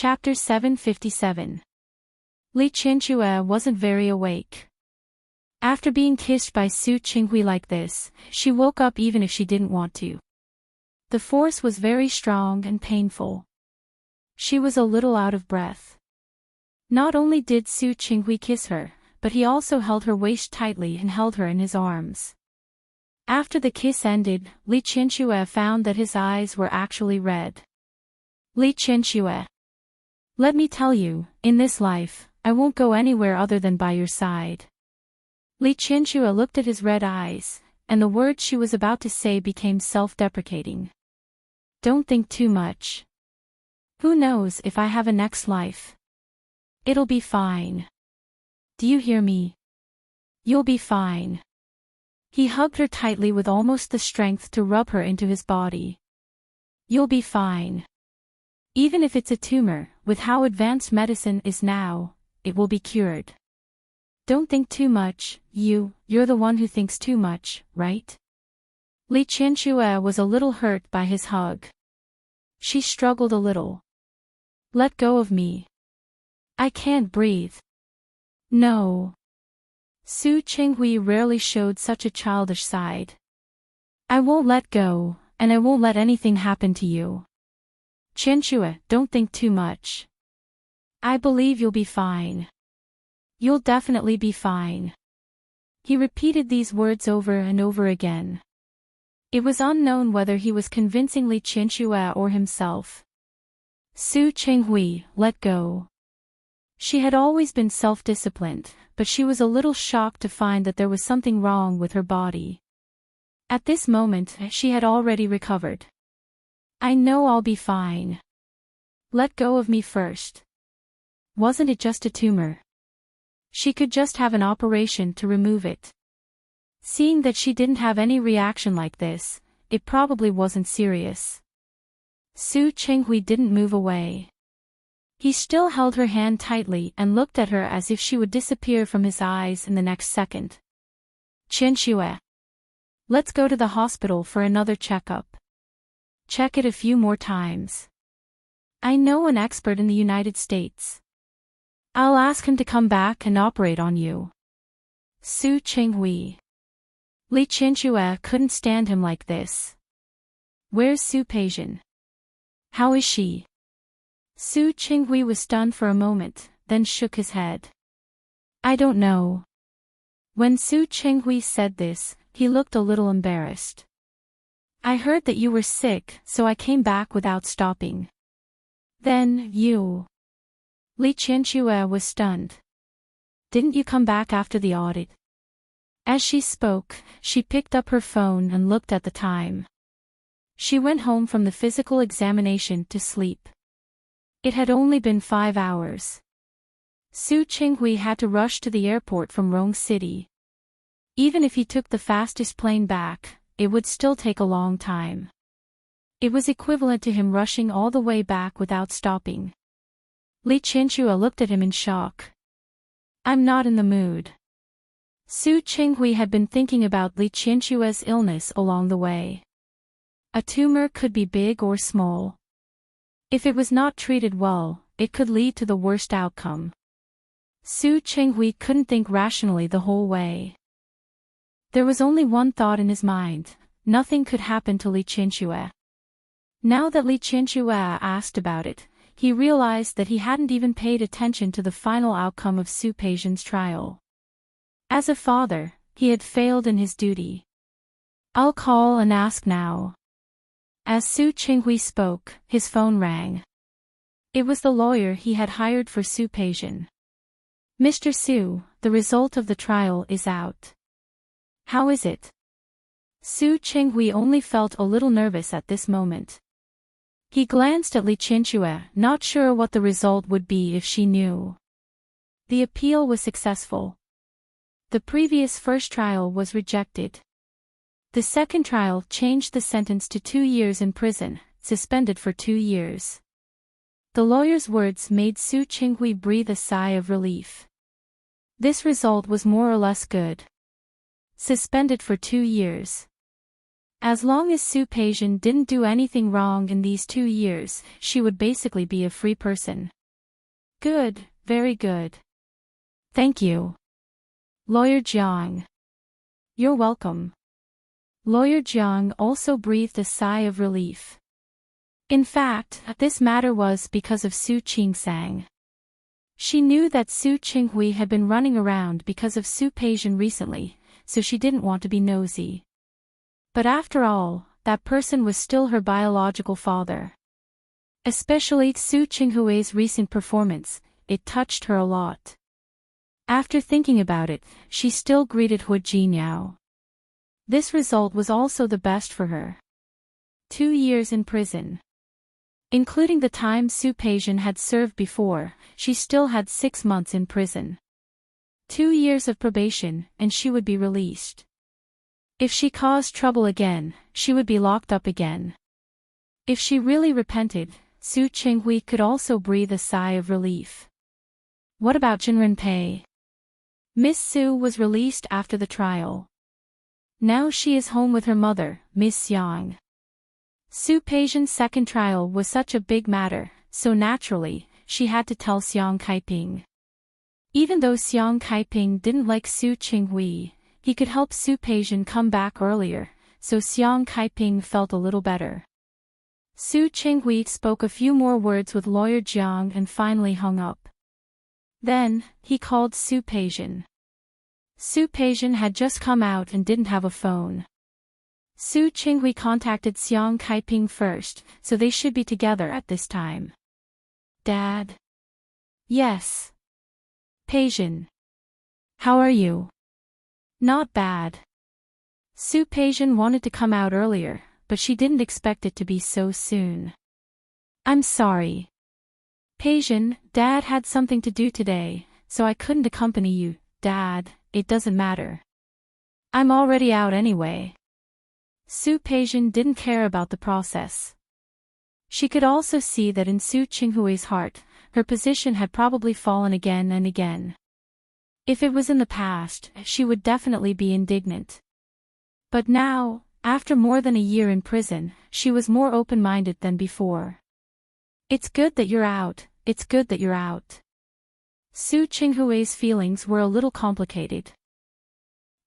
Chapter 757. Li Qianxue wasn't very awake. After being kissed by Su Qinghui like this, she woke up even if she didn't want to. The force was very strong and painful. She was a little out of breath. Not only did Su Qinghui kiss her, but he also held her waist tightly and held her in his arms. After the kiss ended, Li Qianxue found that his eyes were actually red. Li Qianxue. Let me tell you, in this life, I won't go anywhere other than by your side. Li Qianxue looked at his red eyes, and the words she was about to say became self-deprecating. Don't think too much. Who knows if I have a next life? It'll be fine. Do you hear me? You'll be fine. He hugged her tightly with almost the strength to rub her into his body. You'll be fine. Even if it's a tumor, with how advanced medicine is now, it will be cured. Don't think too much, you're the one who thinks too much, right? Li Qianxue was a little hurt by his hug. She struggled a little. Let go of me. I can't breathe. No. Su Qinghui rarely showed such a childish side. I won't let go, and I won't let anything happen to you. Qianxue, don't think too much. I believe you'll be fine. You'll definitely be fine. He repeated these words over and over again. It was unknown whether he was convincing Li Qianxue or himself. Su Qinghui, let go. She had always been self-disciplined, but she was a little shocked to find that there was something wrong with her body. At this moment, she had already recovered. I know I'll be fine. Let go of me first. Wasn't it just a tumor? She could just have an operation to remove it. Seeing that she didn't have any reaction like this, it probably wasn't serious. Su Qinghui didn't move away. He still held her hand tightly and looked at her as if she would disappear from his eyes in the next second. Qianxue. Let's go to the hospital for another checkup. Check it a few more times. I know an expert in the United States. I'll ask him to come back and operate on you. Su Qinghui. Li Qianxue couldn't stand him like this. Where's Su Peijian? How is she? Su Qinghui was stunned for a moment, then shook his head. I don't know. When Su Qinghui said this, he looked a little embarrassed. I heard that you were sick, so I came back without stopping. Then, you... Li Qianxue was stunned. Didn't you come back after the audit? As she spoke, she picked up her phone and looked at the time. She went home from the physical examination to sleep. It had only been 5 hours. Su Qinghui had to rush to the airport from Rong City. Even if he took the fastest plane back, it would still take a long time. It was equivalent to him rushing all the way back without stopping. Li Qianxue looked at him in shock. I'm not in the mood. Su Qinghui had been thinking about Li Qianxue's illness along the way. A tumor could be big or small. If it was not treated well, it could lead to the worst outcome. Su Qinghui couldn't think rationally the whole way. There was only one thought in his mind: nothing could happen to Li Qianxue. Now that Li Qianxue asked about it, he realized that he hadn't even paid attention to the final outcome of Su Peijian's trial. As a father, he had failed in his duty. I'll call and ask now. As Su Qinghui spoke, his phone rang. It was the lawyer he had hired for Su Peijian. Mr. Su, the result of the trial is out. How is it? Su Qinghui only felt a little nervous at this moment. He glanced at Li Qianxue, not sure what the result would be if she knew. The appeal was successful. The previous first trial was rejected. The second trial changed the sentence to 2 years in prison, suspended for 2 years. The lawyer's words made Su Qinghui breathe a sigh of relief. This result was more or less good. Suspended for 2 years. As long as Su Peijian didn't do anything wrong in these 2 years, she would basically be a free person. Good, very good. Thank you. Lawyer Jiang. You're welcome. Lawyer Jiang also breathed a sigh of relief. In fact, this matter was because of Su Qingsang. She knew that Su Qinghui had been running around because of Su Peijian recently, so she didn't want to be nosy. But after all, that person was still her biological father. Especially Su Qinghui's recent performance, it touched her a lot. After thinking about it, she still greeted Hu Jinyao. This result was also the best for her. 2 years in prison. Including the time Su Peijian had served before, she still had 6 months in prison. 2 years of probation, and she would be released. If she caused trouble again, she would be locked up again. If she really repented, Su Qinghui could also breathe a sigh of relief. What about Jinren Pei? Miss Su was released after the trial. Now she is home with her mother, Miss Xiang. Su Peijian's second trial was such a big matter, so naturally, she had to tell Xiang Kaiping. Even though Xiang Kaiping didn't like Su Qinghui, he could help Su Peijian come back earlier, so Xiang Kaiping felt a little better. Su Qinghui spoke a few more words with Lawyer Jiang and finally hung up. Then, he called Su Peijian. Su Peijian had just come out and didn't have a phone. Su Qinghui contacted Xiang Kaiping first, so they should be together at this time. Dad? Yes. Peijian. How are you? Not bad. Su Peijian wanted to come out earlier, but she didn't expect it to be so soon. I'm sorry. Peijian, Dad had something to do today, so I couldn't accompany you. Dad, it doesn't matter. I'm already out anyway. Su Peijian didn't care about the process. She could also see that in Su Qinghui's heart, her position had probably fallen again and again. If it was in the past, she would definitely be indignant. But now, after more than a year in prison, she was more open-minded than before. It's good that you're out, it's good that you're out. Su Qinghui's feelings were a little complicated.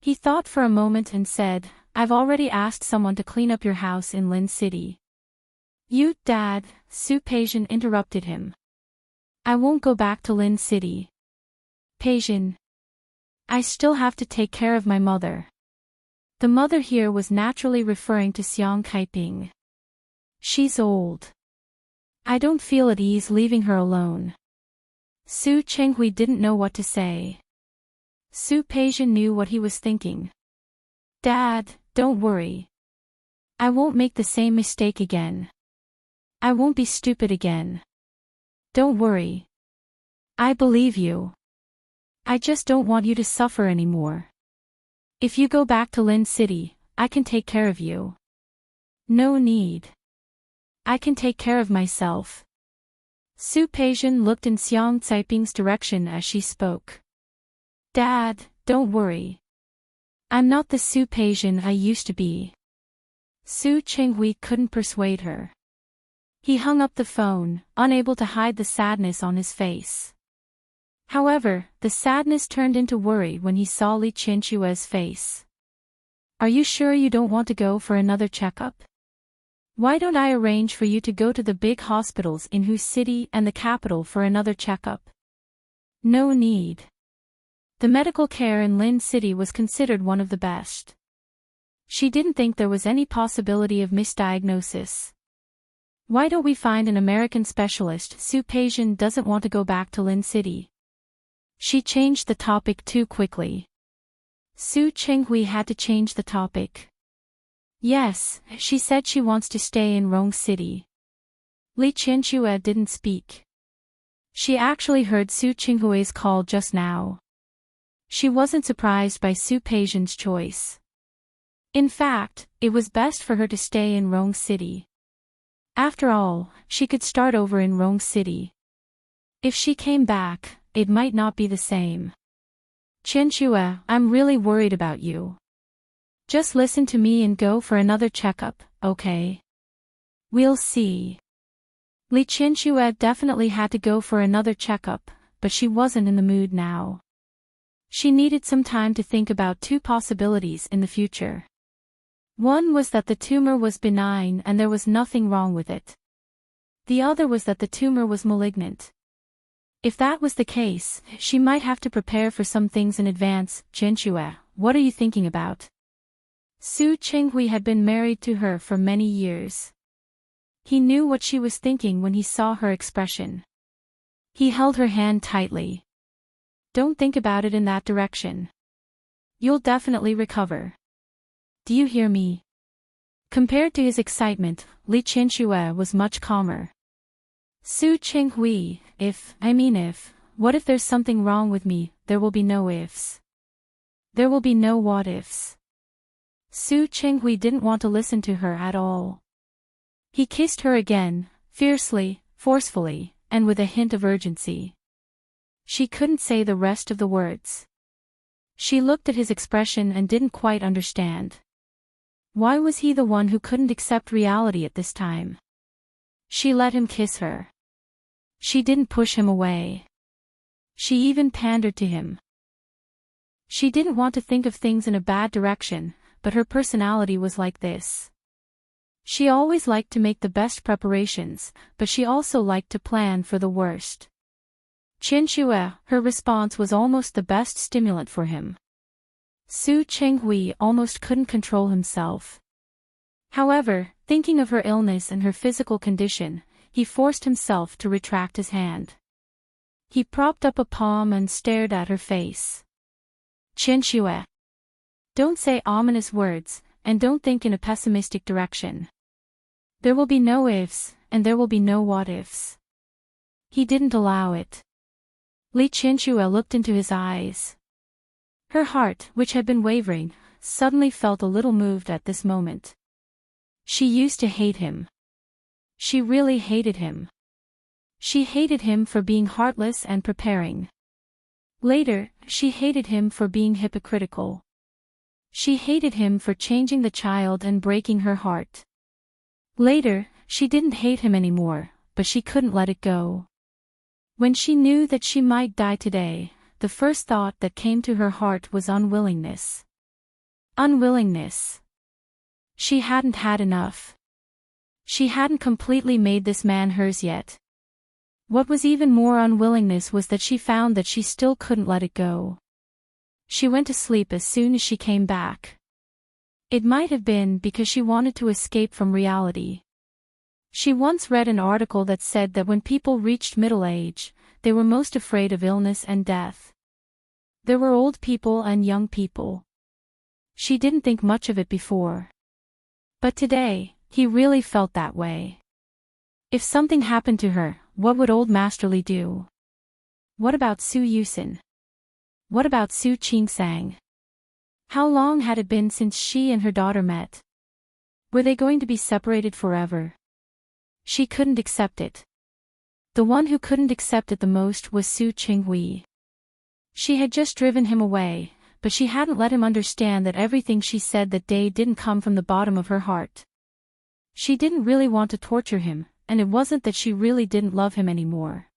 He thought for a moment and said, I've already asked someone to clean up your house in Lin City. You, Dad, Su Peijian interrupted him. I won't go back to Lin City. Peijian. I still have to take care of my mother. The mother here was naturally referring to Xiang Kaiping. She's old. I don't feel at ease leaving her alone. Su Qinghui didn't know what to say. Su Peijian knew what he was thinking. Dad, don't worry. I won't make the same mistake again. I won't be stupid again. Don't worry. I believe you. I just don't want you to suffer anymore. If you go back to Lin City, I can take care of you. No need. I can take care of myself. Su Peijian looked in Xiang Caiping's direction as she spoke. Dad, don't worry. I'm not the Su Peijian I used to be. Su Qinghui couldn't persuade her. He hung up the phone, unable to hide the sadness on his face. However, the sadness turned into worry when he saw Li Qianchue's face. Are you sure you don't want to go for another checkup? Why don't I arrange for you to go to the big hospitals in Hu City and the capital for another checkup? No need. The medical care in Lin City was considered one of the best. She didn't think there was any possibility of misdiagnosis. Why don't we find an American specialist? Su Peijian doesn't want to go back to Lin City. She changed the topic too quickly. Su Qinghui had to change the topic. Yes, she said she wants to stay in Rong City. Li Qianchue didn't speak. She actually heard Su Qinghui's call just now. She wasn't surprised by Su Peijian's choice. In fact, it was best for her to stay in Rong City. After all, she could start over in Rong City. If she came back, it might not be the same. Qianchue, I'm really worried about you. Just listen to me and go for another checkup, okay? We'll see. Li Qianxue definitely had to go for another checkup, but she wasn't in the mood now. She needed some time to think about two possibilities in the future. One was that the tumor was benign and there was nothing wrong with it. The other was that the tumor was malignant. If that was the case, she might have to prepare for some things in advance. Qianxue, what are you thinking about? Su Qinghui had been married to her for many years. He knew what she was thinking when he saw her expression. He held her hand tightly. Don't think about it in that direction. You'll definitely recover. Do you hear me? Compared to his excitement, Li Qianxue was much calmer. Su Qinghui, what if there's something wrong with me? There will be no ifs. There will be no what ifs. Su Qinghui didn't want to listen to her at all. He kissed her again, fiercely, forcefully, and with a hint of urgency. She couldn't say the rest of the words. She looked at his expression and didn't quite understand. Why was he the one who couldn't accept reality at this time? She let him kiss her. She didn't push him away. She even pandered to him. She didn't want to think of things in a bad direction, but her personality was like this. She always liked to make the best preparations, but she also liked to plan for the worst. Qianxue, her response was almost the best stimulant for him. Su Qinghui almost couldn't control himself. However, thinking of her illness and her physical condition, he forced himself to retract his hand. He propped up a palm and stared at her face. Qianxue, don't say ominous words, and don't think in a pessimistic direction. There will be no ifs, and there will be no what ifs. He didn't allow it. Li Qianxue looked into his eyes. Her heart, which had been wavering, suddenly felt a little moved at this moment. She used to hate him. She really hated him. She hated him for being heartless and preparing. Later, she hated him for being hypocritical. She hated him for changing the child and breaking her heart. Later, she didn't hate him anymore, but she couldn't let it go. When she knew that she might die today, the first thought that came to her heart was unwillingness. Unwillingness. She hadn't had enough. She hadn't completely made this man hers yet. What was even more unwillingness was that she found that she still couldn't let it go. She went to sleep as soon as she came back. It might have been because she wanted to escape from reality. She once read an article that said that when people reached middle age, they were most afraid of illness and death. There were old people and young people. She didn't think much of it before. But today, he really felt that way. If something happened to her, what would old Master Li do? What about Su Yusin? What about Su Qingsang? How long had it been since she and her daughter met? Were they going to be separated forever? She couldn't accept it. The one who couldn't accept it the most was Su Qinghui. She had just driven him away, but she hadn't let him understand that everything she said that day didn't come from the bottom of her heart. She didn't really want to torture him, and it wasn't that she really didn't love him anymore.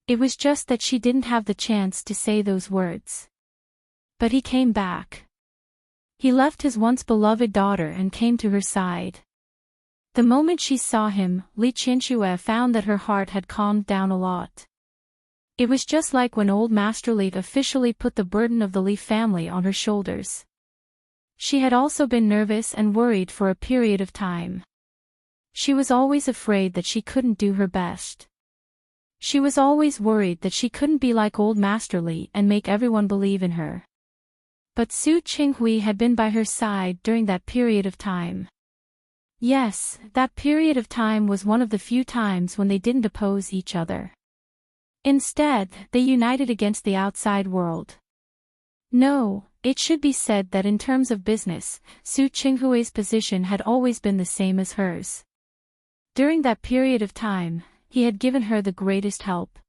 It was just that she didn't have the chance to say those words. But he came back. He left his once beloved daughter and came to her side. The moment she saw him, Li Qianxue found that her heart had calmed down a lot. It was just like when old Master Li officially put the burden of the Li family on her shoulders. She had also been nervous and worried for a period of time. She was always afraid that she couldn't do her best. She was always worried that she couldn't be like old Master Li and make everyone believe in her. But Su Qinghui had been by her side during that period of time. Yes, that period of time was one of the few times when they didn't oppose each other. Instead, they united against the outside world. No, it should be said that in terms of business, Su Qinghui's position had always been the same as hers. During that period of time, he had given her the greatest help.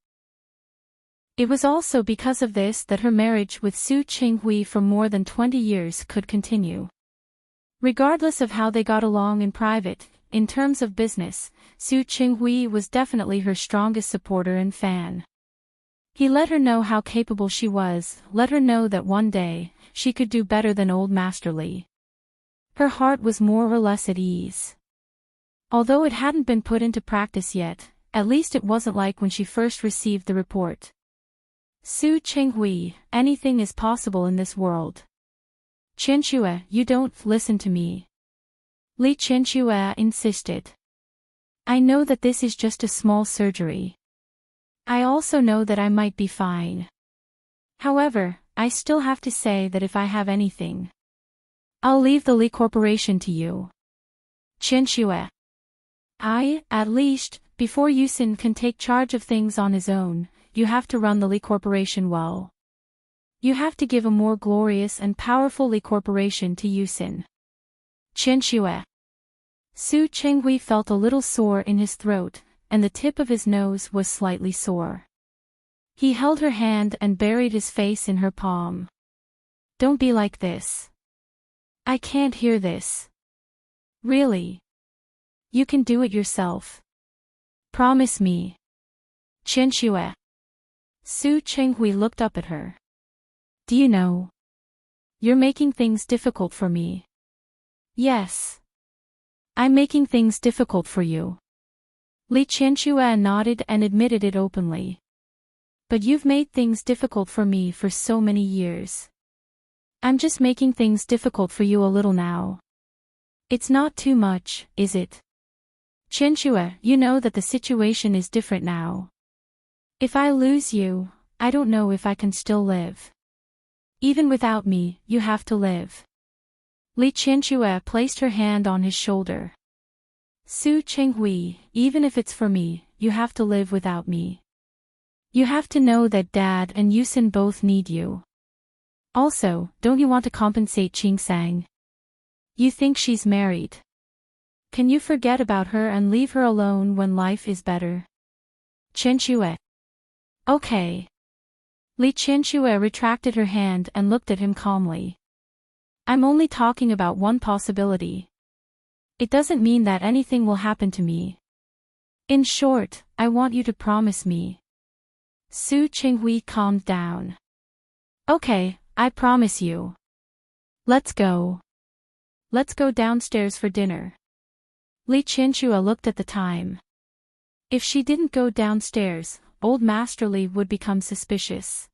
It was also because of this that her marriage with Su Qinghui for more than 20 years could continue. Regardless of how they got along in private, in terms of business, Su Qinghui was definitely her strongest supporter and fan. He let her know how capable she was, let her know that one day, she could do better than old Master Li. Her heart was more or less at ease. Although it hadn't been put into practice yet, at least it wasn't like when she first received the report. Su Qinghui, anything is possible in this world. Qianxue, you don't listen to me. Li Qianxue insisted. I know that this is just a small surgery. I also know that I might be fine. However, I still have to say that if I have anything, I'll leave the Li Corporation to you. Qianxue. At least, before Yusin can take charge of things on his own, you have to run the Li Corporation well. You have to give a more glorious and powerful Li Corporation to Yusin. Qianxue. Su Qinghui felt a little sore in his throat, and the tip of his nose was slightly sore. He held her hand and buried his face in her palm. Don't be like this. I can't hear this. Really? You can do it yourself. Promise me. Qianxue. Su Qinghui looked up at her. Do you know? You're making things difficult for me. Yes. I'm making things difficult for you. Li Qianxue nodded and admitted it openly. But you've made things difficult for me for so many years. I'm just making things difficult for you a little now. It's not too much, is it? Qianxue, you know that the situation is different now. If I lose you, I don't know if I can still live. Even without me, you have to live. Li Qianxue placed her hand on his shoulder. Su Qinghui, even if it's for me, you have to live without me. You have to know that Dad and Yusin both need you. Also, don't you want to compensate Qingsang? You think she's married. Can you forget about her and leave her alone when life is better? Qianxue. Okay. Li Qianxue retracted her hand and looked at him calmly. I'm only talking about one possibility. It doesn't mean that anything will happen to me. In short, I want you to promise me. Su Qinghui calmed down. Okay, I promise you. Let's go. Let's go downstairs for dinner. Li Qianxue looked at the time. If she didn't go downstairs, old Master Li would become suspicious.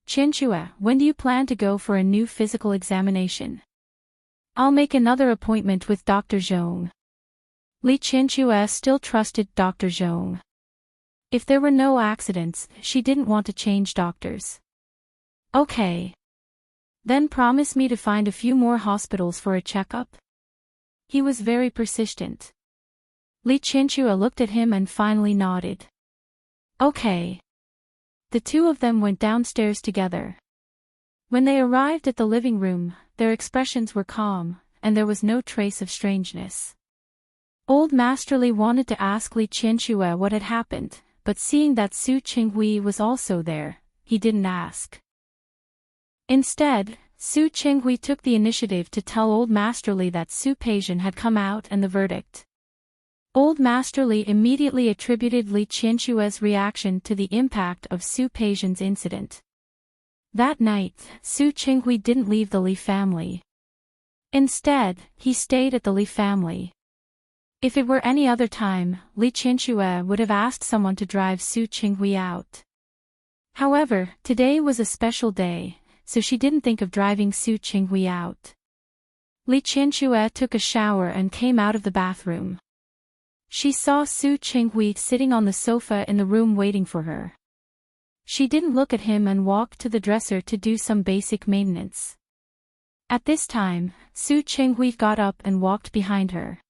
Qianxue, when do you plan to go for a new physical examination? I'll make another appointment with Dr. Zhong. Li Qianxue still trusted Dr. Zhong. If there were no accidents, she didn't want to change doctors. Okay. Then promise me to find a few more hospitals for a checkup? He was very persistent. Li Qianxue looked at him and finally nodded. Okay. The two of them went downstairs together. When they arrived at the living room, their expressions were calm, and there was no trace of strangeness. Old Master Li wanted to ask Li Qianxue what had happened, but seeing that Su Qinghui was also there, he didn't ask. Instead, Su Qinghui took the initiative to tell Old Master Li that Su Peixian had come out and the verdict. Old Master Li immediately attributed Li Qianxue's reaction to the impact of Su Peixian's incident. That night, Su Qinghui didn't leave the Li family. Instead, he stayed at the Li family. If it were any other time, Li Qianxue would have asked someone to drive Su Qinghui out. However, today was a special day, so she didn't think of driving Su Qinghui out. Li Qianxue took a shower and came out of the bathroom. She saw Su Qinghui sitting on the sofa in the room waiting for her. She didn't look at him and walked to the dresser to do some basic maintenance. At this time, Su Qinghui got up and walked behind her.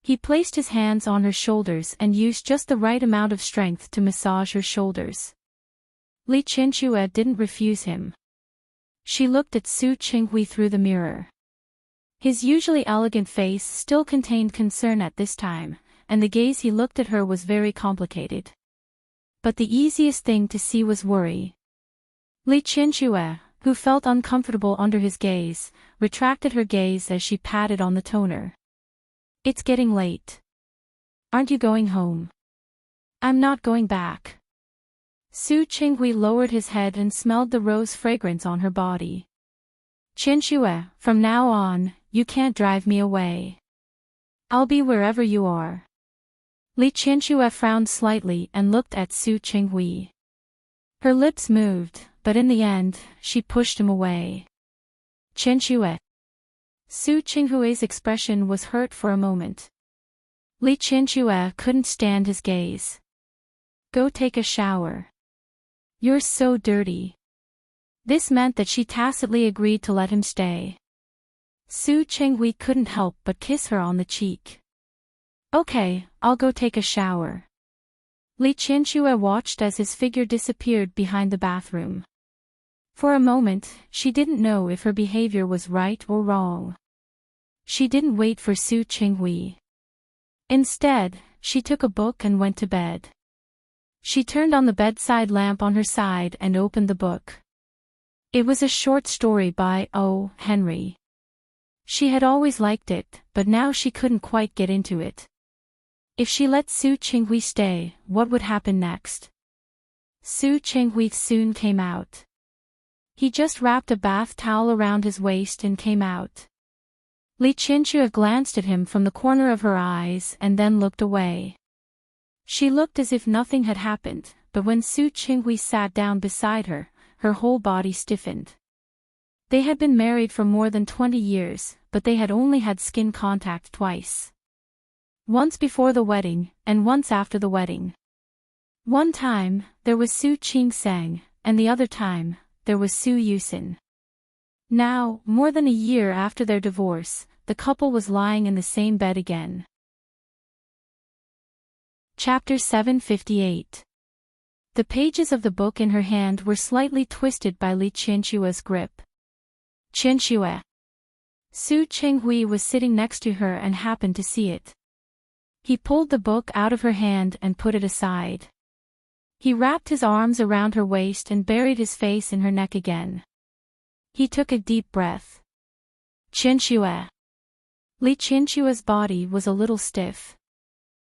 He placed his hands on her shoulders and used just the right amount of strength to massage her shoulders. Li Qianxue didn't refuse him. She looked at Su Qinghui through the mirror. His usually elegant face still contained concern at this time, and the gaze he looked at her was very complicated. But the easiest thing to see was worry. Li Qianxue, who felt uncomfortable under his gaze, retracted her gaze as she patted on the toner. It's getting late. Aren't you going home? I'm not going back. Su Qinghui lowered his head and smelled the rose fragrance on her body. Qinxue, from now on, you can't drive me away. I'll be wherever you are. Li Qinxue frowned slightly and looked at Su Qinghui. Her lips moved, but in the end, she pushed him away. Qinxue. Su Qinghui's expression was hurt for a moment. Li Qinxue couldn't stand his gaze. Go take a shower. You're so dirty. This meant that she tacitly agreed to let him stay. Su Qinghui couldn't help but kiss her on the cheek. Okay, I'll go take a shower. Li Qinxue watched as his figure disappeared behind the bathroom. For a moment, she didn't know if her behavior was right or wrong. She didn't wait for Su Qinghui. Instead, she took a book and went to bed. She turned on the bedside lamp on her side and opened the book. It was a short story by O. Henry. She had always liked it, but now she couldn't quite get into it. If she let Su Qinghui stay, what would happen next? Su Qinghui soon came out. He just wrapped a bath towel around his waist and came out. Li Qinxue glanced at him from the corner of her eyes and then looked away. She looked as if nothing had happened, but when Su Qinghui sat down beside her, her whole body stiffened. They had been married for more than 20 years, but they had only had skin contact twice. Once before the wedding, and once after the wedding. One time, there was Su Qingsang, and the other time, there was Su Yusin. Now, more than a year after their divorce, the couple was lying in the same bed again. Chapter 758. The pages of the book in her hand were slightly twisted by Li Qinshue's grip. Qinxue. Su Qinghui was sitting next to her and happened to see it. He pulled the book out of her hand and put it aside. He wrapped his arms around her waist and buried his face in her neck again. He took a deep breath. Qinxue. Li Qinshue's body was a little stiff.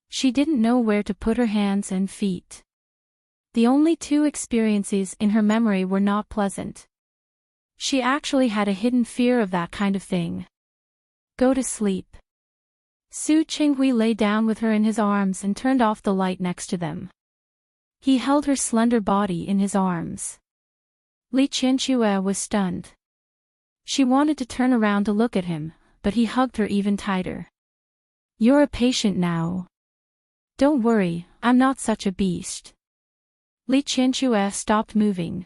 She didn't know where to put her hands and feet. The only two experiences in her memory were not pleasant. She actually had a hidden fear of that kind of thing. Go to sleep. Su Qinghui lay down with her in his arms and turned off the light next to them. He held her slender body in his arms. Li Qinshuo was stunned. She wanted to turn around to look at him, but he hugged her even tighter. You're a patient now. Don't worry, I'm not such a beast. Li Qinshuo stopped moving.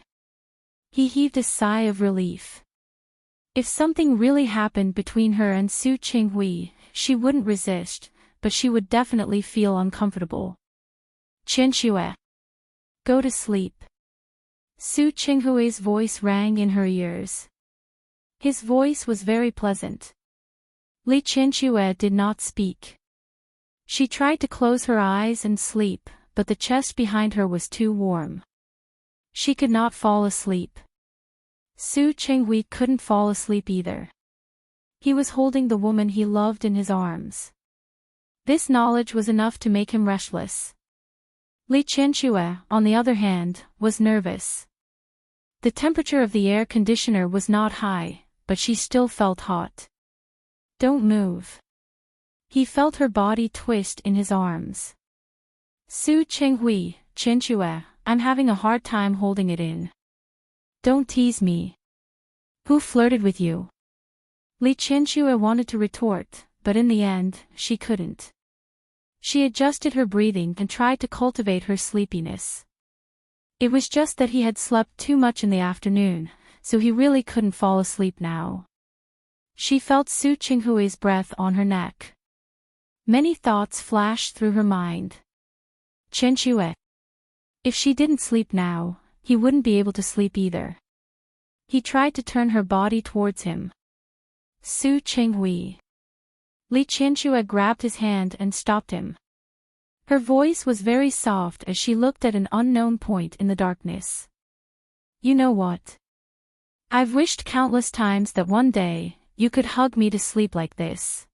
He heaved a sigh of relief. If something really happened between her and Su Qinghui, she wouldn't resist, but she would definitely feel uncomfortable. Qinxue. Go to sleep. Su Qinghui's voice rang in her ears. His voice was very pleasant. Li Qinshuo did not speak. She tried to close her eyes and sleep, but the chest behind her was too warm. She could not fall asleep. Su Qinghui couldn't fall asleep either. He was holding the woman he loved in his arms. This knowledge was enough to make him restless. Li Qinshuo, on the other hand, was nervous. The temperature of the air conditioner was not high, but she still felt hot. Don't move. He felt her body twist in his arms. Su Qinghui, Qinxue, I'm having a hard time holding it in. Don't tease me. Who flirted with you? Li Qinshuo wanted to retort, but in the end, she couldn't. She adjusted her breathing and tried to cultivate her sleepiness. It was just that he had slept too much in the afternoon, so he really couldn't fall asleep now. She felt Su Qinghui's breath on her neck. Many thoughts flashed through her mind. Qinxue. If she didn't sleep now, he wouldn't be able to sleep either. He tried to turn her body towards him. Su Qinghui. Li Qinshuo grabbed his hand and stopped him. Her voice was very soft as she looked at an unknown point in the darkness. You know what? I've wished countless times that one day, you could hug me to sleep like this.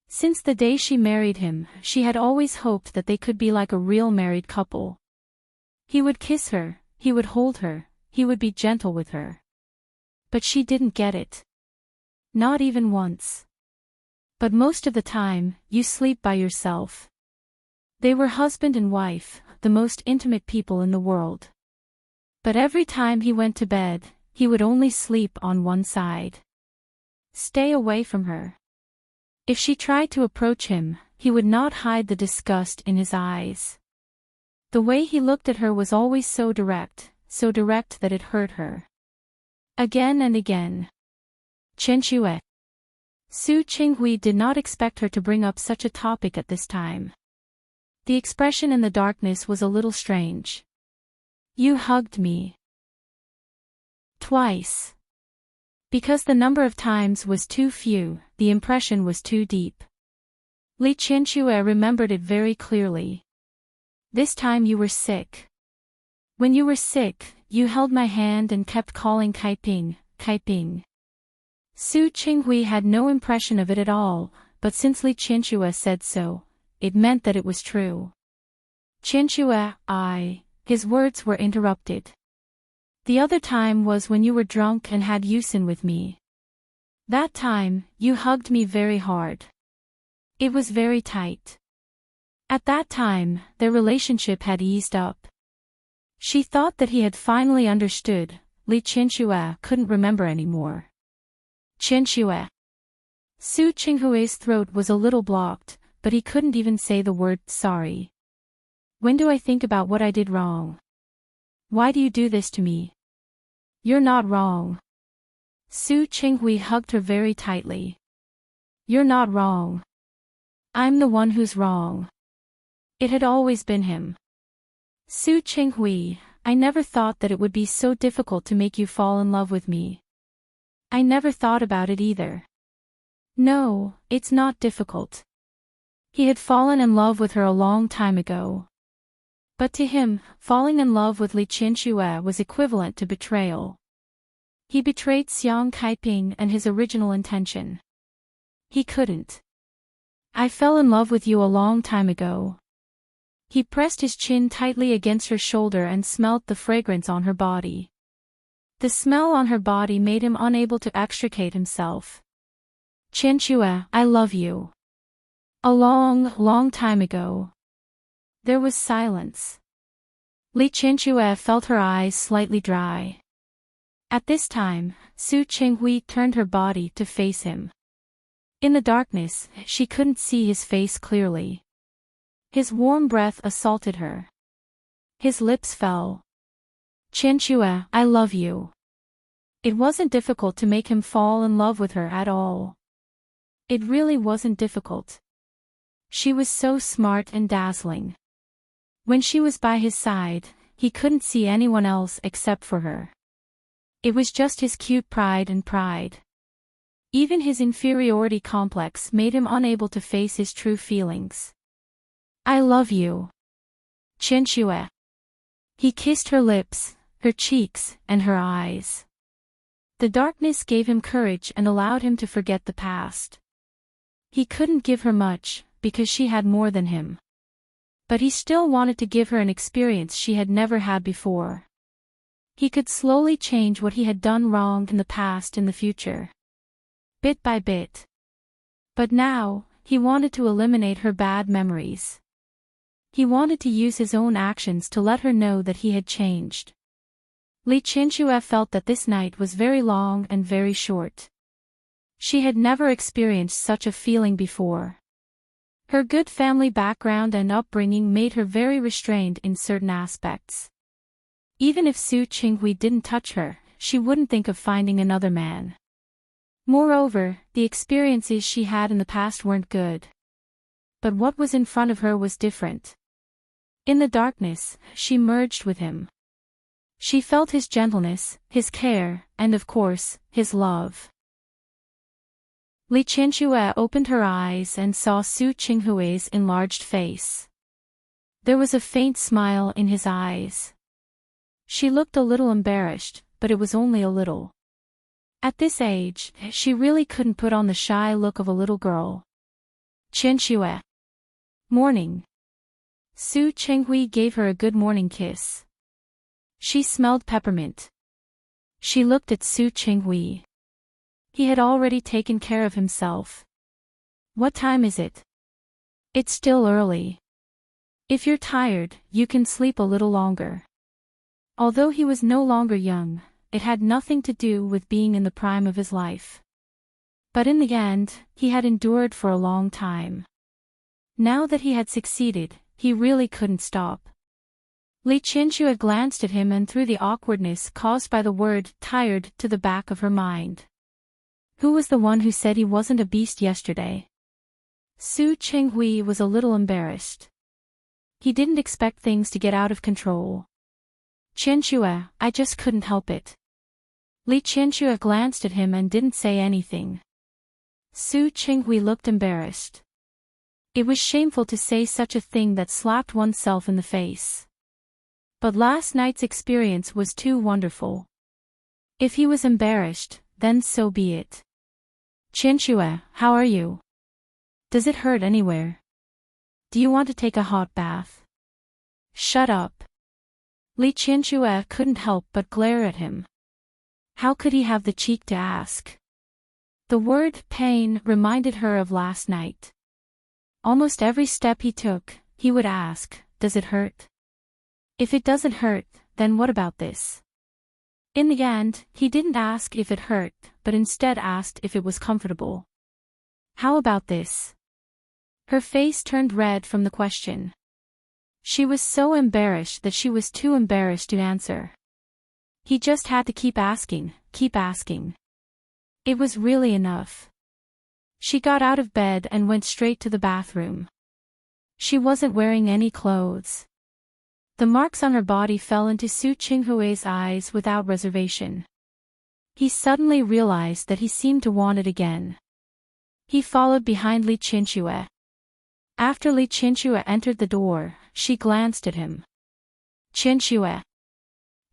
Since the day she married him, she had always hoped that they could be like a real married couple. He would kiss her, he would hold her, he would be gentle with her. But she didn't get it. Not even once. But most of the time, you sleep by yourself. They were husband and wife, the most intimate people in the world. But every time he went to bed, he would only sleep on one side. Stay away from her. If she tried to approach him, he would not hide the disgust in his eyes. The way he looked at her was always so direct that it hurt her. Again and again. Chen Xue. Su Qinghui did not expect her to bring up such a topic at this time. The expression in the darkness was a little strange. You hugged me. Twice. Because the number of times was too few, the impression was too deep. Li Qianxue remembered it very clearly. This time you were sick. When you were sick, you held my hand and kept calling Kaiping, Kaiping. Su Qinghui had no impression of it at all, but since Li Qianxue said so, it meant that it was true. Qianxue, his words were interrupted. The other time was when you were drunk and had Yusin with me. That time, you hugged me very hard. It was very tight. At that time, their relationship had eased up. She thought that he had finally understood. Li Qianxue couldn't remember anymore. Qianxue. Su Qinghui's throat was a little blocked, but he couldn't even say the word sorry. When do I think about what I did wrong? Why do you do this to me? You're not wrong. Su Qinghui hugged her very tightly. You're not wrong. I'm the one who's wrong. It had always been him. Su Qinghui, I never thought that it would be so difficult to make you fall in love with me. I never thought about it either. No, it's not difficult. He had fallen in love with her a long time ago. But to him, falling in love with Li Qianxue was equivalent to betrayal. He betrayed Xiang Kaiping and his original intention. He couldn't. I fell in love with you a long time ago. He pressed his chin tightly against her shoulder and smelt the fragrance on her body. The smell on her body made him unable to extricate himself. Qianxue, I love you. A long, long time ago. There was silence. Li Qianxue felt her eyes slightly dry. At this time, Su Qinghui turned her body to face him. In the darkness, she couldn't see his face clearly. His warm breath assaulted her. His lips fell. Qianxue, I love you. It wasn't difficult to make him fall in love with her at all. It really wasn't difficult. She was so smart and dazzling. When she was by his side, he couldn't see anyone else except for her. It was just his cute pride and pride. Even his inferiority complex made him unable to face his true feelings. I love you. Qianxue. He kissed her lips, her cheeks, and her eyes. The darkness gave him courage and allowed him to forget the past. He couldn't give her much, because she had more than him. But he still wanted to give her an experience she had never had before. He could slowly change what he had done wrong in the past in the future. Bit by bit. But now, he wanted to eliminate her bad memories. He wanted to use his own actions to let her know that he had changed. Li Qianxue felt that this night was very long and very short. She had never experienced such a feeling before. Her good family background and upbringing made her very restrained in certain aspects. Even if Su Qinghui didn't touch her, she wouldn't think of finding another man. Moreover, the experiences she had in the past weren't good. But what was in front of her was different. In the darkness, she merged with him. She felt his gentleness, his care, and of course, his love. Li Qianxue opened her eyes and saw Su Qinghui's enlarged face. There was a faint smile in his eyes. She looked a little embarrassed, but it was only a little. At this age, she really couldn't put on the shy look of a little girl. Qianxue. Morning. Su Chenghui gave her a good morning kiss. She smelled peppermint. She looked at Su Chenghui. He had already taken care of himself. What time is it? It's still early. If you're tired, you can sleep a little longer. Although he was no longer young, it had nothing to do with being in the prime of his life. But in the end, he had endured for a long time. Now that he had succeeded, he really couldn't stop. Li Qianxue glanced at him and threw the awkwardness caused by the word tired to the back of her mind. Who was the one who said he wasn't a beast yesterday? Su Chenghui was a little embarrassed. He didn't expect things to get out of control. Qianxue, I just couldn't help it. Li Qianxue glanced at him and didn't say anything. Su Chenghui looked embarrassed. It was shameful to say such a thing that slapped oneself in the face. But last night's experience was too wonderful. If he was embarrassed, then so be it. Qianxue, how are you? Does it hurt anywhere? Do you want to take a hot bath? Shut up. Li Qianxue couldn't help but glare at him. How could he have the cheek to ask? The word pain reminded her of last night. Almost every step he took, he would ask, does it hurt? If it doesn't hurt, then what about this? In the end, he didn't ask if it hurt, but instead asked if it was comfortable. How about this? Her face turned red from the question. She was so embarrassed that she was too embarrassed to answer. He just had to keep asking, keep asking. It was really enough. She got out of bed and went straight to the bathroom. She wasn't wearing any clothes. The marks on her body fell into Su Chenghui's eyes without reservation. He suddenly realized that he seemed to want it again. He followed behind Li Qianxue. After Li Qianxue entered the door, she glanced at him. Qianxue.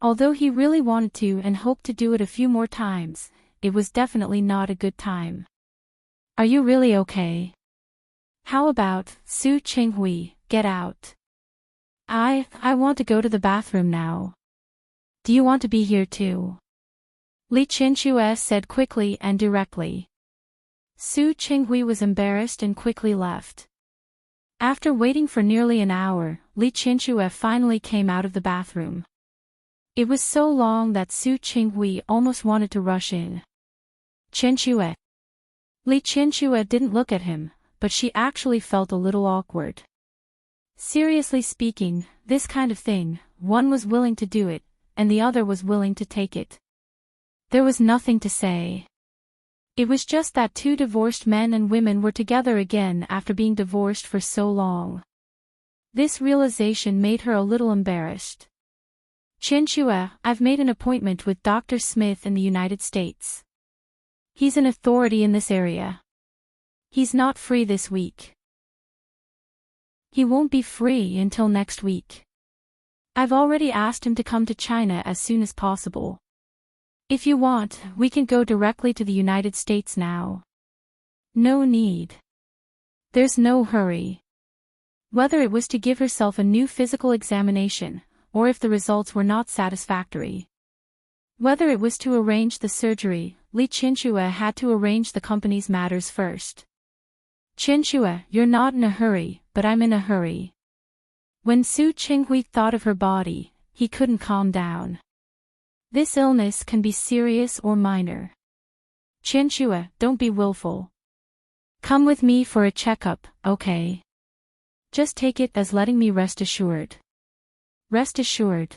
Although he really wanted to and hoped to do it a few more times, it was definitely not a good time. Are you really okay? How about, Su Chenghui, get out. I want to go to the bathroom now. Do you want to be here too? Li Qianxue said quickly and directly. Su Chenghui was embarrassed and quickly left. After waiting for nearly an hour, Li Qianxue finally came out of the bathroom. It was so long that Su Chenghui almost wanted to rush in. Qianxue. Li Qianxue didn't look at him, but she actually felt a little awkward. Seriously speaking, this kind of thing, one was willing to do it, and the other was willing to take it. There was nothing to say. It was just that two divorced men and women were together again after being divorced for so long. This realization made her a little embarrassed. Qianxue, I've made an appointment with Dr. Smith in the United States. He's an authority in this area. He's not free this week. He won't be free until next week. I've already asked him to come to China as soon as possible. If you want, we can go directly to the United States now. No need. There's no hurry. Whether it was to give herself a new physical examination, or if the results were not satisfactory. Whether it was to arrange the surgery, Li Qianxue had to arrange the company's matters first. Qianxue, you're not in a hurry, but I'm in a hurry. When Su Chenghui thought of her body, he couldn't calm down. This illness can be serious or minor. Qianxue, don't be willful. Come with me for a checkup, okay? Just take it as letting me rest assured. Rest assured.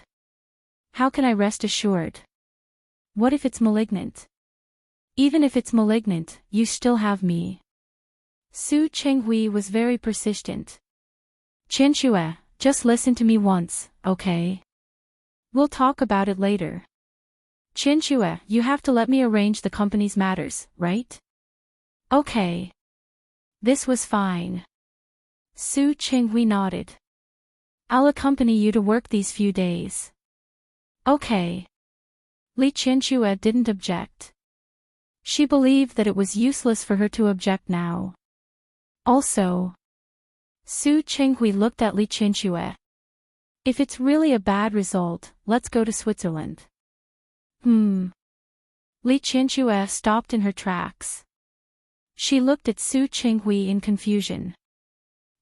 How can I rest assured? What if it's malignant? Even if it's malignant, you still have me. Su Chenghui was very persistent. Qianxue, just listen to me once, okay? We'll talk about it later. Qianxue, you have to let me arrange the company's matters, right? Okay. This was fine. Su Chenghui nodded. I'll accompany you to work these few days. Okay. Li Qianxue didn't object. She believed that it was useless for her to object now. Also, Su Qinghui looked at Li Qianxue. If it's really a bad result, let's go to Switzerland. Li Qianxue stopped in her tracks. She looked at Su Qinghui in confusion.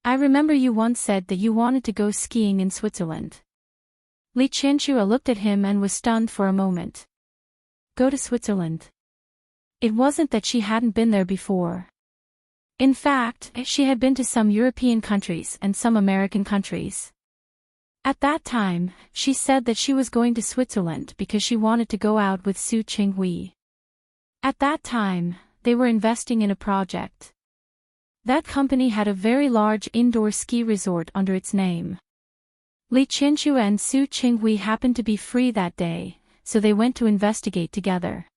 I remember you once said that you wanted to go skiing in Switzerland. Li Qianxue looked at him and was stunned for a moment. Go to Switzerland. It wasn't that she hadn't been there before. In fact, she had been to some European countries and some American countries. At that time, she said that she was going to Switzerland because she wanted to go out with Su Qinghui. At that time, they were investing in a project. That company had a very large indoor ski resort under its name. Li Qianxue and Su Qinghui happened to be free that day, so they went to investigate together.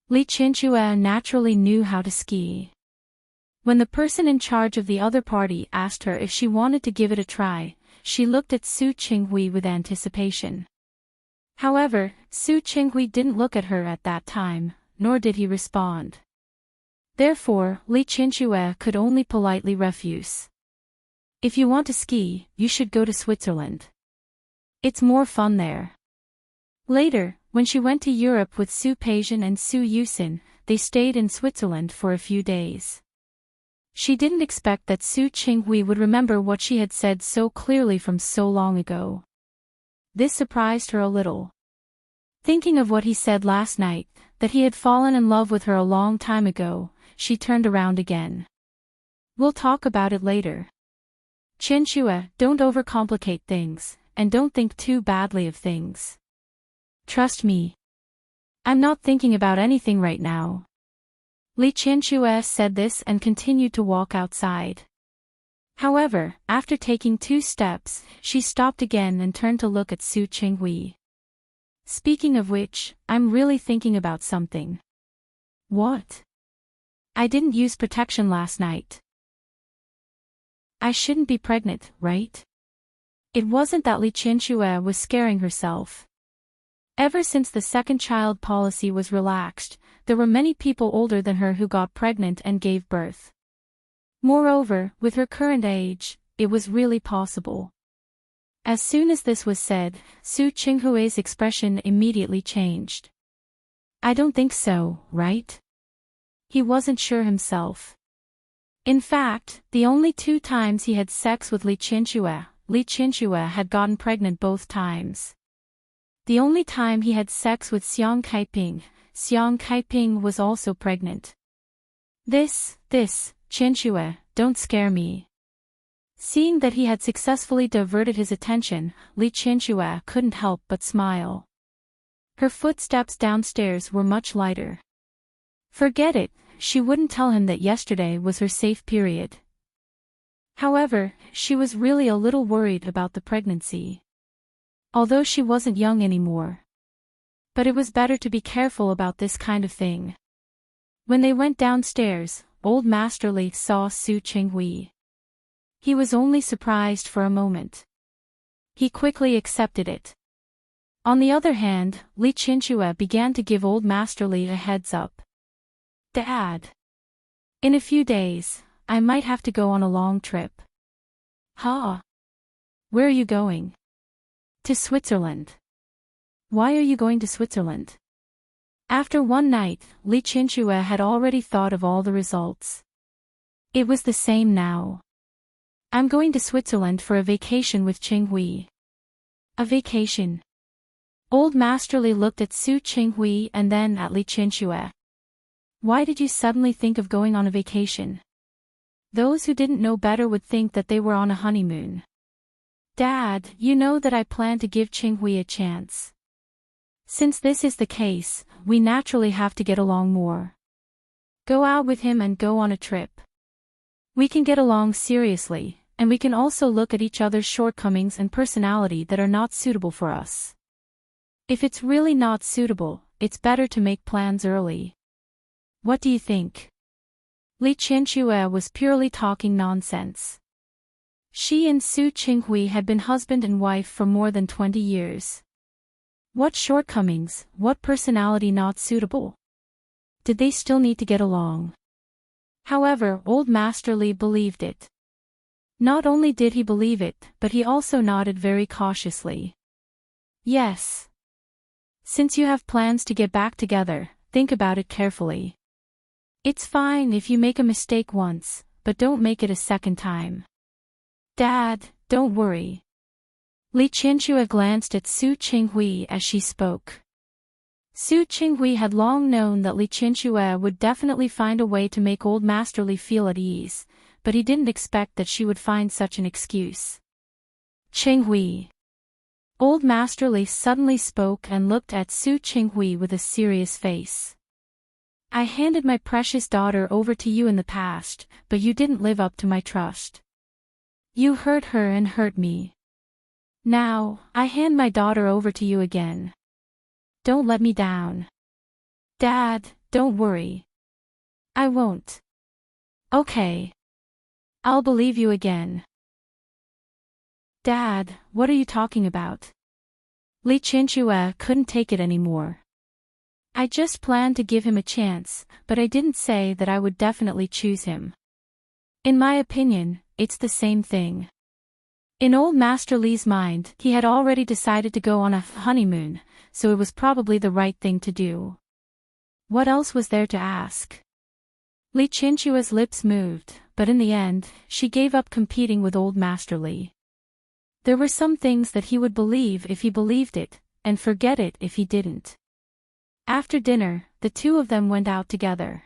Li Qianxue naturally knew how to ski. When the person in charge of the other party asked her if she wanted to give it a try, she looked at Su Qinghui with anticipation. However, Su Qinghui didn't look at her at that time, nor did he respond. Therefore, Li Qianxue could only politely refuse. If you want to ski, you should go to Switzerland. It's more fun there. Later, when she went to Europe with Su Peijian and Su Yusin, they stayed in Switzerland for a few days. She didn't expect that Su Qinghui would remember what she had said so clearly from so long ago. This surprised her a little. Thinking of what he said last night, that he had fallen in love with her a long time ago, she turned around again. We'll talk about it later. Qianxue, don't overcomplicate things, and don't think too badly of things. Trust me. I'm not thinking about anything right now. Li Qianxue said this and continued to walk outside. However, after taking 2 steps, she stopped again and turned to look at Su Qinghui. Speaking of which, I'm really thinking about something. What? I didn't use protection last night. I shouldn't be pregnant, right? It wasn't that Li Qianxue was scaring herself. Ever since the second child policy was relaxed, there were many people older than her who got pregnant and gave birth. Moreover, with her current age, it was really possible. As soon as this was said, Su Qinghui's expression immediately changed. I don't think so, right? He wasn't sure himself. In fact, the only 2 times he had sex with Li Qianxue had gotten pregnant both times. The only time he had sex with Xiang Kaiping was also pregnant. This, Qianxue, don't scare me. Seeing that he had successfully diverted his attention, Li Qianxue couldn't help but smile. Her footsteps downstairs were much lighter. Forget it, she wouldn't tell him that yesterday was her safe period. However, she was really a little worried about the pregnancy. Although she wasn't young anymore. But it was better to be careful about this kind of thing. When they went downstairs, old Master Li saw Su Qinghui. He was only surprised for a moment. He quickly accepted it. On the other hand, Li Qianxue began to give old Master Li a heads up. Dad. In a few days, I might have to go on a long trip. Huh? Where are you going? To Switzerland. Why are you going to Switzerland? After one night, Li Qianxue had already thought of all the results. It was the same now. I'm going to Switzerland for a vacation with Qinghui. A vacation? Old Master Li looked at Su Qinghui and then at Li Qianxue. Why did you suddenly think of going on a vacation? Those who didn't know better would think that they were on a honeymoon. Dad, you know that I plan to give Qinghui a chance. Since this is the case, we naturally have to get along more. Go out with him and go on a trip. We can get along seriously, and we can also look at each other's shortcomings and personality that are not suitable for us. If it's really not suitable, it's better to make plans early. What do you think? Li Qianxue was purely talking nonsense. She and Su Qinghui had been husband and wife for more than 20 years. What shortcomings, what personality not suitable? Did they still need to get along? However, Old Master Li believed it. Not only did he believe it, but he also nodded very cautiously. Yes. Since you have plans to get back together, think about it carefully. It's fine if you make a mistake once, but don't make it a second time. Dad, don't worry. Li Qianxue glanced at Su Qinghui as she spoke. Su Qinghui had long known that Li Qianxue would definitely find a way to make Old Master Li feel at ease, but he didn't expect that she would find such an excuse. Qinghui. Old Master Li suddenly spoke and looked at Su Qinghui with a serious face. I handed my precious daughter over to you in the past, but you didn't live up to my trust. You hurt her and hurt me. Now, I hand my daughter over to you again. Don't let me down. Dad, don't worry. I won't. Okay. I'll believe you again. Dad, what are you talking about? Li Qianxue couldn't take it anymore. I just planned to give him a chance, but I didn't say that I would definitely choose him. In my opinion, it's the same thing. In Old Master Li's mind, he had already decided to go on a honeymoon, so it was probably the right thing to do. What else was there to ask? Li Qianxue's lips moved, but in the end, she gave up competing with Old Master Li. There were some things that he would believe if he believed it, and forget it if he didn't. After dinner, the two of them went out together.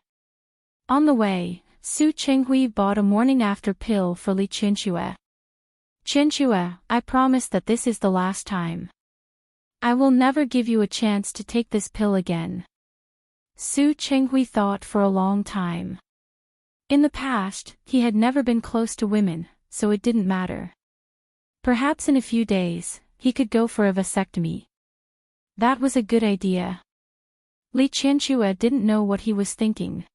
On the way, Su Qinghui bought a morning-after pill for Li Qianxue. Qianxue, I promise that this is the last time. I will never give you a chance to take this pill again. Su Qinghui thought for a long time. In the past, he had never been close to women, so it didn't matter. Perhaps in a few days, he could go for a vasectomy. That was a good idea. Li Qianxue didn't know what he was thinking.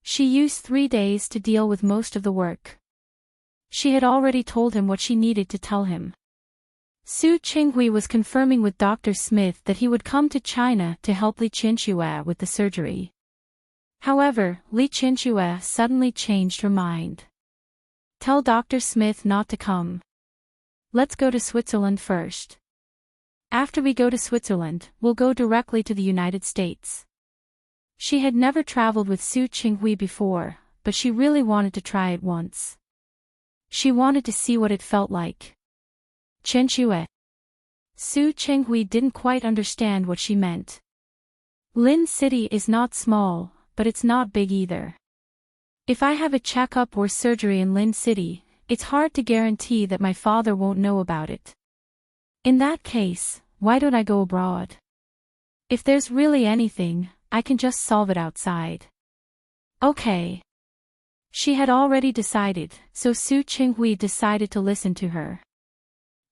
She used 3 days to deal with most of the work. She had already told him what she needed to tell him. Su Qinghui was confirming with Dr. Smith that he would come to China to help Li Qianxue with the surgery. However, Li Qianxue suddenly changed her mind. Tell Dr. Smith not to come. Let's go to Switzerland first. After we go to Switzerland, we'll go directly to the United States. She had never traveled with Su Qinghui before, but she really wanted to try it once. She wanted to see what it felt like. Qianxue. Su Qinghui didn't quite understand what she meant. Lin City is not small, but it's not big either. If I have a checkup or surgery in Lin City, it's hard to guarantee that my father won't know about it. In that case, why don't I go abroad? If there's really anything, I can just solve it outside. Okay. She had already decided, so Su Qinghui decided to listen to her.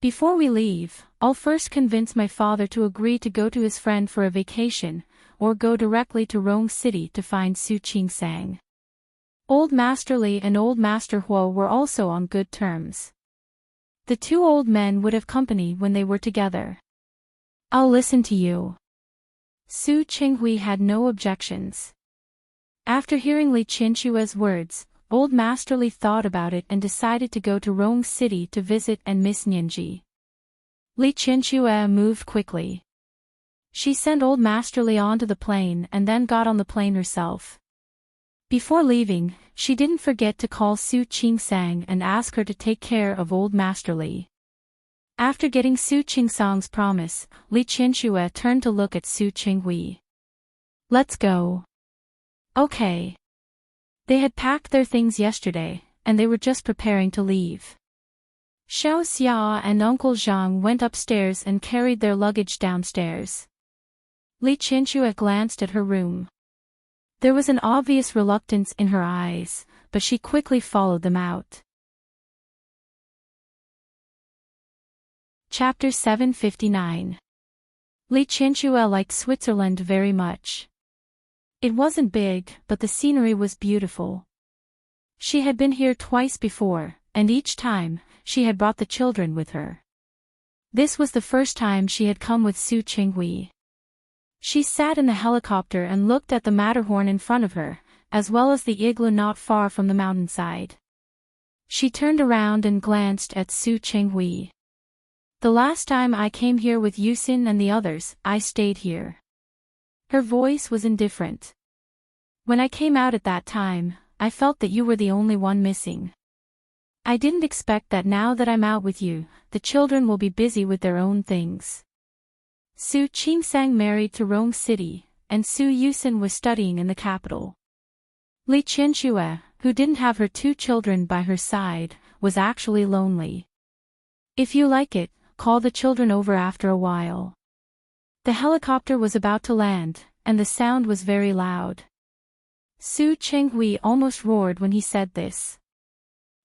Before we leave, I'll first convince my father to agree to go to his friend for a vacation, or go directly to Rome City to find Su Qingsang. Old Master Li and Old Master Huo were also on good terms. The two old men would have company when they were together. I'll listen to you. Su Qinghui had no objections. After hearing Li Qianxue's words, Old Master Li thought about it and decided to go to Rome City to visit and miss Nianji. Li Qianxue moved quickly. She sent Old Master Li onto the plane and then got on the plane herself. Before leaving, she didn't forget to call Su Qingsang and ask her to take care of Old Master Li. After getting Su Qingsang's promise, Li Qianxue turned to look at Su Qinghui. Let's go. Okay. They had packed their things yesterday, and they were just preparing to leave. Xiao Xia and Uncle Zhang went upstairs and carried their luggage downstairs. Li Qianxue glanced at her room. There was an obvious reluctance in her eyes, but she quickly followed them out. Chapter 759. Li Qianxue liked Switzerland very much. It wasn't big, but the scenery was beautiful. She had been here twice before, and each time, she had brought the children with her. This was the first time she had come with Su Qinghui. She sat in the helicopter and looked at the Matterhorn in front of her, as well as the igloo not far from the mountainside. She turned around and glanced at Su Chenghui. The last time I came here with Yusin and the others, I stayed here. Her voice was indifferent. When I came out at that time, I felt that you were the only one missing. I didn't expect that now that I'm out with you, the children will be busy with their own things. Su Qingsang married to Rome City, and Su Yusin was studying in the capital. Li Qianxue, who didn't have her 2 children by her side, was actually lonely. If you like it, call the children over after a while. The helicopter was about to land, and the sound was very loud. Su Chenghui almost roared when he said this.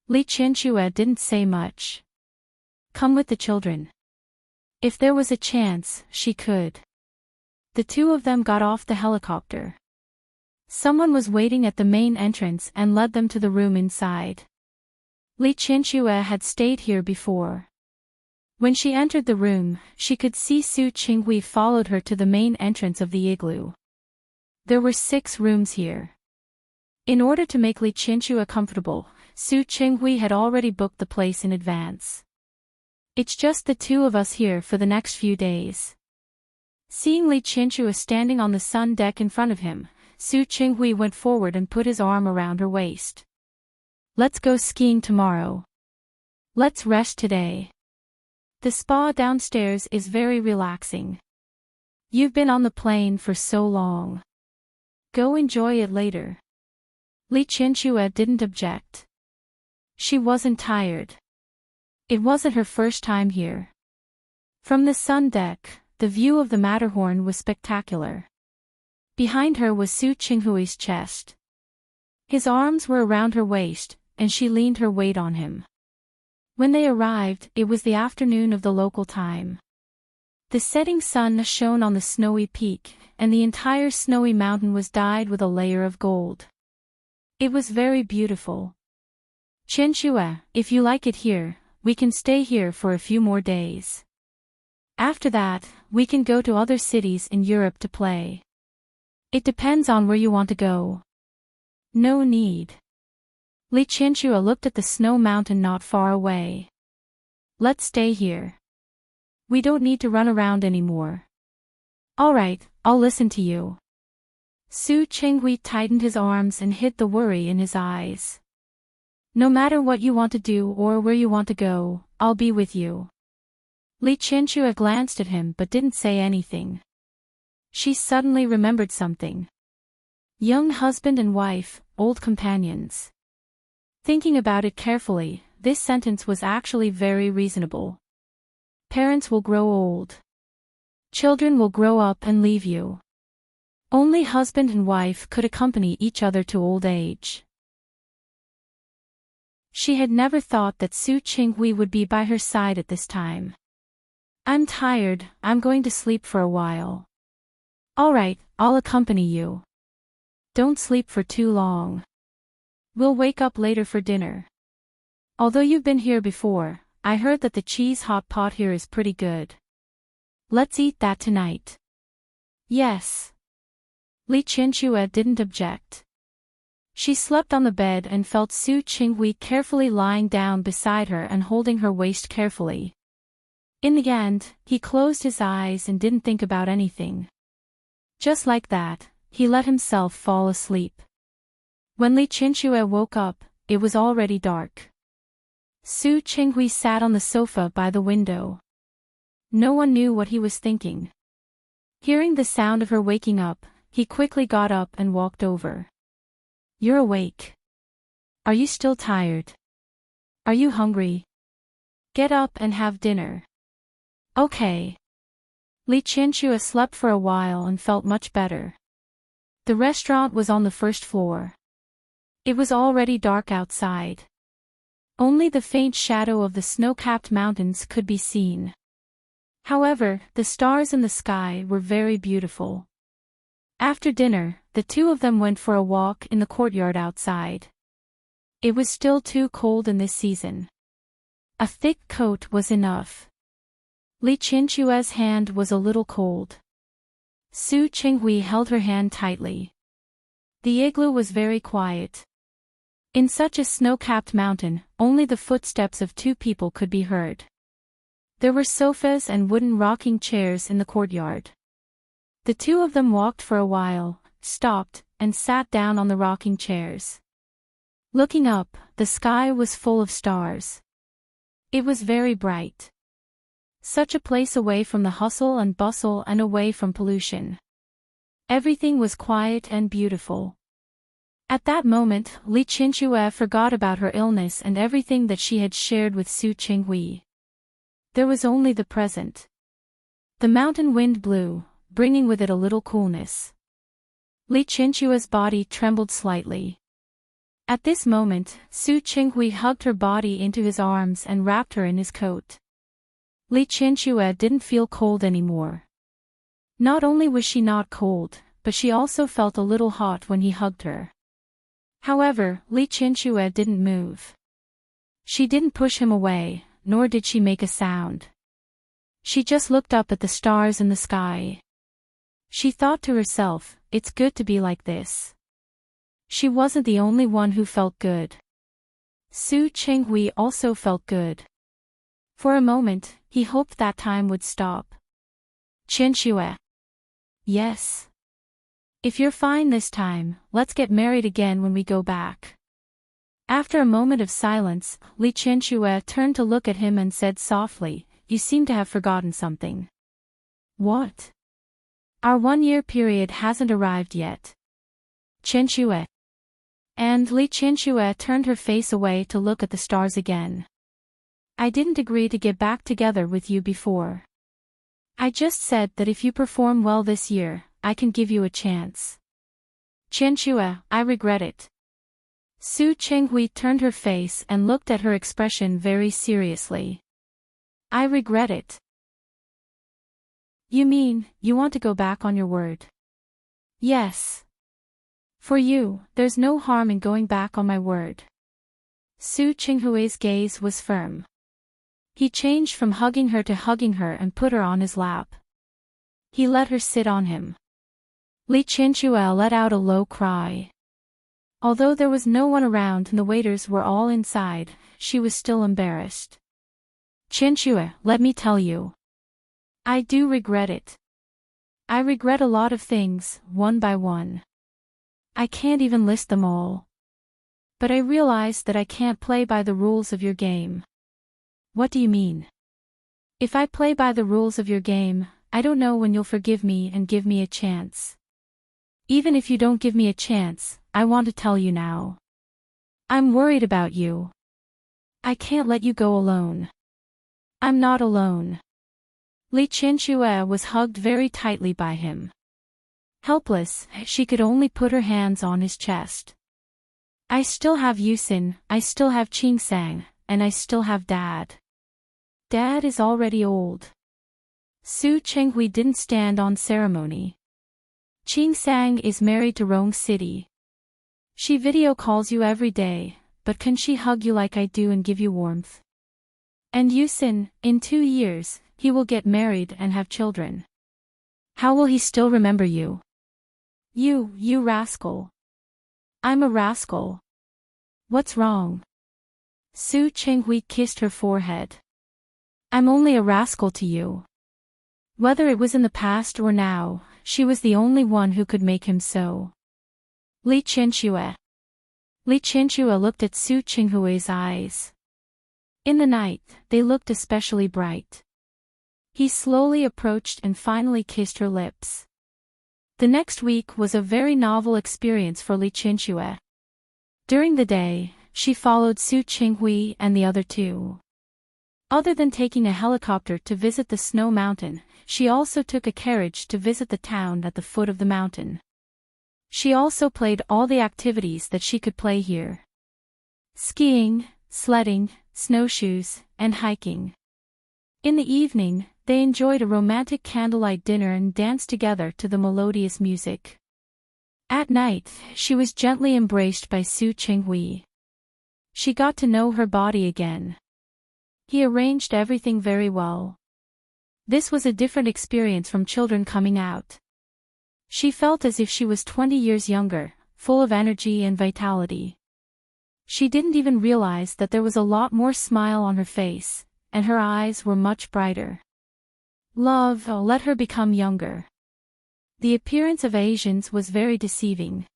Li Qianxue didn't say much. Come with the children. If there was a chance, she could. The 2 of them got off the helicopter. Someone was waiting at the main entrance and led them to the room inside. Li Qianxue had stayed here before. When she entered the room, she could see Su Chenghui followed her to the main entrance of the igloo. There were 6 rooms here. In order to make Li Qianxue comfortable, Su Chenghui had already booked the place in advance. It's just the 2 of us here for the next few days. Seeing Li Qianxue standing on the sun deck in front of him, Su Chenghui went forward and put his arm around her waist. Let's go skiing tomorrow. Let's rest today. The spa downstairs is very relaxing. You've been on the plane for so long. Go enjoy it later. Li Qianxue didn't object. She wasn't tired. It wasn't her first time here. From the sun deck, the view of the Matterhorn was spectacular. Behind her was Su Chenghui's chest. His arms were around her waist, and she leaned her weight on him. When they arrived, it was the afternoon of the local time. The setting sun shone on the snowy peak, and the entire snowy mountain was dyed with a layer of gold. It was very beautiful. Qianxue, if you like it here, we can stay here for a few more days. After that, we can go to other cities in Europe to play. It depends on where you want to go. No need. Li Qianxue looked at the snow mountain not far away. Let's stay here. We don't need to run around anymore. All right, I'll listen to you. Su Chenghui tightened his arms and hid the worry in his eyes. No matter what you want to do or where you want to go, I'll be with you. Li Qianxue glanced at him but didn't say anything. She suddenly remembered something. Young husband and wife, old companions. Thinking about it carefully, this sentence was actually very reasonable. Parents will grow old. Children will grow up and leave you. Only husband and wife could accompany each other to old age. She had never thought that Su Chenghui would be by her side at this time. I'm tired, I'm going to sleep for a while. All right, I'll accompany you. Don't sleep for too long. We'll wake up later for dinner. Although you've been here before, I heard that the cheese hot pot here is pretty good. Let's eat that tonight. Yes. Li Qianxue didn't object. She slept on the bed and felt Su Chenghui carefully lying down beside her and holding her waist carefully. In the end, he closed his eyes and didn't think about anything. Just like that, he let himself fall asleep. When Li Qianxue woke up, it was already dark. Su Chenghui sat on the sofa by the window. No one knew what he was thinking. Hearing the sound of her waking up, he quickly got up and walked over. You're awake. Are you still tired? Are you hungry? Get up and have dinner. Okay. Li Qianxue slept for a while and felt much better. The restaurant was on the first floor. It was already dark outside. Only the faint shadow of the snow-capped mountains could be seen. However, the stars in the sky were very beautiful. After dinner, the 2 of them went for a walk in the courtyard outside. It was still too cold in this season. A thick coat was enough. Li Qianxue's hand was a little cold. Su Qinghui held her hand tightly. The igloo was very quiet. In such a snow-capped mountain, only the footsteps of two people could be heard. There were sofas and wooden rocking chairs in the courtyard. The two of them walked for a while, stopped, and sat down on the rocking chairs. Looking up, the sky was full of stars. It was very bright. Such a place away from the hustle and bustle and away from pollution. Everything was quiet and beautiful. At that moment, Li Qinxue forgot about her illness and everything that she had shared with Su Qinghui. There was only the present. The mountain wind blew, bringing with it a little coolness. Li Qinxue's body trembled slightly. At this moment, Su Qinghui hugged her body into his arms and wrapped her in his coat. Li Qinxue didn't feel cold anymore. Not only was she not cold, but she also felt a little hot when he hugged her. However, Li Qinxue didn't move. She didn't push him away, nor did she make a sound. She just looked up at the stars in the sky. She thought to herself, it's good to be like this. She wasn't the only one who felt good. Su Qinghui also felt good. For a moment, he hoped that time would stop. Qinxue. Yes. If you're fine this time, let's get married again when we go back. After a moment of silence, Li Qinxue turned to look at him and said softly, you seem to have forgotten something. What? Our 1-year period hasn't arrived yet. Qinxue. And Li Qinxue turned her face away to look at the stars again. I didn't agree to get back together with you before. I just said that if you perform well this year, I can give you a chance. Qinxue, I regret it. Su Qinghui turned her face and looked at her expression very seriously. I regret it. You mean, you want to go back on your word? Yes. For you, there's no harm in going back on my word. Su Qinghui's gaze was firm. He changed from hugging her to hugging her and put her on his lap. He let her sit on him. Li Qinxue let out a low cry. Although there was no one around and the waiters were all inside, she was still embarrassed. Qinxue, let me tell you. I do regret it. I regret a lot of things, one by one. I can't even list them all. But I realize that I can't play by the rules of your game. What do you mean? If I play by the rules of your game, I don't know when you'll forgive me and give me a chance. Even if you don't give me a chance, I want to tell you now. I'm worried about you. I can't let you go alone. I'm not alone. Li Qinxue was hugged very tightly by him. Helpless, she could only put her hands on his chest. I still have Yusin, I still have Qingsang, and I still have Dad. Dad is already old. Su Qinghui didn't stand on ceremony. Qingsang is married to Rong City. She video calls you every day, but can she hug you like I do and give you warmth? And Yusin, in 2 years, he will get married and have children. How will he still remember you? You rascal. I'm a rascal. What's wrong? Su Qinghui kissed her forehead. I'm only a rascal to you. Whether it was in the past or now, she was the only one who could make him so. Li Qinxue. Li Qinxue looked at Su Qinghui's eyes. In the night, they looked especially bright. He slowly approached and finally kissed her lips. The next week was a very novel experience for Li Qinxue. During the day, she followed Su Qinghui and the other two. Other than taking a helicopter to visit the snow mountain, she also took a carriage to visit the town at the foot of the mountain. She also played all the activities that she could play here. Skiing, sledding, snowshoes, and hiking. In the evening, they enjoyed a romantic candlelight dinner and danced together to the melodious music. At night, she was gently embraced by Su Qinghui. She got to know her body again. He arranged everything very well. This was a different experience from children coming out. She felt as if she was 20 years younger, full of energy and vitality. She didn't even realize that there was a lot more smile on her face, and her eyes were much brighter. Love, let her become younger. The appearance of Asians was very deceiving.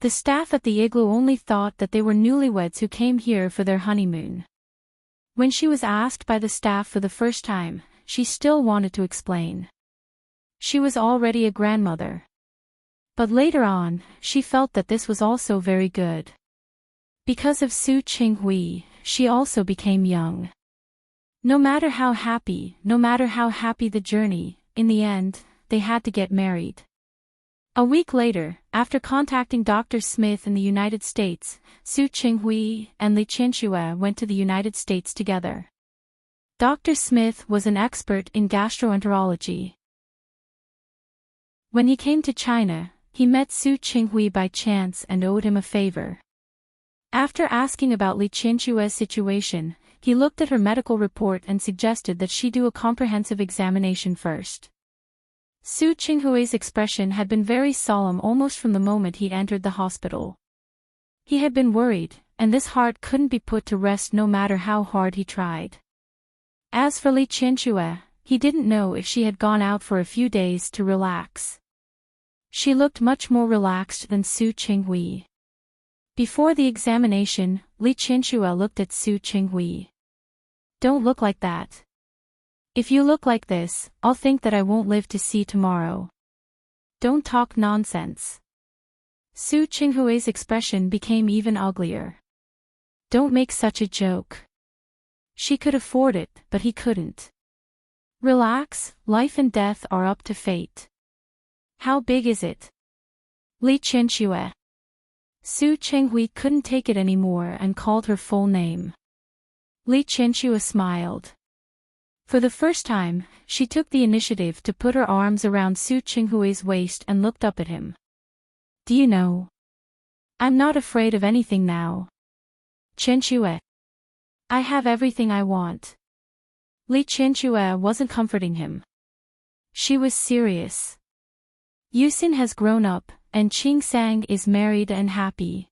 The staff at the igloo only thought that they were newlyweds who came here for their honeymoon. When she was asked by the staff for the first time, she still wanted to explain. She was already a grandmother. But later on, she felt that this was also very good. Because of Su Qinghui, she also became young. No matter how happy the journey, in the end, they had to get married. A week later, after contacting Dr. Smith in the United States, Su Qinghui and Li Qianxue went to the United States together. Dr. Smith was an expert in gastroenterology. When he came to China, he met Su Qinghui by chance and owed him a favor. After asking about Li Qianxue's situation, he looked at her medical report and suggested that she do a comprehensive examination first. Su Qinghui's expression had been very solemn almost from the moment he entered the hospital. He had been worried, and this heart couldn't be put to rest no matter how hard he tried. As for Li Qianxue, he didn't know if she had gone out for a few days to relax. She looked much more relaxed than Su Qinghui. Before the examination, Li Qianxue looked at Su Qinghui. "Don't look like that. If you look like this, I'll think that I won't live to see tomorrow. Don't talk nonsense." Su Qinghui's expression became even uglier. "Don't make such a joke." She could afford it, but he couldn't. "Relax, life and death are up to fate." "How big is it?" "Li Qianxue." Su Qinghui couldn't take it anymore and called her full name. Li Qianxue smiled. For the first time, she took the initiative to put her arms around Su Qinghui's waist and looked up at him. "Do you know? I'm not afraid of anything now. Qianxue. I have everything I want." Li Qianxue wasn't comforting him. She was serious. "Yusin has grown up, and Qingsang is married and happy.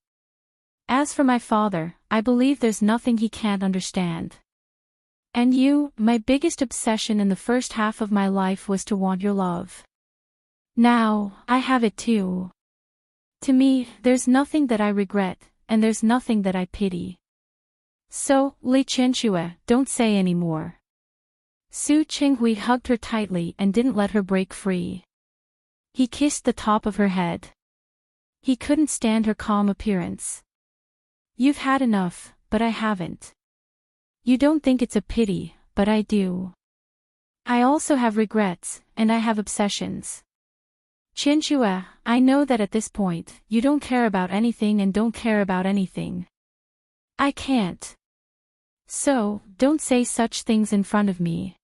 As for my father, I believe there's nothing he can't understand. And you, my biggest obsession in the first half of my life was to want your love. Now, I have it too. To me, there's nothing that I regret, and there's nothing that I pity. So, Li Qianxue, don't say any more." Su Qinghui hugged her tightly and didn't let her break free. He kissed the top of her head. He couldn't stand her calm appearance. "You've had enough, but I haven't. You don't think it's a pity, but I do. I also have regrets, and I have obsessions. Qianxue, I know that at this point, you don't care about anything and don't care about anything. I can't. So, don't say such things in front of me."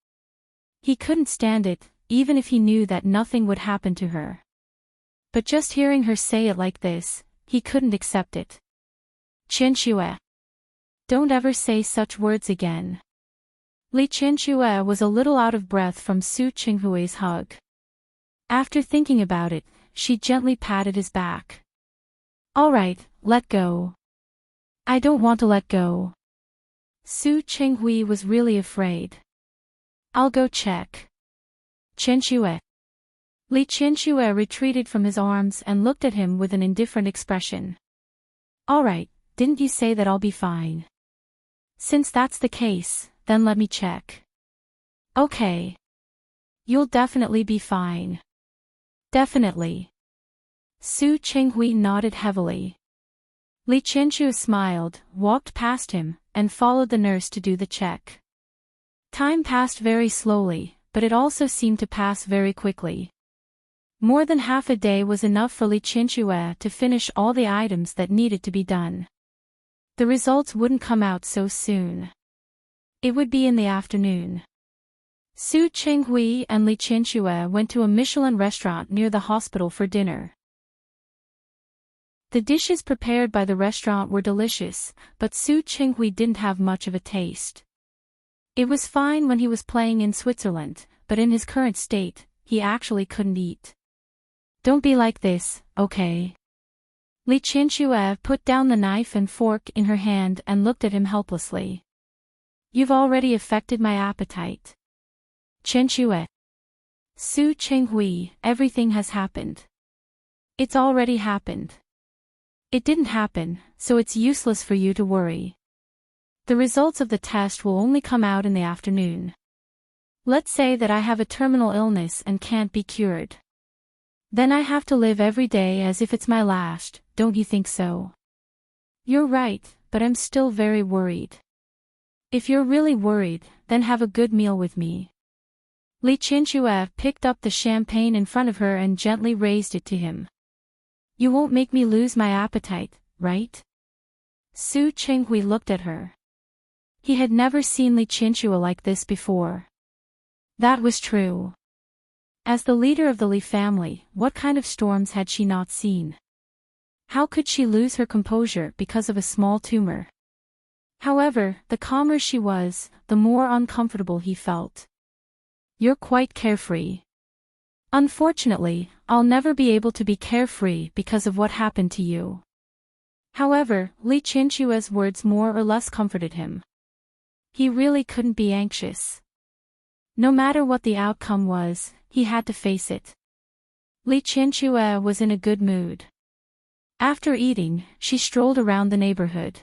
He couldn't stand it, even if he knew that nothing would happen to her. But just hearing her say it like this, he couldn't accept it. "Qianxue. Don't ever say such words again." Li Qianxue was a little out of breath from Su Qinghui's hug. After thinking about it, she gently patted his back. "All right, let go." "I don't want to let go." Su Qinghui was really afraid. "I'll go check." "Qianxue." Li Qianxue retreated from his arms and looked at him with an indifferent expression. "All right, didn't you say that I'll be fine? Since that's the case, then let me check." "Okay. You'll definitely be fine." "Definitely." Su Qinghui nodded heavily. Li Qianxue smiled, walked past him, and followed the nurse to do the check. Time passed very slowly, but it also seemed to pass very quickly. More than half a day was enough for Li Qianxue to finish all the items that needed to be done. The results wouldn't come out so soon. It would be in the afternoon. Su Qinghui and Li Qianxue went to a Michelin restaurant near the hospital for dinner. The dishes prepared by the restaurant were delicious, but Su Qinghui didn't have much of a taste. It was fine when he was playing in Switzerland, but in his current state, he actually couldn't eat. Don't be like this, okay? Li Qianxue put down the knife and fork in her hand and looked at him helplessly. You've already affected my appetite. Qianxue. Su Qinghui, everything has happened. It's already happened. It didn't happen, so it's useless for you to worry. The results of the test will only come out in the afternoon. Let's say that I have a terminal illness and can't be cured. Then I have to live every day as if it's my last, don't you think so? You're right, but I'm still very worried. If you're really worried, then have a good meal with me. Li Qianxue picked up the champagne in front of her and gently raised it to him. You won't make me lose my appetite, right? Su Qinghui looked at her. He had never seen Li Qianxue like this before. That was true. As the leader of the Li family, what kind of storms had she not seen? How could she lose her composure because of a small tumor? However, the calmer she was, the more uncomfortable he felt. You're quite carefree. Unfortunately, I'll never be able to be carefree because of what happened to you. However, Li Qianxue's words more or less comforted him. He really couldn't be anxious. No matter what the outcome was, he had to face it. Li Qianxue was in a good mood. After eating, she strolled around the neighborhood.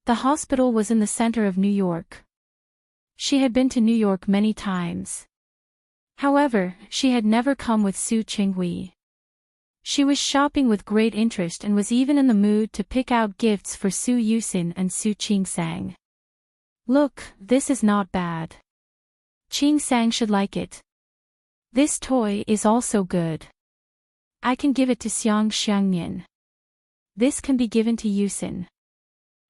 The hospital was in the center of New York. She had been to New York many times. However, she had never come with Su Qinghui. She was shopping with great interest and was even in the mood to pick out gifts for Su Yuxin and Su Qingsang. Look, this is not bad. Qingsang should like it. This toy is also good. I can give it to Xiang Xiangnian. This can be given to Yuxin.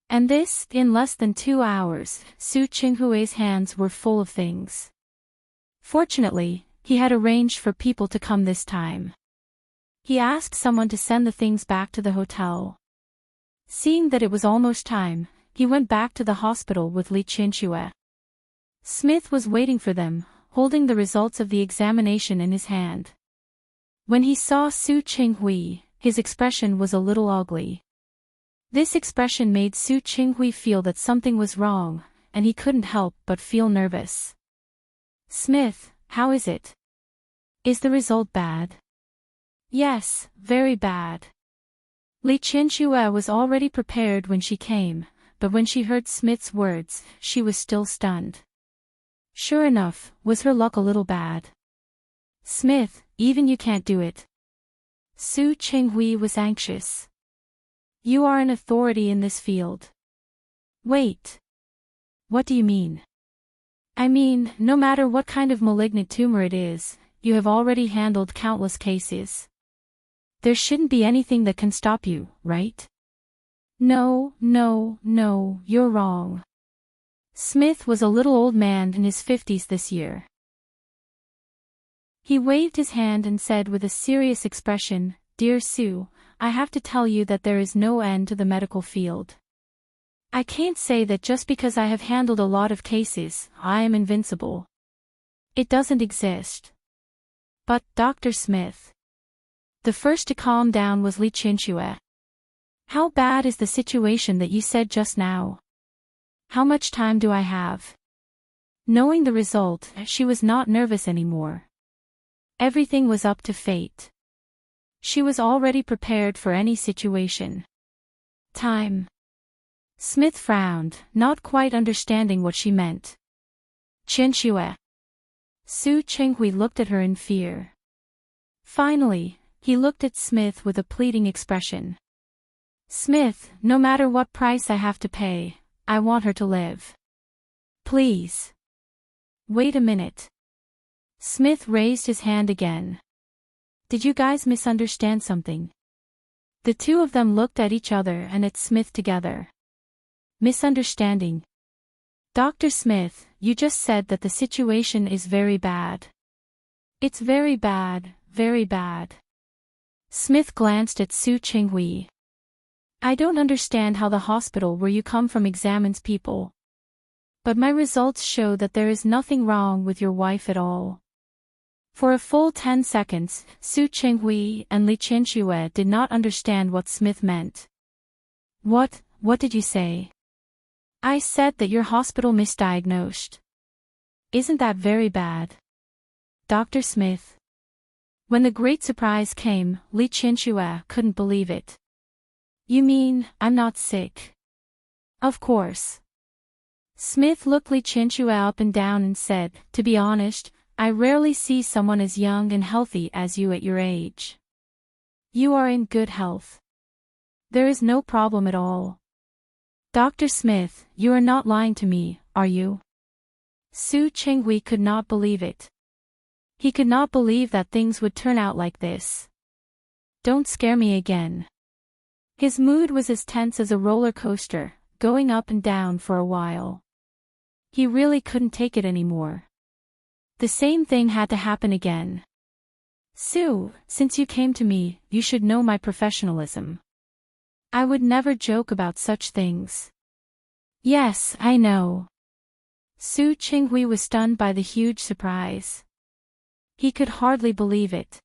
And this, in less than 2 hours, Su Qinghui's hands were full of things. Fortunately, he had arranged for people to come this time. He asked someone to send the things back to the hotel. Seeing that it was almost time, he went back to the hospital with Li Qianxue. Smith was waiting for them, holding the results of the examination in his hand. When he saw Su Qinghui, his expression was a little ugly. This expression made Su Qinghui feel that something was wrong, and he couldn't help but feel nervous. Smith, how is it? Is the result bad? Yes, very bad. Li Qianxue was already prepared when she came, but when she heard Smith's words, she was still stunned. Sure enough, was her luck a little bad? Smith, even you can't do it. Su Qinghui was anxious. You are an authority in this field. Wait. What do you mean? I mean, no matter what kind of malignant tumor it is, you have already handled countless cases. There shouldn't be anything that can stop you, right? No, you're wrong. Smith was a little old man in his 50s this year. He waved his hand and said with a serious expression, Dear Sue, I have to tell you that there is no end to the medical field. I can't say that just because I have handled a lot of cases, I am invincible. It doesn't exist. But, Dr. Smith. The first to calm down was Li Qianxue. How bad is the situation that you said just now? How much time do I have? Knowing the result, she was not nervous anymore. Everything was up to fate. She was already prepared for any situation. Time. Smith frowned, not quite understanding what she meant. Qianxue. Su Qinghui looked at her in fear. Finally, he looked at Smith with a pleading expression. Smith, no matter what price I have to pay, I want her to live. Please. Wait a minute. Smith raised his hand again. Did you guys misunderstand something? The two of them looked at each other and at Smith together. Misunderstanding. Dr. Smith, you just said that the situation is very bad. It's very bad, very bad. Smith glanced at Su Qinghui. I don't understand how the hospital where you come from examines people. But my results show that there is nothing wrong with your wife at all. For a full 10 seconds, Su Qinghui and Li Qianxue did not understand what Smith meant. What did you say? I said that your hospital misdiagnosed. Isn't that very bad? Dr. Smith. When the great surprise came, Li Qianxue couldn't believe it. You mean, I'm not sick? Of course. Smith looked Li Qianxue up and down and said, to be honest, I rarely see someone as young and healthy as you at your age. You are in good health. There is no problem at all. Dr. Smith, you are not lying to me, are you? Su Qinghui could not believe it. He could not believe that things would turn out like this. Don't scare me again. His mood was as tense as a roller coaster, going up and down for a while. He really couldn't take it anymore. The same thing had to happen again. Su, since you came to me, you should know my professionalism. I would never joke about such things. Yes, I know. Su Qinghui was stunned by the huge surprise. He could hardly believe it.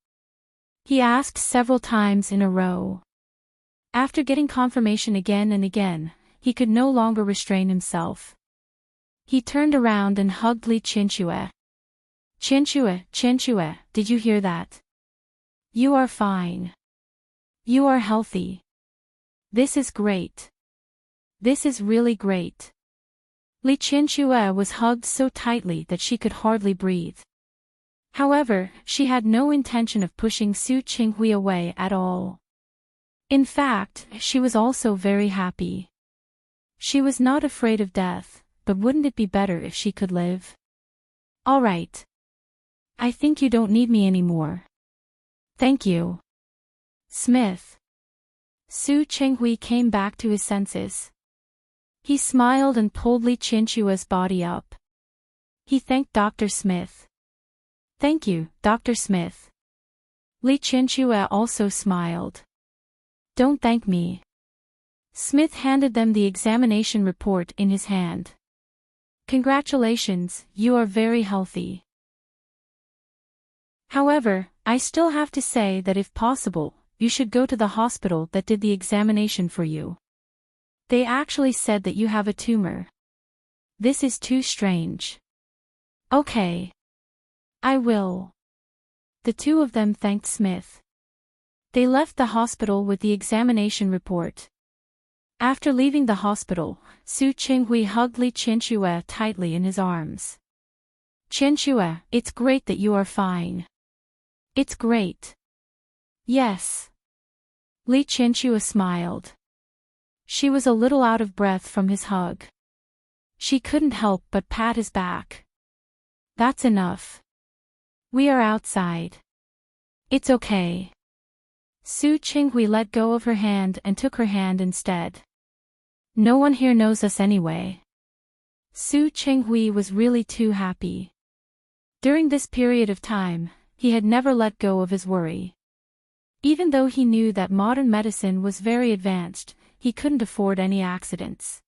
He asked several times in a row. After getting confirmation again and again, he could no longer restrain himself. He turned around and hugged Li Qianxue. Qianxue, did you hear that? You are fine. You are healthy. This is great. This is really great. Li Qianxue was hugged so tightly that she could hardly breathe. However, she had no intention of pushing Su Qinghui away at all. In fact, she was also very happy. She was not afraid of death, but wouldn't it be better if she could live? All right. I think you don't need me anymore. Thank you. Smith. Su Qinghui came back to his senses. He smiled and pulled Li Qianxue's body up. He thanked Dr. Smith. Thank you, Dr. Smith. Li Qianxue also smiled. Don't thank me. Smith handed them the examination report in his hand. Congratulations, you are very healthy. However, I still have to say that if possible, you should go to the hospital that did the examination for you. They actually said that you have a tumor. This is too strange. Okay. I will. The two of them thanked Smith. They left the hospital with the examination report. After leaving the hospital, Su Qinghui hugged Li Qianxue tightly in his arms. Qianxue, it's great that you are fine. It's great. Yes. Li Qianxue smiled. She was a little out of breath from his hug. She couldn't help but pat his back. That's enough. We are outside. It's okay. Su Qinghui let go of her hand and took her hand instead. No one here knows us anyway. Su Qinghui was really too happy. During this period of time, he had never let go of his worry. Even though he knew that modern medicine was very advanced, he couldn't afford any accidents.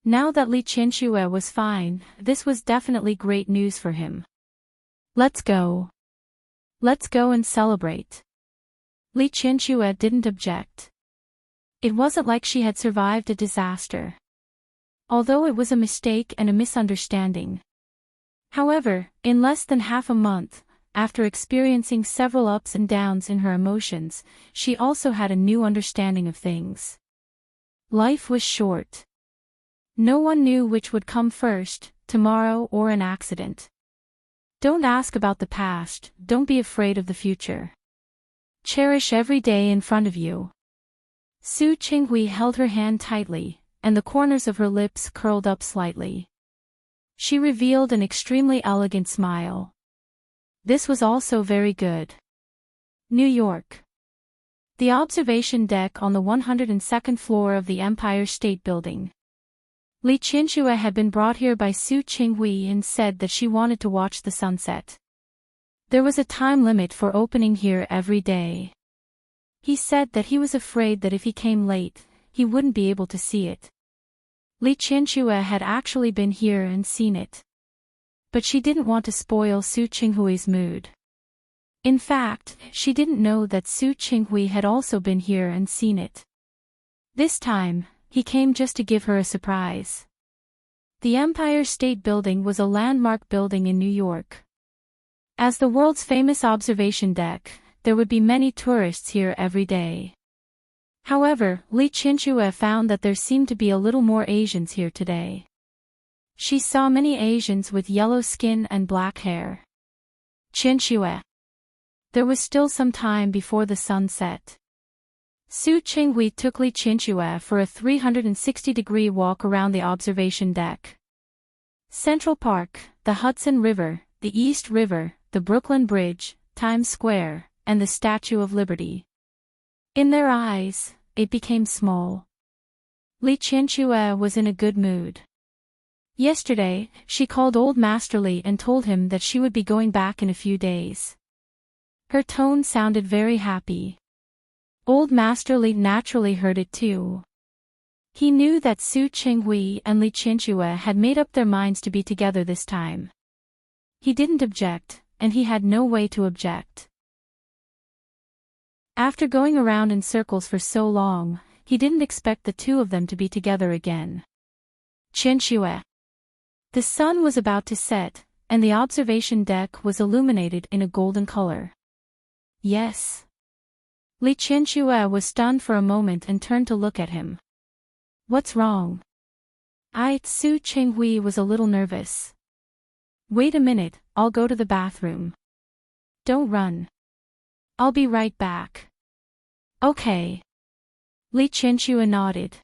Now that Li Qianxue was fine, this was definitely great news for him. Let's go. Let's go and celebrate. Li Qianxue didn't object. It wasn't like she had survived a disaster. Although it was a mistake and a misunderstanding. However, in less than half a month, after experiencing several ups and downs in her emotions, she also had a new understanding of things. Life was short. No one knew which would come first, tomorrow or an accident. Don't ask about the past, don't be afraid of the future. Cherish every day in front of you. Su Qinghui held her hand tightly, and the corners of her lips curled up slightly. She revealed an extremely elegant smile. This was also very good. New York. The observation deck on the 102nd floor of the Empire State Building. Li Qianxue had been brought here by Su Qinghui and said that she wanted to watch the sunset. There was a time limit for opening here every day. He said that he was afraid that if he came late, he wouldn't be able to see it. Li Qianxue had actually been here and seen it. But she didn't want to spoil Su Qinghui's mood. In fact, she didn't know that Su Qinghui had also been here and seen it. This time, he came just to give her a surprise. The Empire State Building was a landmark building in New York. As the world's famous observation deck, there would be many tourists here every day. However, Li Qianxue found that there seemed to be a little more Asians here today. She saw many Asians with yellow skin and black hair. Qianxue. There was still some time before the sun set. Su Qinghui took Li Qianxue for a 360-degree walk around the observation deck. Central Park, the Hudson River, the East River, the Brooklyn Bridge, Times Square, and the Statue of Liberty. In their eyes, it became small. Li Qianxue was in a good mood. Yesterday, she called Old Master Li and told him that she would be going back in a few days. Her tone sounded very happy. Old Master Li naturally heard it too. He knew that Su Qinghui and Li Qianxue had made up their minds to be together this time. He didn't object, and he had no way to object. After going around in circles for so long, he didn't expect the two of them to be together again. Qianxue. The sun was about to set, and the observation deck was illuminated in a golden color. Yes. Li Qianxue was stunned for a moment and turned to look at him. What's wrong? Su Qinghui was a little nervous. Wait a minute, I'll go to the bathroom. Don't run. I'll be right back. Okay. Li Qianxue nodded.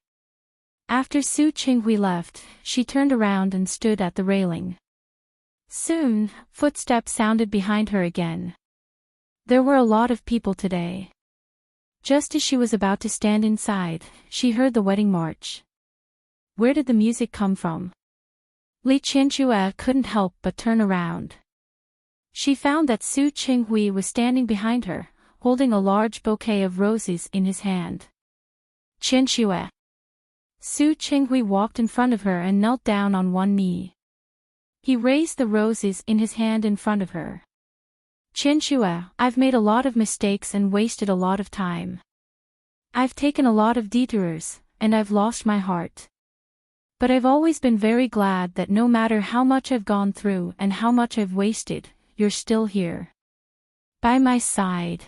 After Su Qinghui left, she turned around and stood at the railing. Soon, footsteps sounded behind her again. There were a lot of people today. Just as she was about to stand inside, she heard the wedding march. Where did the music come from? Li Qianxue couldn't help but turn around. She found that Su Qinghui was standing behind her, holding a large bouquet of roses in his hand. Qianxue. Su Qinghui walked in front of her and knelt down on one knee. He raised the roses in his hand in front of her. Qianxue, I've made a lot of mistakes and wasted a lot of time. I've taken a lot of detours, and I've lost my heart. But I've always been very glad that no matter how much I've gone through and how much I've wasted, you're still here. By my side.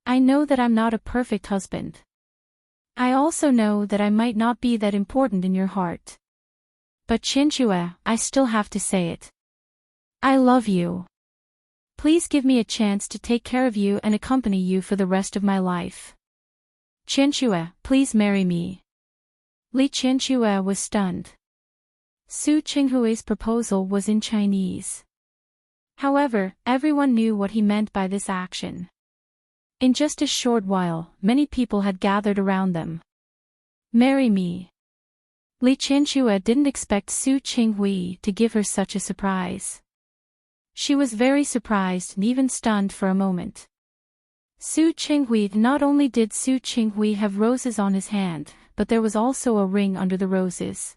I know that I'm not a perfect husband. I also know that I might not be that important in your heart. But Qianxue, I still have to say it. I love you. Please give me a chance to take care of you and accompany you for the rest of my life. Qianxue, please marry me. Li Qianxue was stunned. Su Qinghui's proposal was in Chinese. However, everyone knew what he meant by this action. In just a short while, many people had gathered around them. Marry me. Li Qianxue didn't expect Su Qinghui to give her such a surprise. She was very surprised and even stunned for a moment. Su Qinghui. Not only did Su Qinghui have roses on his hand, but there was also a ring under the roses.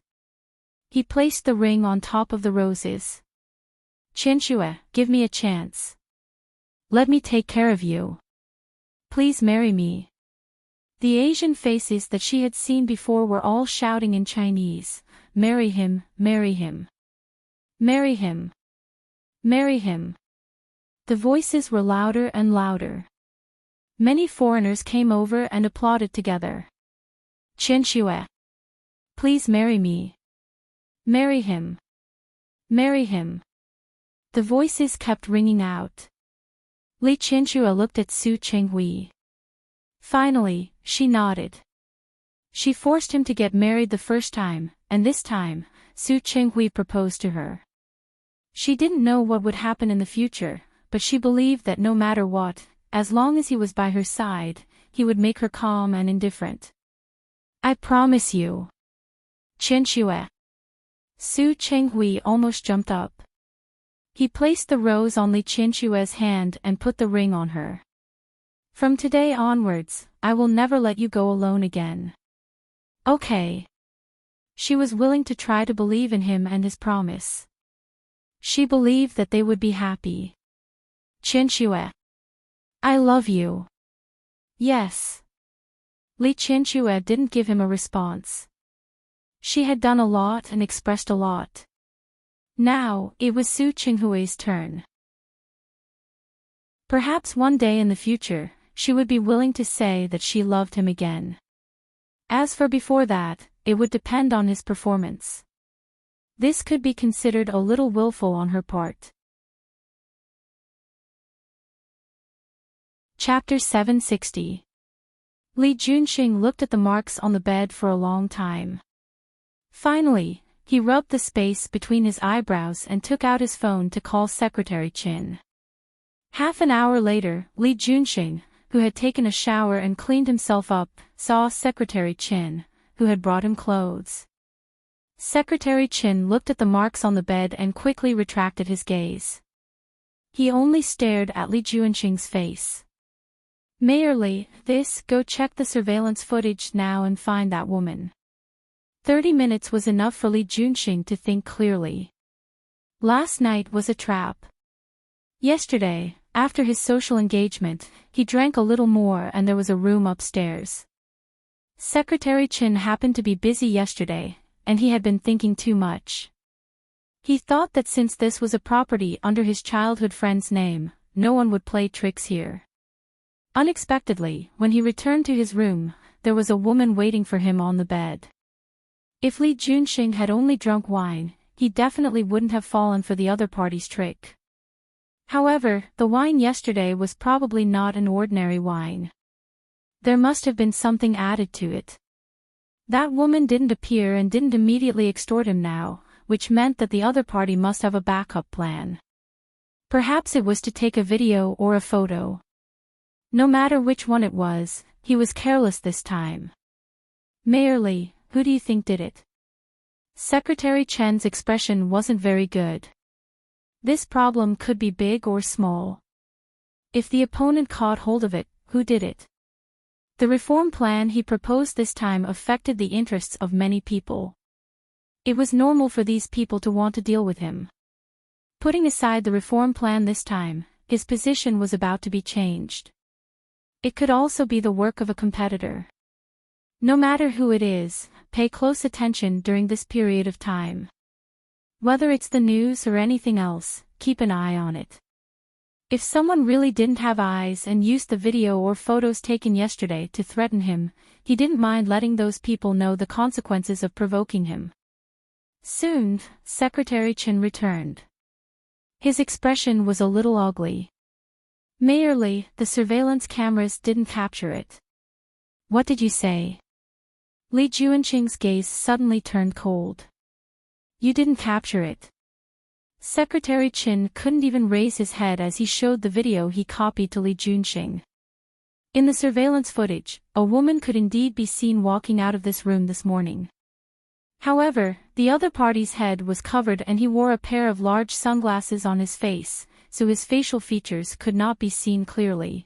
He placed the ring on top of the roses. Qianxue, give me a chance. Let me take care of you. Please marry me. The Asian faces that she had seen before were all shouting in Chinese, marry him, marry him. Marry him. Marry him. The voices were louder and louder. Many foreigners came over and applauded together. Qianxue. Please marry me. Marry him. Marry him. The voices kept ringing out. Li Qianxue looked at Su Qinghui. Finally, she nodded. She forced him to get married the first time, and this time, Su Qinghui proposed to her. She didn't know what would happen in the future, but she believed that no matter what, as long as he was by her side, he would make her calm and indifferent. I promise you. Qianxue. Su Qinghui almost jumped up. He placed the rose on Li Qianxue's hand and put the ring on her. From today onwards, I will never let you go alone again. Okay. She was willing to try to believe in him and his promise. She believed that they would be happy. Qianxue. I love you. Yes. Li Qianchue didn't give him a response. She had done a lot and expressed a lot. Now, it was Su Qinghui's turn. Perhaps one day in the future, she would be willing to say that she loved him again. As for before that, it would depend on his performance. This could be considered a little willful on her part. Chapter 760. Li Junxing looked at the marks on the bed for a long time. Finally, he rubbed the space between his eyebrows and took out his phone to call Secretary Qin. Half an hour later, Li Junxing, who had taken a shower and cleaned himself up, saw Secretary Qin, who had brought him clothes. Secretary Qin looked at the marks on the bed and quickly retracted his gaze. He only stared at Li Junxing's face. Mayor Li, go check the surveillance footage now and find that woman. 30 minutes was enough for Li Junxing to think clearly. Last night was a trap. Yesterday, after his social engagement, he drank a little more and there was a room upstairs. Secretary Qin happened to be busy yesterday, and he had been thinking too much. He thought that since this was a property under his childhood friend's name, no one would play tricks here. Unexpectedly, when he returned to his room, there was a woman waiting for him on the bed. If Li Junxing had only drunk wine, he definitely wouldn't have fallen for the other party's trick. However, the wine yesterday was probably not an ordinary wine. There must have been something added to it. That woman didn't appear and didn't immediately extort him now, which meant that the other party must have a backup plan. Perhaps it was to take a video or a photo. No matter which one it was, he was careless this time. Mayor Li, who do you think did it? Secretary Chen's expression wasn't very good. This problem could be big or small. If the opponent caught hold of it, who did it? The reform plan he proposed this time affected the interests of many people. It was normal for these people to want to deal with him. Putting aside the reform plan this time, his position was about to be changed. It could also be the work of a competitor. No matter who it is, pay close attention during this period of time. Whether it's the news or anything else, keep an eye on it. If someone really didn't have eyes and used the video or photos taken yesterday to threaten him, he didn't mind letting those people know the consequences of provoking him. Soon, Secretary Qin returned. His expression was a little ugly. Mayor Li, the surveillance cameras didn't capture it. What did you say? Li Junxing's gaze suddenly turned cold. You didn't capture it. Secretary Qin couldn't even raise his head as he showed the video he copied to Li Junxing. In the surveillance footage, a woman could indeed be seen walking out of this room this morning. However, the other party's head was covered and he wore a pair of large sunglasses on his face, so his facial features could not be seen clearly.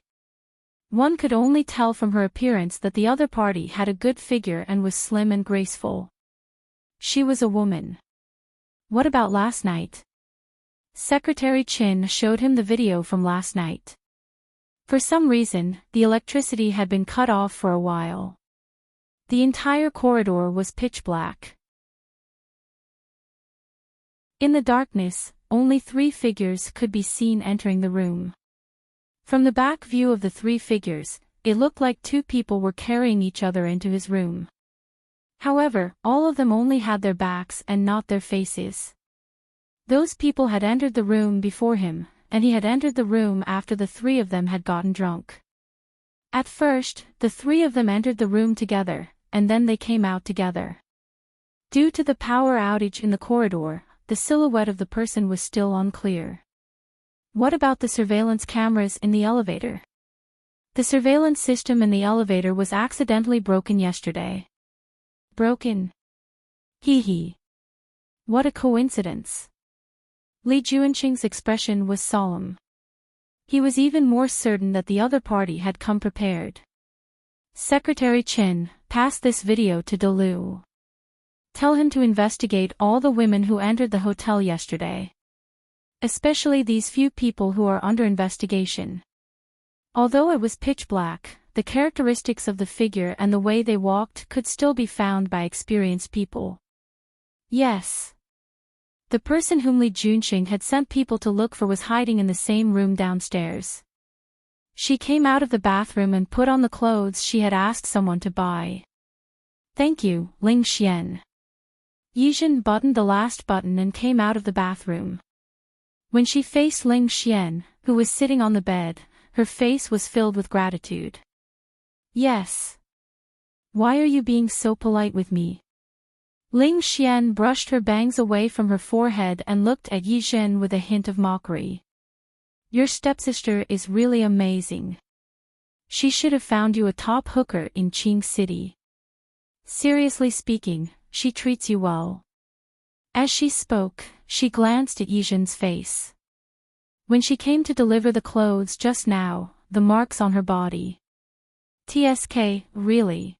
One could only tell from her appearance that the other party had a good figure and was slim and graceful. She was a woman. What about last night? Secretary Qin showed him the video from last night. For some reason, the electricity had been cut off for a while. The entire corridor was pitch black. In the darkness, only 3 figures could be seen entering the room. From the back view of the 3 figures, it looked like 2 people were carrying each other into his room. However, all of them only had their backs and not their faces. Those people had entered the room before him, and he had entered the room after the 3 of them had gotten drunk. At first, the 3 of them entered the room together, and then they came out together. Due to the power outage in the corridor, the silhouette of the person was still unclear. What about the surveillance cameras in the elevator? The surveillance system in the elevator was accidentally broken yesterday. Broken? Hee. What a coincidence. Li Junxing's expression was solemn. He was even more certain that the other party had come prepared. Secretary Qin, pass this video to Delu. Tell him to investigate all the women who entered the hotel yesterday. Especially these few people who are under investigation. Although it was pitch black, the characteristics of the figure and the way they walked could still be found by experienced people. Yes. The person whom Li Junxing had sent people to look for was hiding in the same room downstairs. She came out of the bathroom and put on the clothes she had asked someone to buy. Thank you, Ling Xian. Yizhen buttoned the last button and came out of the bathroom. When she faced Ling Xian, who was sitting on the bed, her face was filled with gratitude. Yes. Why are you being so polite with me? Ling Xian brushed her bangs away from her forehead and looked at Yizhen with a hint of mockery. Your stepsister is really amazing. She should have found you a top hooker in Qing City. Seriously speaking, she treats you well. As she spoke, she glanced at Yizhen's face. When she came to deliver the clothes just now, the marks on her body. TSK, really?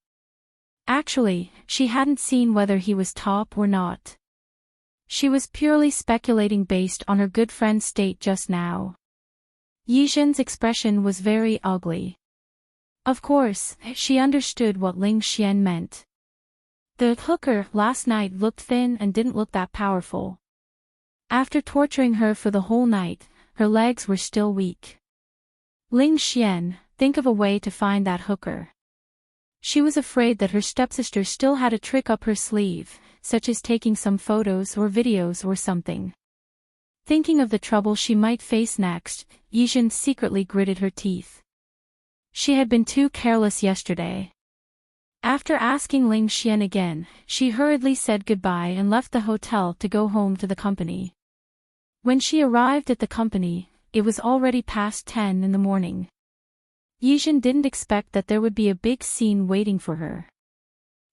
Actually, she hadn't seen whether he was top or not. She was purely speculating based on her good friend's state just now. Yizhen's expression was very ugly. Of course, she understood what Ling Xian meant. The hooker last night looked thin and didn't look that powerful. After torturing her for the whole night, her legs were still weak. Ling Xian, think of a way to find that hooker. She was afraid that her stepsister still had a trick up her sleeve, such as taking some photos or videos or something. Thinking of the trouble she might face next, Yizhen secretly gritted her teeth. She had been too careless yesterday. After asking Ling Xian again, she hurriedly said goodbye and left the hotel to go home to the company. When she arrived at the company, it was already past 10 in the morning. Yizhen didn't expect that there would be a big scene waiting for her.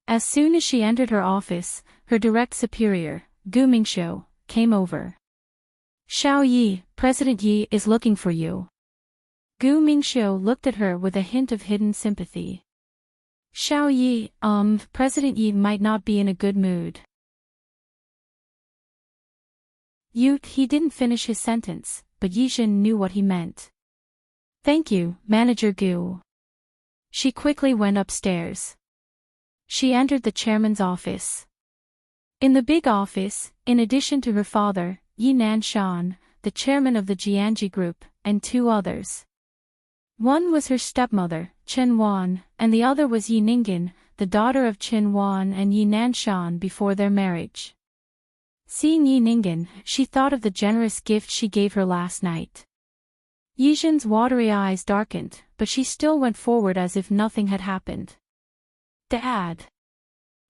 As soon as she entered her office, her direct superior, Gu Mingxiu, came over. Xiao Yi, President Yi is looking for you. Gu Mingxiu looked at her with a hint of hidden sympathy. Xiao Yi, President Yi might not be in a good mood. He didn't finish his sentence, but Yizhen knew what he meant. Thank you, Manager Gu. She quickly went upstairs. She entered the chairman's office. In the big office, in addition to her father, Yi Nanshan, the chairman of the Jianji Group, and two others. One was her stepmother, Chen Wan, and the other was Yi Ningyan, the daughter of Chen Wan and Yi Nanshan before their marriage. Seeing Yi Ningyan, she thought of the generous gift she gave her last night. Yizhen's watery eyes darkened, but she still went forward as if nothing had happened. Dad.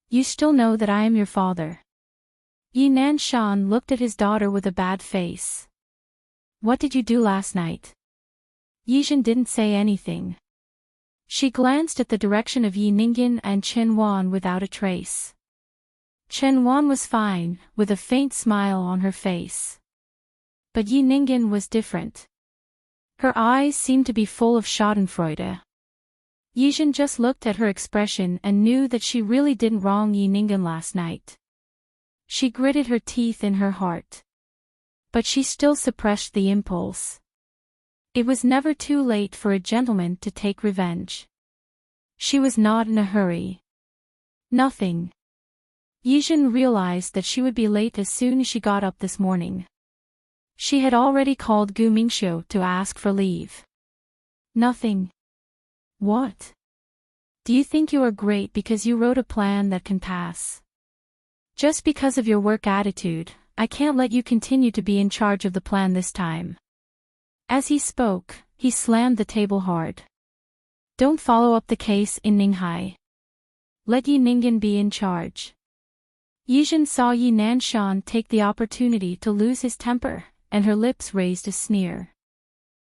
You still know that I am your father. Yi Nanshan looked at his daughter with a bad face. What did you do last night? Yizhen didn't say anything. She glanced at the direction of Yi Ningyan and Chen Wan without a trace. Chen Wan was fine, with a faint smile on her face. But Yi Ningyan was different. Her eyes seemed to be full of schadenfreude. Yizhen just looked at her expression and knew that she really didn't wrong Yi Ningyan last night. She gritted her teeth in her heart. But she still suppressed the impulse. It was never too late for a gentleman to take revenge. She was not in a hurry. Nothing. Yizhen realized that she would be late as soon as she got up this morning. She had already called Gu Mingxiu to ask for leave. Nothing. What? Do you think you are great because you wrote a plan that can pass? Just because of your work attitude, I can't let you continue to be in charge of the plan this time. As he spoke, he slammed the table hard. Don't follow up the case in Ninghai. Let Yi Ningyan be in charge. Yizhen saw Yi Nanshan take the opportunity to lose his temper, and her lips raised a sneer.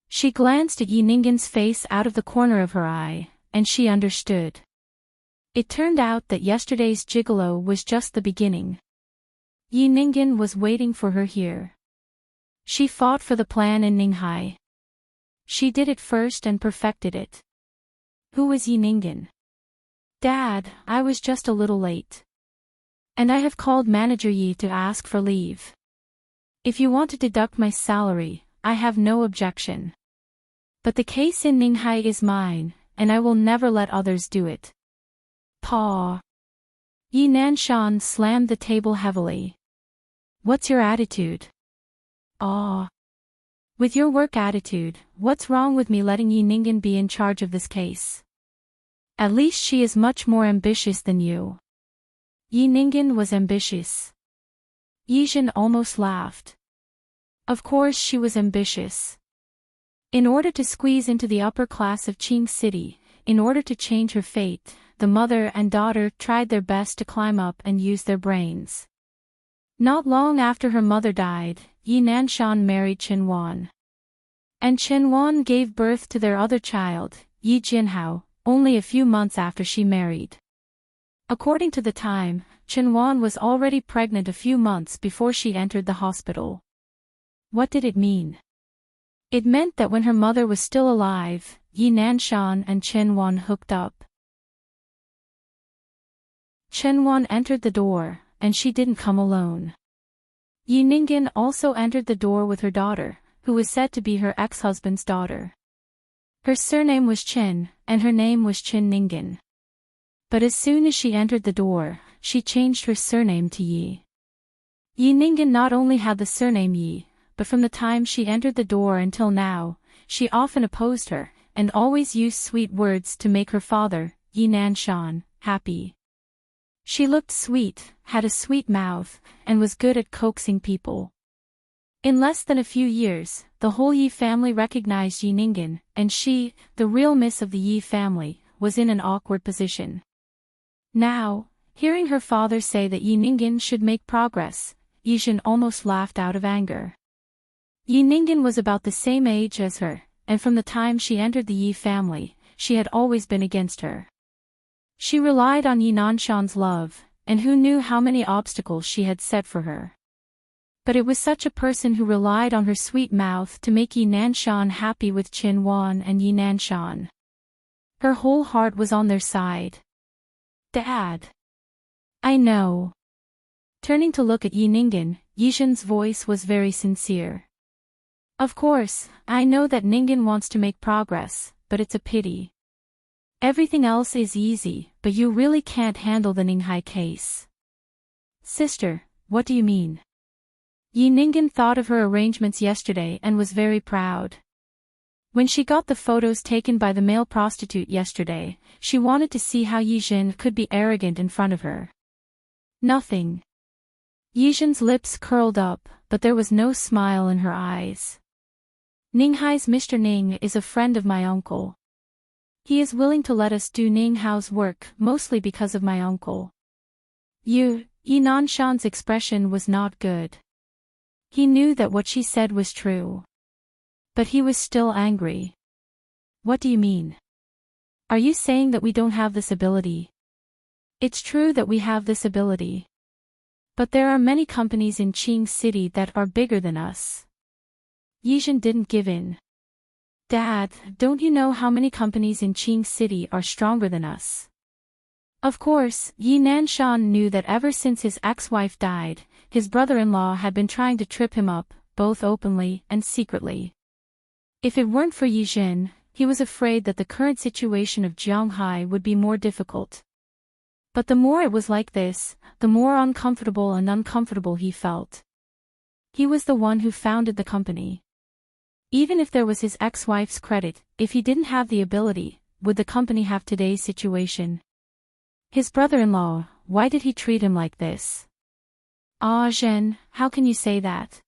She glanced at Yi Ningyan's face out of the corner of her eye, and she understood. It turned out that yesterday's gigolo was just the beginning. Yi Ningyan was waiting for her here. She fought for the plan in Ninghai. She did it first and perfected it. Who was Yi Ningyan? Dad, I was just a little late. And I have called Manager Yi to ask for leave. If you want to deduct my salary, I have no objection. But the case in Ninghai is mine, and I will never let others do it. Paw. Yi Nanshan slammed the table heavily. What's your attitude? Ah. With your work attitude, what's wrong with me letting Yi Ningen be in charge of this case? At least she is much more ambitious than you. Yi Ningen was ambitious. Yizhen almost laughed. Of course she was ambitious. In order to squeeze into the upper class of Qing City, in order to change her fate, the mother and daughter tried their best to climb up and use their brains. Not long after her mother died, Yi Nanshan married Chen Wan. And Chen Wan gave birth to their other child, Yi Jinhao, only a few months after she married. According to the time, Chen Wan was already pregnant a few months before she entered the hospital. What did it mean? It meant that when her mother was still alive, Yi Nanshan and Chen Wan hooked up. Chen Wan entered the door, and she didn't come alone. Yi Ningen also entered the door with her daughter, who was said to be her ex-husband's daughter. Her surname was Chen, and her name was Chen Ningen. But as soon as she entered the door, she changed her surname to Yi. Yi Ningen not only had the surname Yi, but from the time she entered the door until now, she often opposed her, and always used sweet words to make her father, Yi Nanshan, happy. She looked sweet, had a sweet mouth, and was good at coaxing people. In less than a few years, the whole Yi family recognized Yi Ningen, and she, the real miss of the Yi family, was in an awkward position. Now, hearing her father say that Yi Ningen should make progress, Yizhen almost laughed out of anger. Yi Ningen was about the same age as her, and from the time she entered the Yi family, she had always been against her. She relied on Yi Nanshan's love, and who knew how many obstacles she had set for her. But it was such a person who relied on her sweet mouth to make Yi Nanshan happy with Chen Wan and Yi Nanshan. Her whole heart was on their side. Dad. I know. Turning to look at Yi Ningen, Yizhen's voice was very sincere. Of course, I know that Ningen wants to make progress, but it's a pity. Everything else is easy, but you really can't handle the Ninghai case. Sister, what do you mean? Yi Ningen thought of her arrangements yesterday and was very proud. When she got the photos taken by the male prostitute yesterday, she wanted to see how Yizhen could be arrogant in front of her. Nothing. Yizhen's lips curled up, but there was no smile in her eyes. Ninghai's Mr. Ning is a friend of my uncle. He is willing to let us do Ninghao's work mostly because of my uncle. Yi Nanshan's expression was not good. He knew that what she said was true. But he was still angry. What do you mean? Are you saying that we don't have this ability? It's true that we have this ability. But there are many companies in Qing City that are bigger than us. Yizhen didn't give in. Dad, don't you know how many companies in Qing City are stronger than us? Of course, Yi Nanshan knew that ever since his ex-wife died, his brother-in-law had been trying to trip him up, both openly and secretly. If it weren't for Yizhen, he was afraid that the current situation of Jianghai would be more difficult. But the more it was like this, the more uncomfortable and uncomfortable he felt. He was the one who founded the company. Even if there was his ex-wife's credit, if he didn't have the ability, would the company have today's situation? His brother-in-law, why did he treat him like this? Ah, Zhen, how can you say that?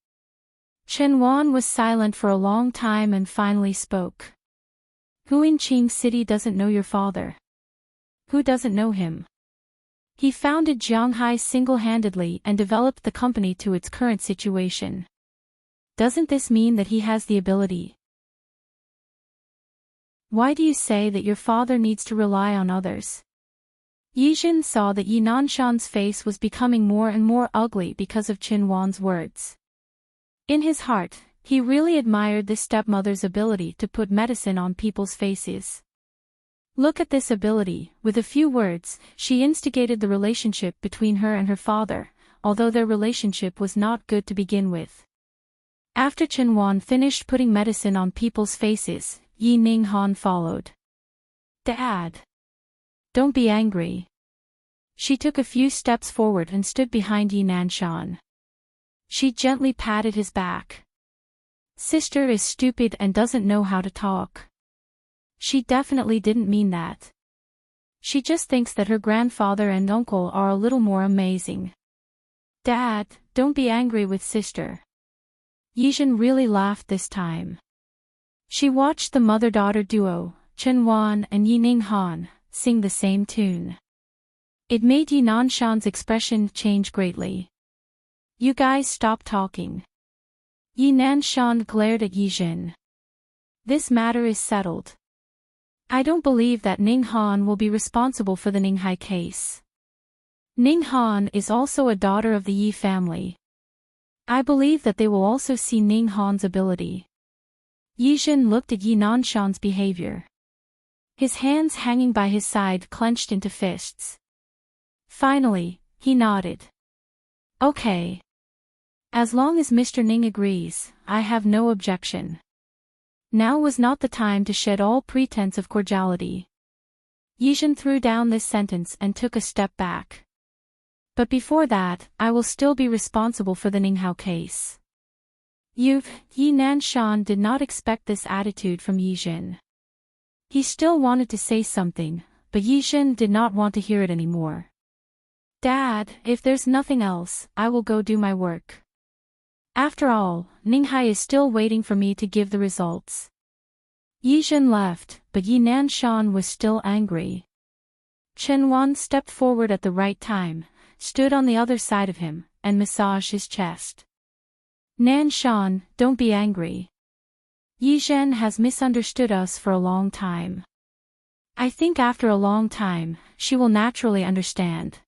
Chen Wan was silent for a long time and finally spoke. Who in Qing City doesn't know your father? Who doesn't know him? He founded Jianghai single-handedly and developed the company to its current situation. Doesn't this mean that he has the ability? Why do you say that your father needs to rely on others? Yizhen saw that Yi Nanshan's face was becoming more and more ugly because of Chen Wan's words. In his heart, he really admired this stepmother's ability to put medicine on people's faces. Look at this ability. With a few words, she instigated the relationship between her and her father, although their relationship was not good to begin with. After Chen Wan finished putting medicine on people's faces, Yi Ninghan followed. Dad! Don't be angry. She took a few steps forward and stood behind Yi Nanshan. She gently patted his back. Sister is stupid and doesn't know how to talk. She definitely didn't mean that. She just thinks that her grandfather and uncle are a little more amazing. Dad, don't be angry with sister. Yijin really laughed this time. She watched the mother-daughter duo, Chen Wan and Yi Ninghan, sing the same tune. It made Yi Nanshan's expression change greatly. You guys stop talking. Yi Nanshan glared at Yijin. This matter is settled. I don't believe that Ninghan will be responsible for the Ninghai case. Ninghan is also a daughter of the Yi family. I believe that they will also see Ninghan's ability. Yijin looked at Yi Nanshan's behavior. His hands hanging by his side clenched into fists. Finally, he nodded. Okay. As long as Mr. Ning agrees, I have no objection. Now was not the time to shed all pretense of cordiality. Yijin threw down this sentence and took a step back. But before that, I will still be responsible for the Ninghao case. Yi Nanshan did not expect this attitude from Yijin. He still wanted to say something, but Yijin did not want to hear it anymore. Dad, if there's nothing else, I will go do my work. After all, Ninghai is still waiting for me to give the results. Yijin left, but Yi Nanshan was still angry. Chen Wan stepped forward at the right time, stood on the other side of him, and massaged his chest. Nanshan, don't be angry. Yizhen has misunderstood us for a long time. I think after a long time, she will naturally understand.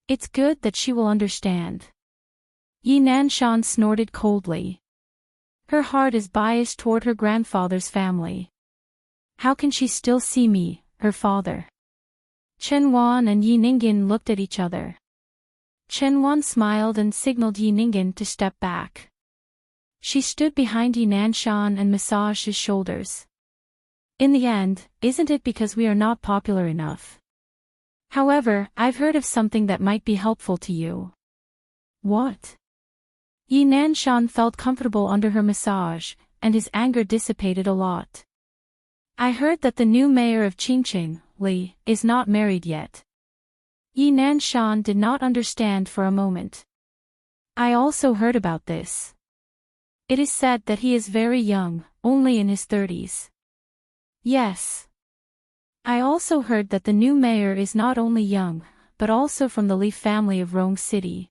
It's good that she will understand. Yi Nanshan snorted coldly. Her heart is biased toward her grandfather's family. How can she still see me, her father? Chen Wan and Yi Ningyan looked at each other. Chen Wan smiled and signaled Yi Ningyan to step back. She stood behind Yi Nanshan and massaged his shoulders. In the end, isn't it because we are not popular enough? However, I've heard of something that might be helpful to you. What? Yi Nanshan felt comfortable under her massage, and his anger dissipated a lot. I heard that the new mayor of Qingqing, Li, is not married yet. Yi Nanshan did not understand for a moment. I also heard about this. It is said that he is very young, only in his 30s. Yes. I also heard that the new mayor is not only young, but also from the Li family of Rong City.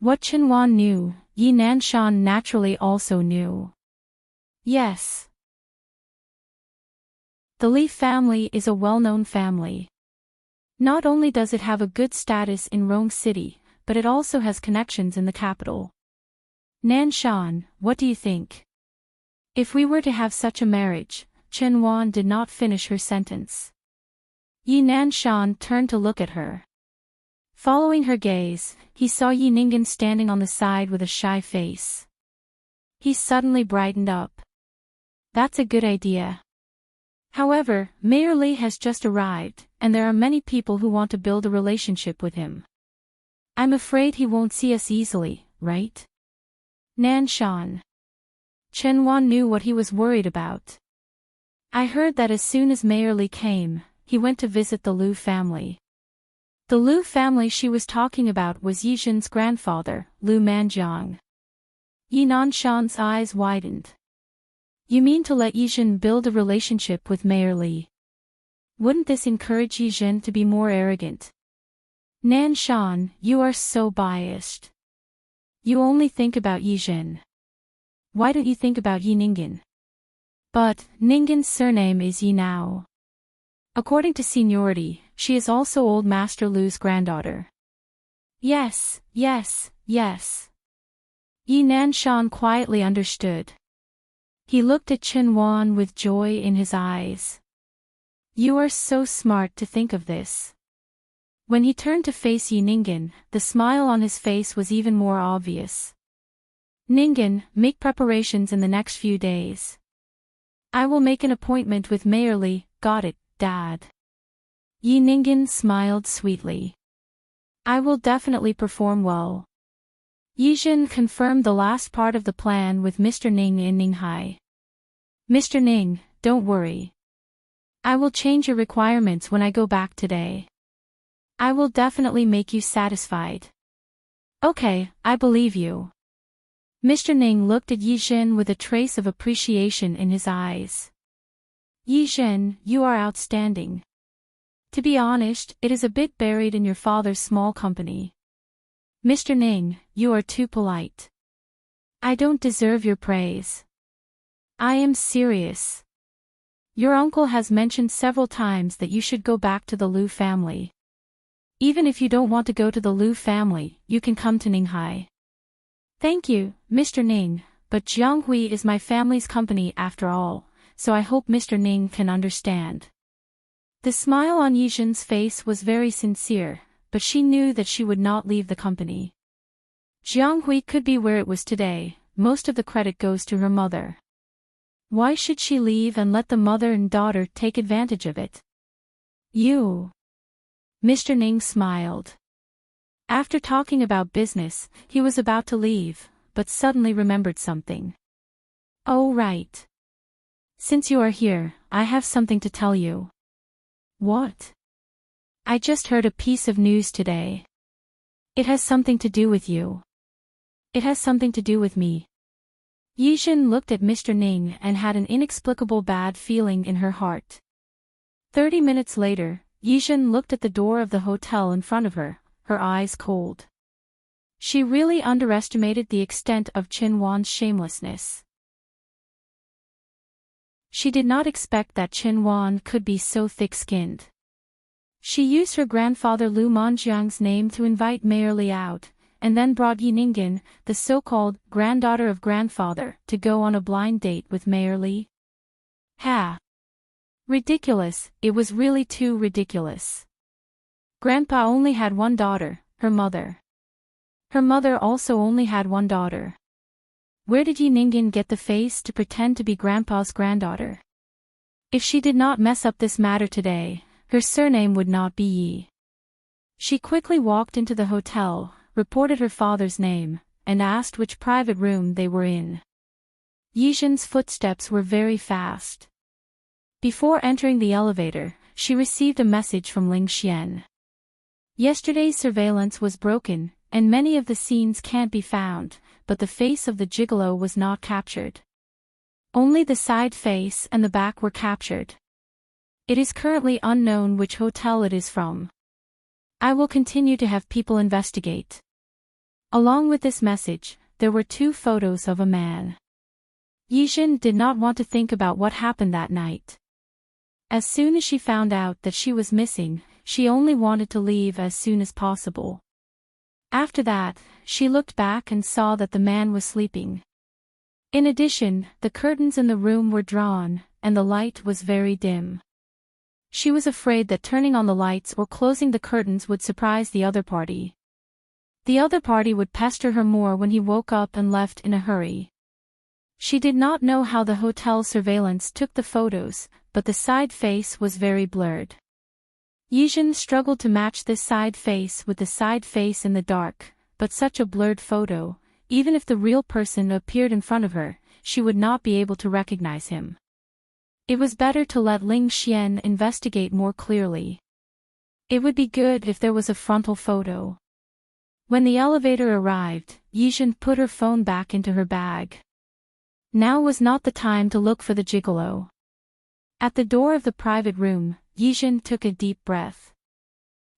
What Chen Wan knew, Yi Nanshan naturally also knew. Yes. The Li family is a well-known family. Not only does it have a good status in Rong City, but it also has connections in the capital. Nanshan, what do you think? If we were to have such a marriage, Chen Wan did not finish her sentence. Yi Nanshan turned to look at her. Following her gaze, he saw Yi Ningyan standing on the side with a shy face. He suddenly brightened up. That's a good idea. However, Mayor Li has just arrived, and there are many people who want to build a relationship with him. I'm afraid he won't see us easily, right? Nanshan. Chen Wan knew what he was worried about. I heard that as soon as Mayor Li came, he went to visit the Lu family. The Lu family she was talking about was Yizhen's grandfather, Lu Manjiang. Yi Nanshan's eyes widened. You mean to let Yizhen build a relationship with Mayor Li? Wouldn't this encourage Yizhen to be more arrogant? Nanshan, you are so biased. You only think about Yizhen. Why don't you think about Yi Ningyan? But, Ningyan's surname is Yi now. According to seniority, she is also old Master Lu's granddaughter. Yes, yes, yes. Yi Nanshan quietly understood. He looked at Chen Wan with joy in his eyes. You are so smart to think of this. When he turned to face Yi Ningyan, the smile on his face was even more obvious. Ningyan, make preparations in the next few days. I will make an appointment with Mayor Li. Got it, Dad. Yi Ningen smiled sweetly. I will definitely perform well. Yijin confirmed the last part of the plan with Mr. Ning in Ninghai. Mr. Ning, don't worry. I will change your requirements when I go back today. I will definitely make you satisfied. Okay, I believe you. Mr. Ning looked at Yijin with a trace of appreciation in his eyes. Yijin, you are outstanding. To be honest, it is a bit buried in your father's small company. Mr. Ning, you are too polite. I don't deserve your praise. I am serious. Your uncle has mentioned several times that you should go back to the Liu family. Even if you don't want to go to the Liu family, you can come to Ninghai. Thank you, Mr. Ning, but Jianghui is my family's company after all, so I hope Mr. Ning can understand. The smile on Yijin's face was very sincere, but she knew that she would not leave the company. Jianghui could be where it was today, most of the credit goes to her mother. Why should she leave and let the mother and daughter take advantage of it? You. Mr. Ning smiled. After talking about business, he was about to leave, but suddenly remembered something. Oh right. Since you are here, I have something to tell you. What? I just heard a piece of news today. It has something to do with you. It has something to do with me. Yijin looked at Mr. Ning and had an inexplicable bad feeling in her heart. 30 minutes later, Yijin looked at the door of the hotel in front of her, her eyes cold. She really underestimated the extent of Qin Wan's shamelessness. She did not expect that Qin Wan could be so thick-skinned. She used her grandfather Lu Monjiang's name to invite Mayor Li out, and then brought Yi Ningen, the so-called granddaughter of grandfather, to go on a blind date with Mayor Li. Ha! Ridiculous, it was really too ridiculous. Grandpa only had one daughter, her mother. Her mother also only had one daughter. Where did Yi Ningen get the face to pretend to be Grandpa's granddaughter? If she did not mess up this matter today, her surname would not be Yi. She quickly walked into the hotel, reported her father's name, and asked which private room they were in. Yijin's footsteps were very fast. Before entering the elevator, she received a message from Ling Xian. Yesterday's surveillance was broken, and many of the scenes can't be found, but the face of the gigolo was not captured. Only the side face and the back were captured. It is currently unknown which hotel it is from. I will continue to have people investigate. Along with this message, there were 2 photos of a man. Yijin did not want to think about what happened that night. As soon as she found out that she was missing, she only wanted to leave as soon as possible. After that, she looked back and saw that the man was sleeping. In addition, the curtains in the room were drawn, and the light was very dim. She was afraid that turning on the lights or closing the curtains would surprise the other party. The other party would pester her more when he woke up and left in a hurry. She did not know how the hotel surveillance took the photos, but the side face was very blurred. Yijin struggled to match this side face with the side face in the dark, but such a blurred photo, even if the real person appeared in front of her, she would not be able to recognize him. It was better to let Ling Xian investigate more clearly. It would be good if there was a frontal photo. When the elevator arrived, Yijin put her phone back into her bag. Now was not the time to look for the gigolo. At the door of the private room, Yijin took a deep breath.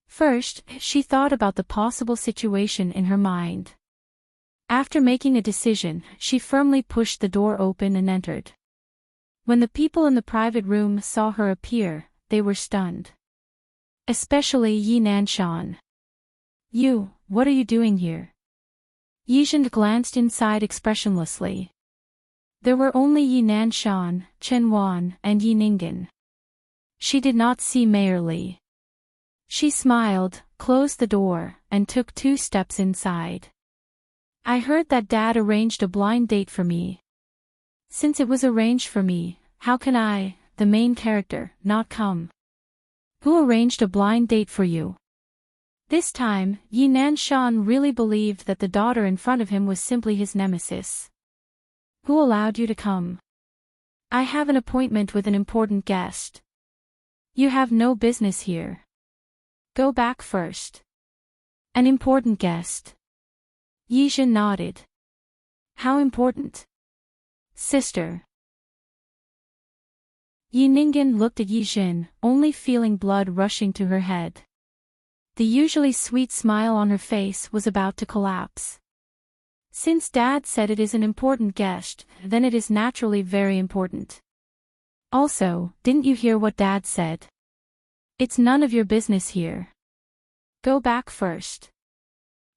First, she thought about the possible situation in her mind. After making a decision, she firmly pushed the door open and entered. When the people in the private room saw her appear, they were stunned. Especially Yi Nanshan. You, what are you doing here? Yijin glanced inside expressionlessly. There were only Yi Nanshan, Chen Wan, and Yi Ningen. She did not see Mayor Li. She smiled, closed the door, and took 2 steps inside. I heard that Dad arranged a blind date for me. Since it was arranged for me, how can I, the main character, not come? Who arranged a blind date for you? This time, Yi Nanshan really believed that the daughter in front of him was simply his nemesis. Who allowed you to come? I have an appointment with an important guest. You have no business here. Go back first. An important guest. Yi Zhen nodded. How important? Sister. Yi Ningen looked at Yi Zhen, only feeling blood rushing to her head. The usually sweet smile on her face was about to collapse. Since Dad said it is an important guest, then it is naturally very important. Also, didn't you hear what Dad said? It's none of your business here. Go back first.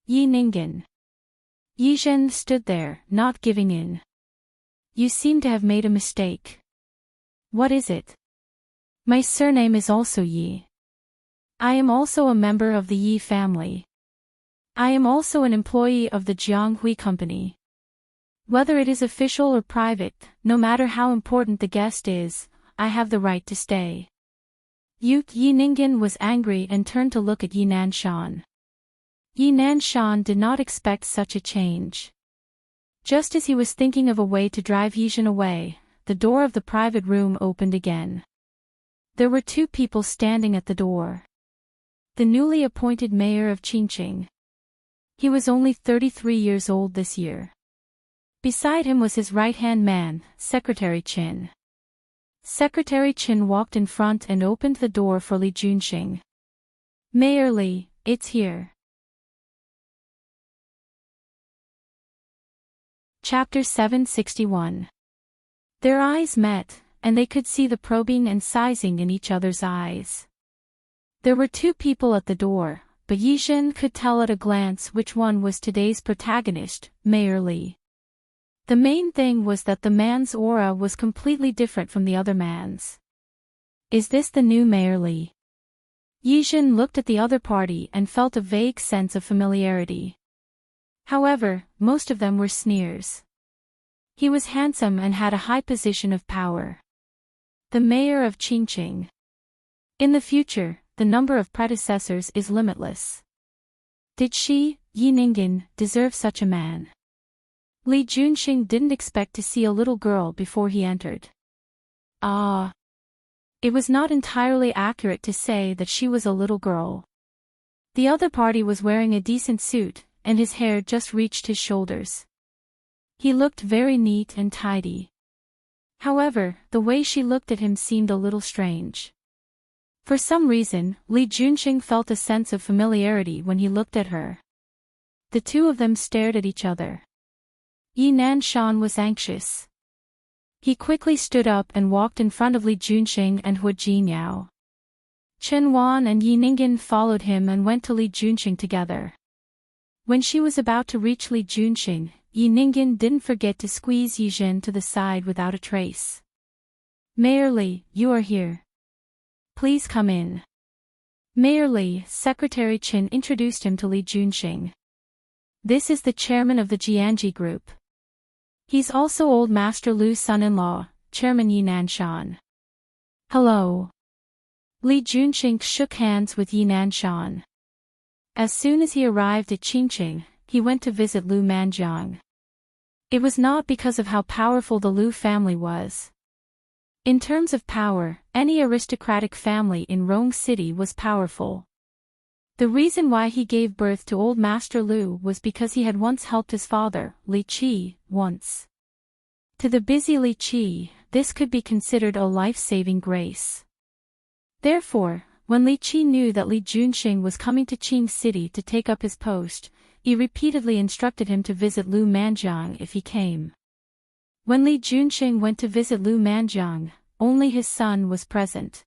Yi Ningen. Yi Zhen stood there, not giving in. You seem to have made a mistake. What is it? My surname is also Yi. I am also a member of the Yi family. I am also an employee of the Jianghui Company. Whether it is official or private, no matter how important the guest is, I have the right to stay. Yi Ningen was angry and turned to look at Yi Nanshan. Yi Nanshan did not expect such a change. Just as he was thinking of a way to drive Yi Zhen away, the door of the private room opened again. There were two people standing at the door. The newly appointed mayor of Qingqing. He was only 33 years old this year. Beside him was his right-hand man, Secretary Qin. Secretary Qin walked in front and opened the door for Li Junxing. Mayor Li, it's here. Chapter 761. Their eyes met, and they could see the probing and sizing in each other's eyes. There were two people at the door, but Yi Zhen could tell at a glance which one was today's protagonist, Mayor Li. The main thing was that the man's aura was completely different from the other man's. Is this the new Mayor Li? Yi Zhen looked at the other party and felt a vague sense of familiarity. However, most of them were sneers. He was handsome and had a high position of power. The mayor of Qingqing. In the future, the number of predecessors is limitless. Did she, Yi Ningen, deserve such a man? Li Junxing didn't expect to see a little girl before he entered. It was not entirely accurate to say that she was a little girl. The other party was wearing a decent suit, and his hair just reached his shoulders. He looked very neat and tidy. However, the way she looked at him seemed a little strange. For some reason, Li Junxing felt a sense of familiarity when he looked at her. The two of them stared at each other. Yi Nanshan was anxious. He quickly stood up and walked in front of Li Junxing and Hu Jinyao. Chen Wan and Yi Ningen followed him and went to Li Junxing together. When she was about to reach Li Junxing, Yi Ningen didn't forget to squeeze Yi Zhen to the side without a trace. Mayor Li, you are here. Please come in. Mayor Li, Secretary Qin introduced him to Li Junxing. This is the chairman of the Jianji Group. He's also Old Master Lu's son-in-law, Chairman Yi Nanshan. Hello. Li Junxing shook hands with Yi Nanshan. As soon as he arrived at Qingqing, he went to visit Lu Manjiang. It was not because of how powerful the Lu family was. In terms of power, any aristocratic family in Rong City was powerful. The reason why he gave birth to Old Master Lu was because he had once helped his father, Li Qi, once. To the busy Li Qi, this could be considered a life-saving grace. Therefore, when Li Qi knew that Li Junxing was coming to Qing City to take up his post, he repeatedly instructed him to visit Lu Manjiang if he came. When Li Junxing went to visit Lu Manjiang, only his son was present.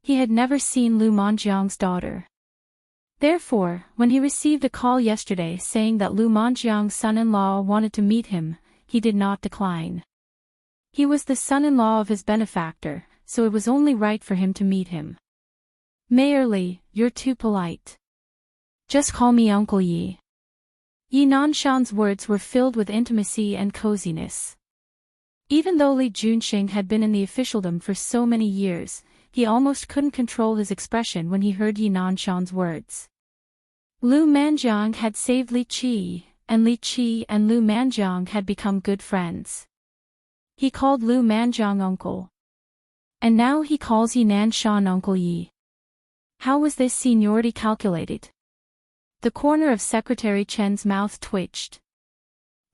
He had never seen Lu Manjiang's daughter. Therefore, when he received a call yesterday saying that Lu Manjiang's son-in-law wanted to meet him, he did not decline. He was the son-in-law of his benefactor, so it was only right for him to meet him. Mayor Li, you're too polite. Just call me Uncle Yi. Yi Nanshan's words were filled with intimacy and coziness. Even though Li Junxing had been in the officialdom for so many years, he almost couldn't control his expression when he heard Yi Nanshan's words. Lu Manjiang had saved Li Qi, and Li Qi and Lu Manjiang had become good friends. He called Lu Manjiang uncle. And now he calls Yi Nanshan Uncle Yi. How was this seniority calculated? The corner of Secretary Chen's mouth twitched.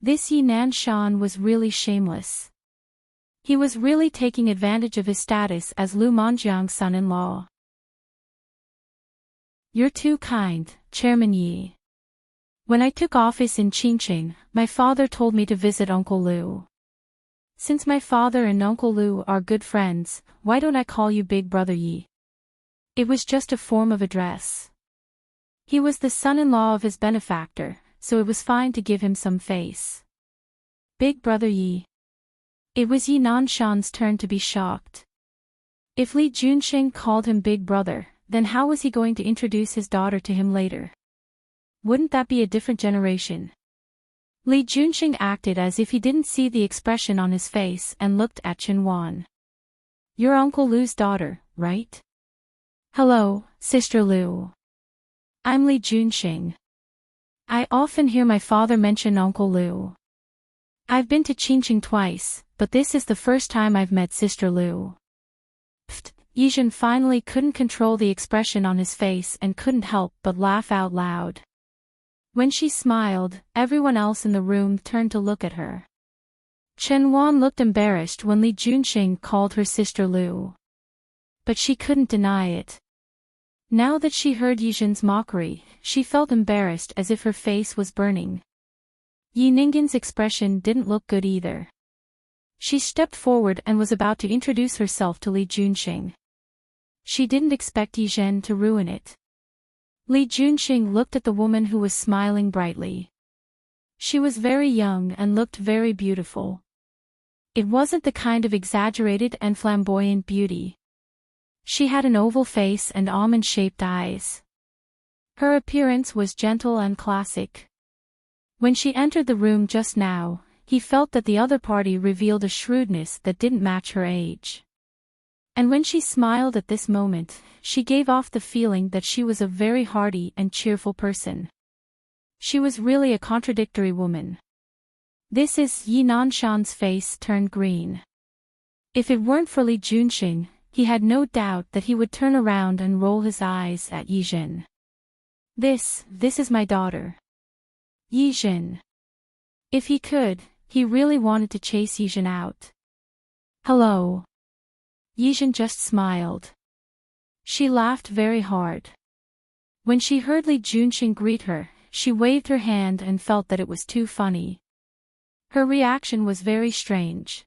This Yi Nanshan was really shameless. He was really taking advantage of his status as Lu Manjiang's son-in-law. You're too kind, Chairman Yi. When I took office in Qingqing, my father told me to visit Uncle Lu. Since my father and Uncle Lu are good friends, why don't I call you Big Brother Yi? It was just a form of address. He was the son-in-law of his benefactor, so it was fine to give him some face. Big Brother Yi. It was Yi Nanshan's turn to be shocked. If Li Junxing called him Big Brother, then how was he going to introduce his daughter to him later? Wouldn't that be a different generation? Li Junxing acted as if he didn't see the expression on his face and looked at Chen Wan. You're Uncle Lu's daughter, right? Hello, Sister Lu. I'm Li Junxing. I often hear my father mention Uncle Lu. I've been to Qingqing twice, but this is the first time I've met Sister Lu. Pfft, Yizhen finally couldn't control the expression on his face and couldn't help but laugh out loud. When she smiled, everyone else in the room turned to look at her. Chen Wan looked embarrassed when Li Junxing called her Sister Lu. But she couldn't deny it. Now that she heard Yizhen's mockery, she felt embarrassed as if her face was burning. Yi Ninggen's expression didn't look good either. She stepped forward and was about to introduce herself to Li Junxing. She didn't expect Yizhen to ruin it. Li Junxing looked at the woman who was smiling brightly. She was very young and looked very beautiful. It wasn't the kind of exaggerated and flamboyant beauty. She had an oval face and almond-shaped eyes. Her appearance was gentle and classic. When she entered the room just now, he felt that the other party revealed a shrewdness that didn't match her age. And when she smiled at this moment, she gave off the feeling that she was a very hearty and cheerful person. She was really a contradictory woman. This is Yi Nanshan's face turned green. If it weren't for Li Junxing, he had no doubt that he would turn around and roll his eyes at Yizhen. This is my daughter. Yizhen. If he could, he really wanted to chase Yizhen out. Hello. Yizhen just smiled. She laughed very hard. When she heard Li Junxing greet her, she waved her hand and felt that it was too funny. Her reaction was very strange.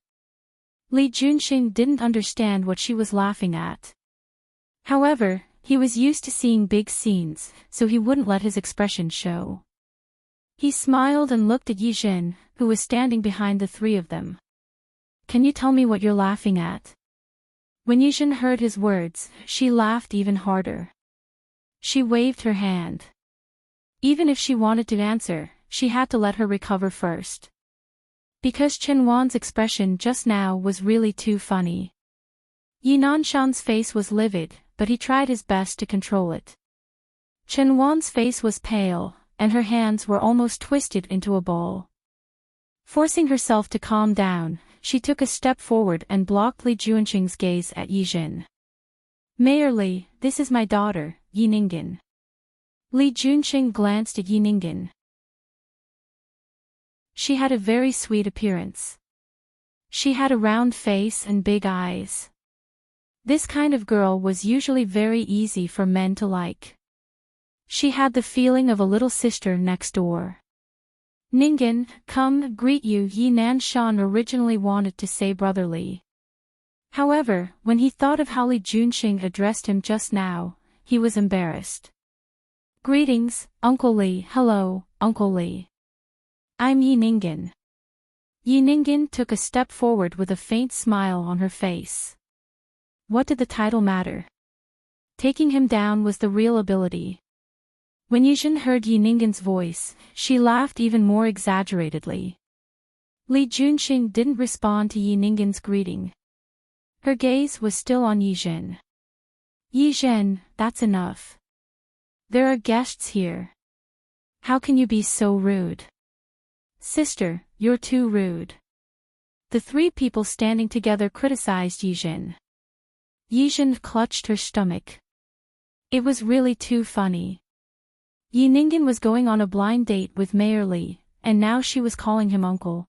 Li Junxing didn't understand what she was laughing at. However, he was used to seeing big scenes, so he wouldn't let his expression show. He smiled and looked at Yizhen, who was standing behind the three of them. Can you tell me what you're laughing at? When Yizhen heard his words, she laughed even harder. She waved her hand. Even if she wanted to answer, she had to let her recover first. Because Chen Wan's expression just now was really too funny. Yi Nanshan's face was livid, but he tried his best to control it. Chen Wan's face was pale, and her hands were almost twisted into a ball. Forcing herself to calm down, she took a step forward and blocked Li Junxing's gaze at Yizhen. Mayor Li, this is my daughter, Yi Ninggen. Li Junxing glanced at Yi Ninggen. She had a very sweet appearance. She had a round face and big eyes. This kind of girl was usually very easy for men to like. She had the feeling of a little sister next door. Ninggen, come, greet you, Yi Nanshan originally wanted to say brotherly. However, when he thought of how Li Junxing addressed him just now, he was embarrassed. Greetings, Uncle Li. Hello, Uncle Li. I'm Yi Ninggen. Yi Ninggen took a step forward with a faint smile on her face. What did the title matter? Taking him down was the real ability. When Yizhen heard Yi Ninggen's voice, she laughed even more exaggeratedly. Li Junxing didn't respond to Yi Ninggen's greeting. Her gaze was still on Yi Zhen. Yi Zhen, that's enough. There are guests here. How can you be so rude? Sister, you're too rude. The three people standing together criticized Yi Zhen. Yi Zhen clutched her stomach. It was really too funny. Yi Ninggen was going on a blind date with Mayor Li, and now she was calling him uncle.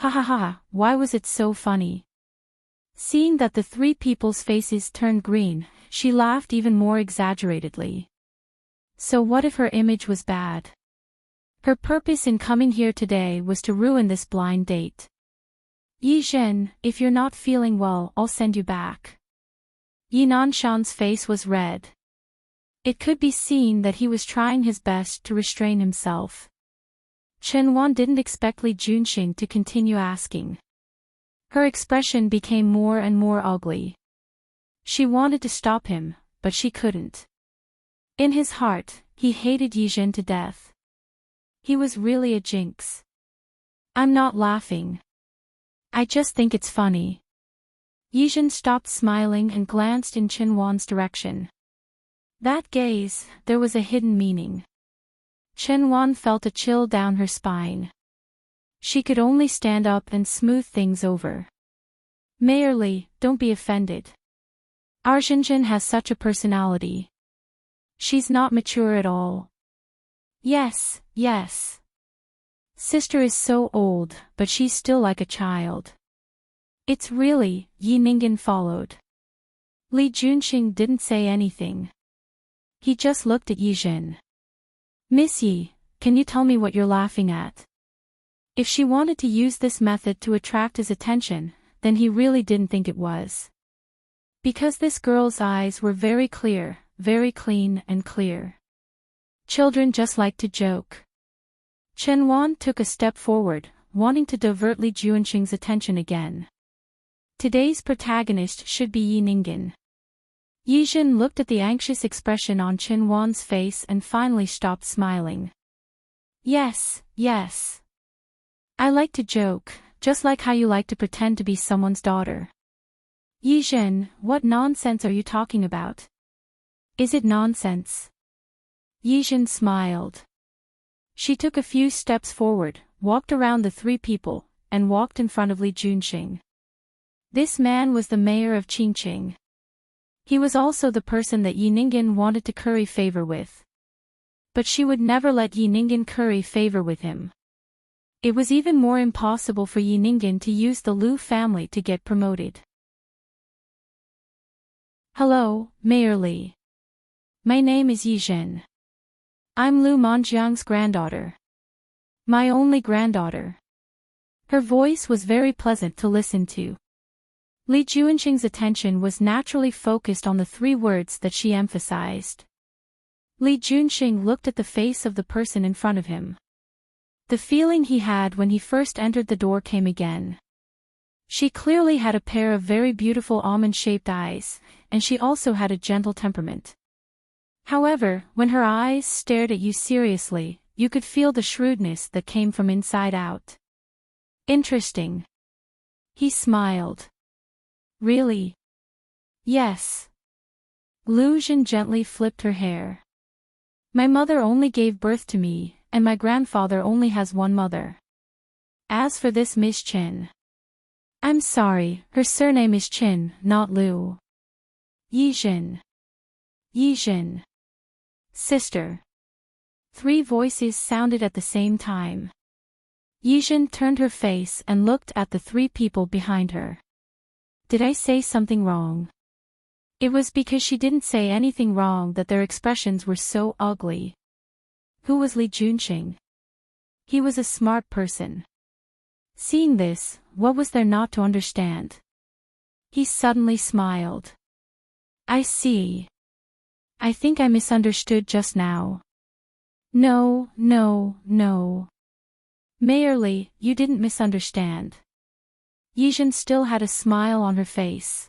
Ha ha ha, why was it so funny? Seeing that the three people's faces turned green, she laughed even more exaggeratedly. So what if her image was bad? Her purpose in coming here today was to ruin this blind date. Yi Zhen, if you're not feeling well, I'll send you back. Yi Nanshan's face was red. It could be seen that he was trying his best to restrain himself. Chen Wan didn't expect Li Junxing to continue asking. Her expression became more and more ugly. She wanted to stop him, but she couldn't. In his heart, he hated Yi Zhen to death. He was really a jinx. I'm not laughing. I just think it's funny. Yi Zhen stopped smiling and glanced in Chen Wan's direction. That gaze, there was a hidden meaning. Chen Wan felt a chill down her spine. She could only stand up and smooth things over. Mayor Li, don't be offended. Our Zhenzhen has such a personality. She's not mature at all. Yes, yes. Sister is so old, but she's still like a child. It's really, Yi Ninggen followed. Li Junxing didn't say anything. He just looked at Yi Zhen. Miss Yi, can you tell me what you're laughing at? If she wanted to use this method to attract his attention, then he really didn't think it was. Because this girl's eyes were very clear, very clean and clear. Children just like to joke. Chen Wan took a step forward, wanting to divert Li Junxing's attention again. Today's protagonist should be Yi Ninggen. Yi Zhen looked at the anxious expression on Chen Wan's face and finally stopped smiling. Yes, yes. I like to joke, just like how you like to pretend to be someone's daughter. Yi Zhen, what nonsense are you talking about? Is it nonsense? Yi Zhen smiled. She took a few steps forward, walked around the three people, and walked in front of Li Junxing. This man was the mayor of Qingqing. He was also the person that Yi Ninggen wanted to curry favor with. But she would never let Yi Ninggen curry favor with him. It was even more impossible for Yi Ninggen to use the Lu family to get promoted. Hello, Mayor Li. My name is Yi Zhen. I'm Lu Manjiang's granddaughter. My only granddaughter. Her voice was very pleasant to listen to. Li Junxing's attention was naturally focused on the three words that she emphasized. Li Junxing looked at the face of the person in front of him. The feeling he had when he first entered the door came again. She clearly had a pair of very beautiful almond-shaped eyes, and she also had a gentle temperament. However, when her eyes stared at you seriously, you could feel the shrewdness that came from inside out. Interesting. He smiled. Really? Yes. Lu Zhen gently flipped her hair. My mother only gave birth to me, and my grandfather only has one mother. As for this Miss Chen. I'm sorry, her surname is Chen, not Lu. Yi Zhen. Yi Zhen. Sister. Three voices sounded at the same time. Yi Zhen turned her face and looked at the three people behind her. Did I say something wrong? It was because she didn't say anything wrong that their expressions were so ugly. Who was Li Junxing? He was a smart person. Seeing this, what was there not to understand? He suddenly smiled. I see. I think I misunderstood just now. No, no, no. Mayor Li, you didn't misunderstand. Yi Zhen still had a smile on her face.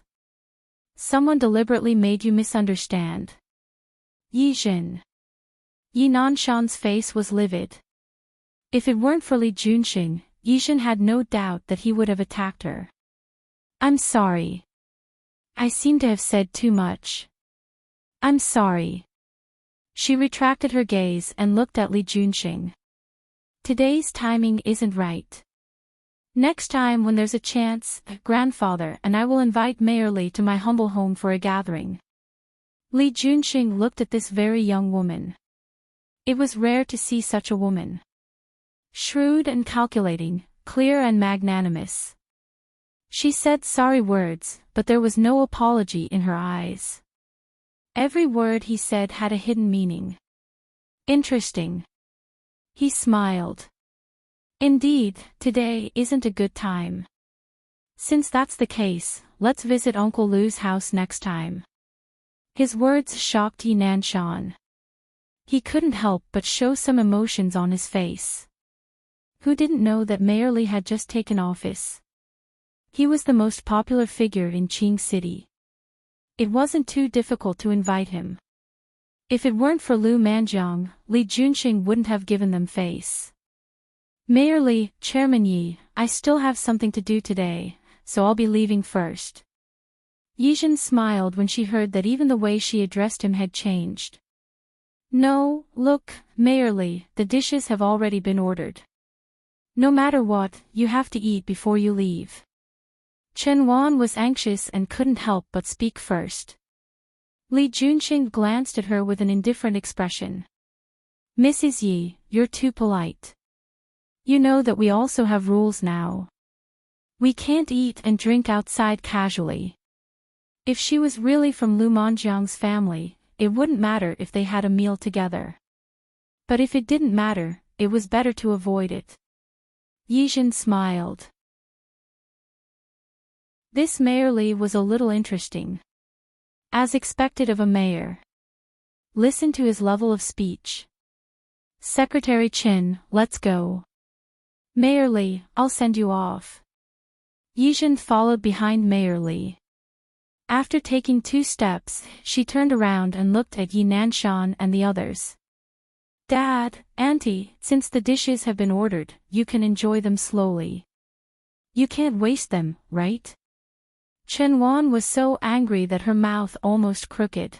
Someone deliberately made you misunderstand. Yi Zhen. Yi Nanshan's face was livid. If it weren't for Li Junxing, Yijin had no doubt that he would have attacked her. I'm sorry. I seem to have said too much. I'm sorry. She retracted her gaze and looked at Li Junxing. Today's timing isn't right. Next time when there's a chance, grandfather and I will invite Mayor Li to my humble home for a gathering. Li Junxing looked at this very young woman. It was rare to see such a woman. Shrewd and calculating, clear and magnanimous. She said sorry words, but there was no apology in her eyes. Every word he said had a hidden meaning. Interesting. He smiled. Indeed, today isn't a good time. Since that's the case, let's visit Uncle Lu's house next time. His words shocked Yi Nanshan. He couldn't help but show some emotions on his face. Who didn't know that Mayor Li had just taken office? He was the most popular figure in Qing City. It wasn't too difficult to invite him. If it weren't for Lu Manjiang, Li Junxing wouldn't have given them face. Mayor Li, Chairman Yi, I still have something to do today, so I'll be leaving first. Yijin smiled when she heard that even the way she addressed him had changed. No, look, Mayor Li, the dishes have already been ordered. No matter what, you have to eat before you leave. Chen Wan was anxious and couldn't help but speak first. Li Junxing glanced at her with an indifferent expression. Mrs. Yi, you're too polite. You know that we also have rules now. We can't eat and drink outside casually. If she was really from Lu Manjiang's family, it wouldn't matter if they had a meal together. But if it didn't matter, it was better to avoid it. Yijin smiled. This Mayor Li was a little interesting. As expected of a mayor. Listen to his level of speech. Secretary Qin, let's go. Mayor Li, I'll send you off. Yijin followed behind Mayor Li. After taking 2 steps, she turned around and looked at Yi Nanshan and the others. Dad, Auntie, since the dishes have been ordered, you can enjoy them slowly. You can't waste them, right? Chen Wan was so angry that her mouth almost crooked.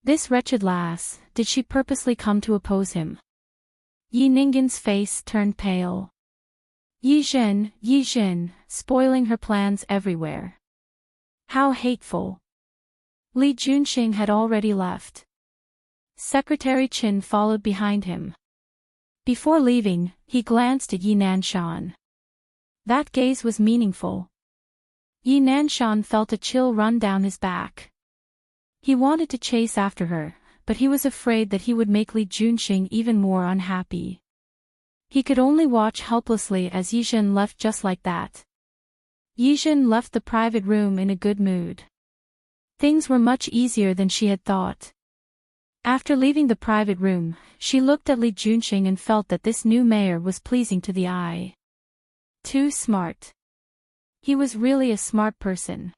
This wretched lass, did she purposely come to oppose him? Yi Ninggen's face turned pale. Yijin, spoiling her plans everywhere. How hateful. Li Junxing had already left. Secretary Qin followed behind him. Before leaving, he glanced at Yi Nanshan. That gaze was meaningful. Yi Nanshan felt a chill run down his back. He wanted to chase after her, but he was afraid that he would make Li Junxing even more unhappy. He could only watch helplessly as Yijin left just like that. Yijin left the private room in a good mood. Things were much easier than she had thought. After leaving the private room, she looked at Li Junxing and felt that this new mayor was pleasing to the eye. Too smart. He was really a smart person.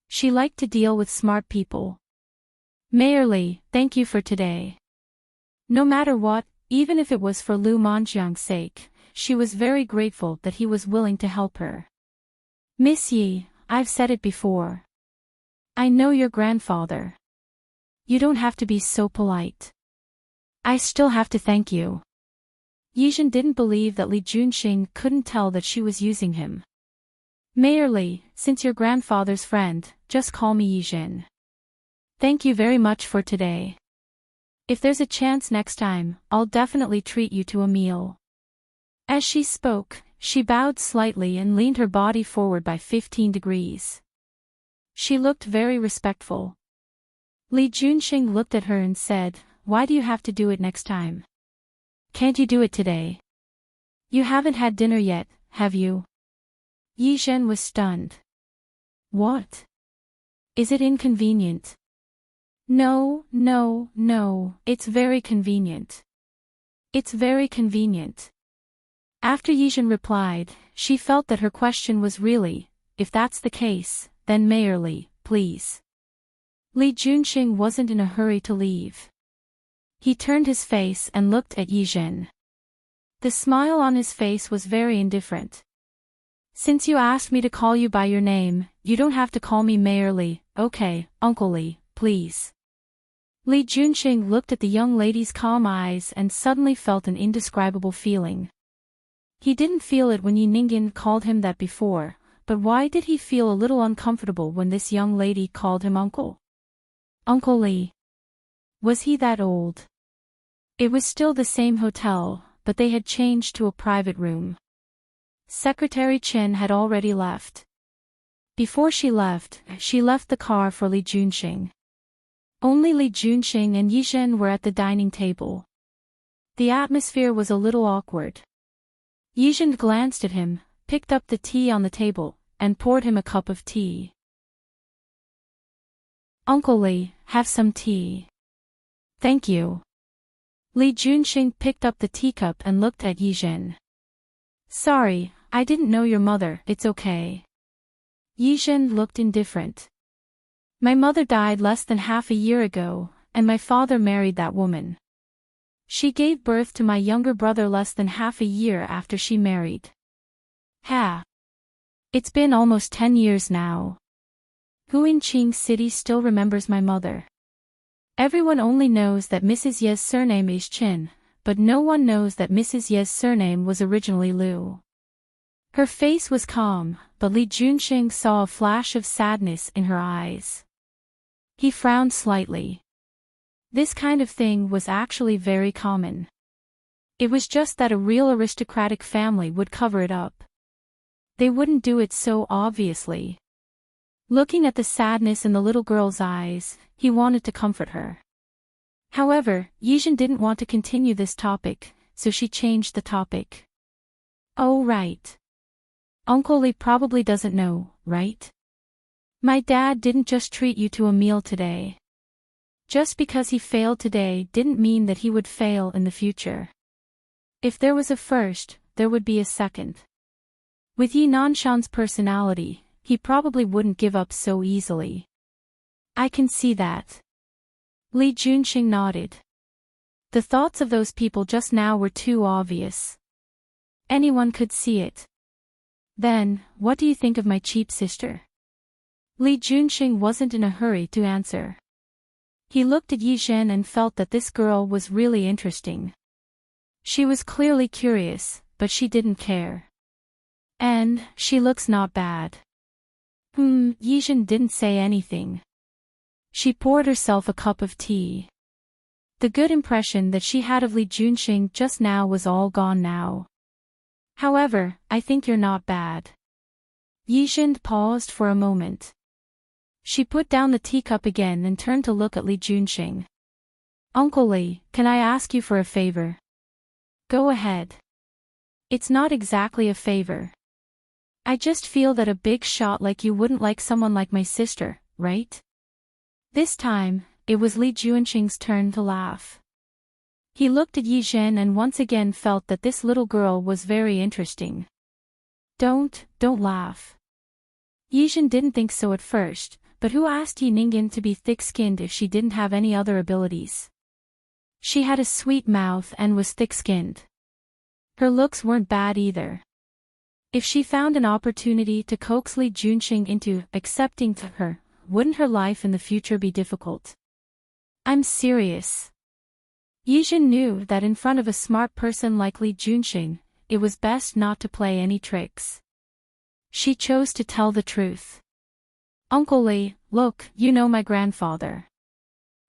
She liked to deal with smart people. Mayor Li, thank you for today. No matter what, even if it was for Lu Manjiang's sake, she was very grateful that he was willing to help her. Miss Yi, I've said it before. I know your grandfather. You don't have to be so polite. I still have to thank you. Yijin didn't believe that Li Junxing couldn't tell that she was using him. Mayor Li, since you're grandfather's friend, just call me Yijin. Thank you very much for today. If there's a chance next time, I'll definitely treat you to a meal. As she spoke, she bowed slightly and leaned her body forward by 15 degrees. She looked very respectful. Li Junxing looked at her and said, why do you have to do it next time? Can't you do it today? You haven't had dinner yet, have you? Yijin was stunned. What? Is it inconvenient? No, it's very convenient. It's very convenient. After Yijin replied, she felt that her question was really, if that's the case, then Mayor Li, please. Li Junxing wasn't in a hurry to leave. He turned his face and looked at Yijin. The smile on his face was very indifferent. Since you asked me to call you by your name, you don't have to call me Mayor Li, okay, Uncle Li, please. Li Junqing looked at the young lady's calm eyes and suddenly felt an indescribable feeling. He didn't feel it when Yi Ningyan called him that before, but why did he feel a little uncomfortable when this young lady called him uncle? Uncle Li. Was he that old? It was still the same hotel, but they had changed to a private room. Secretary Chen had already left. Before she left the car for Li Junqing. Only Li Junqing and Yi Zhen were at the dining table. The atmosphere was a little awkward. Yi Zhen glanced at him, picked up the tea on the table, and poured him a cup of tea. Uncle Li, have some tea. Thank you. Li Junqing picked up the teacup and looked at Yi Zhen. Sorry, I didn't know your mother, it's okay. Yi Zhen looked indifferent. My mother died less than half a year ago, and my father married that woman. She gave birth to my younger brother less than half a year after she married. Ha! It's been almost 10 years now. Huinqing City still remembers my mother. Everyone only knows that Mrs. Ye's surname is Chen, but no one knows that Mrs. Ye's surname was originally Liu. Her face was calm, but Li Junqing saw a flash of sadness in her eyes. He frowned slightly. This kind of thing was actually very common. It was just that a real aristocratic family would cover it up. They wouldn't do it so obviously. Looking at the sadness in the little girl's eyes, he wanted to comfort her. However, Yi Zhen didn't want to continue this topic, so she changed the topic. Oh right. Uncle Li probably doesn't know, right? My dad didn't just treat you to a meal today. Just because he failed today didn't mean that he would fail in the future. If there was a first, there would be a second. With Yi Nanshan's personality, he probably wouldn't give up so easily. I can see that. Li Junqing nodded. The thoughts of those people just now were too obvious. Anyone could see it. Then, what do you think of my cheap sister? Li Junqing wasn't in a hurry to answer. He looked at Yi Zhen and felt that this girl was really interesting. She was clearly curious, but she didn't care. And, she looks not bad. Yi Zhen didn't say anything. She poured herself a cup of tea. The good impression that she had of Li Junqing just now was all gone now. However, I think you're not bad. Yi Zhen paused for a moment. She put down the teacup again and turned to look at Li Junqing. Uncle Li, can I ask you for a favor? Go ahead. It's not exactly a favor. I just feel that a big shot like you wouldn't like someone like my sister, right? This time, it was Li Junqing's turn to laugh. He looked at Yi Zhen and once again felt that this little girl was very interesting. Don't laugh. Yi Zhen didn't think so at first, but who asked Yi Ningyan to be thick-skinned if she didn't have any other abilities? She had a sweet mouth and was thick-skinned. Her looks weren't bad either. If she found an opportunity to coax Li Junqing into accepting her, wouldn't her life in the future be difficult? I'm serious. Yi Zhen knew that in front of a smart person like Li Junqing, it was best not to play any tricks. She chose to tell the truth. Uncle Li, look, you know my grandfather.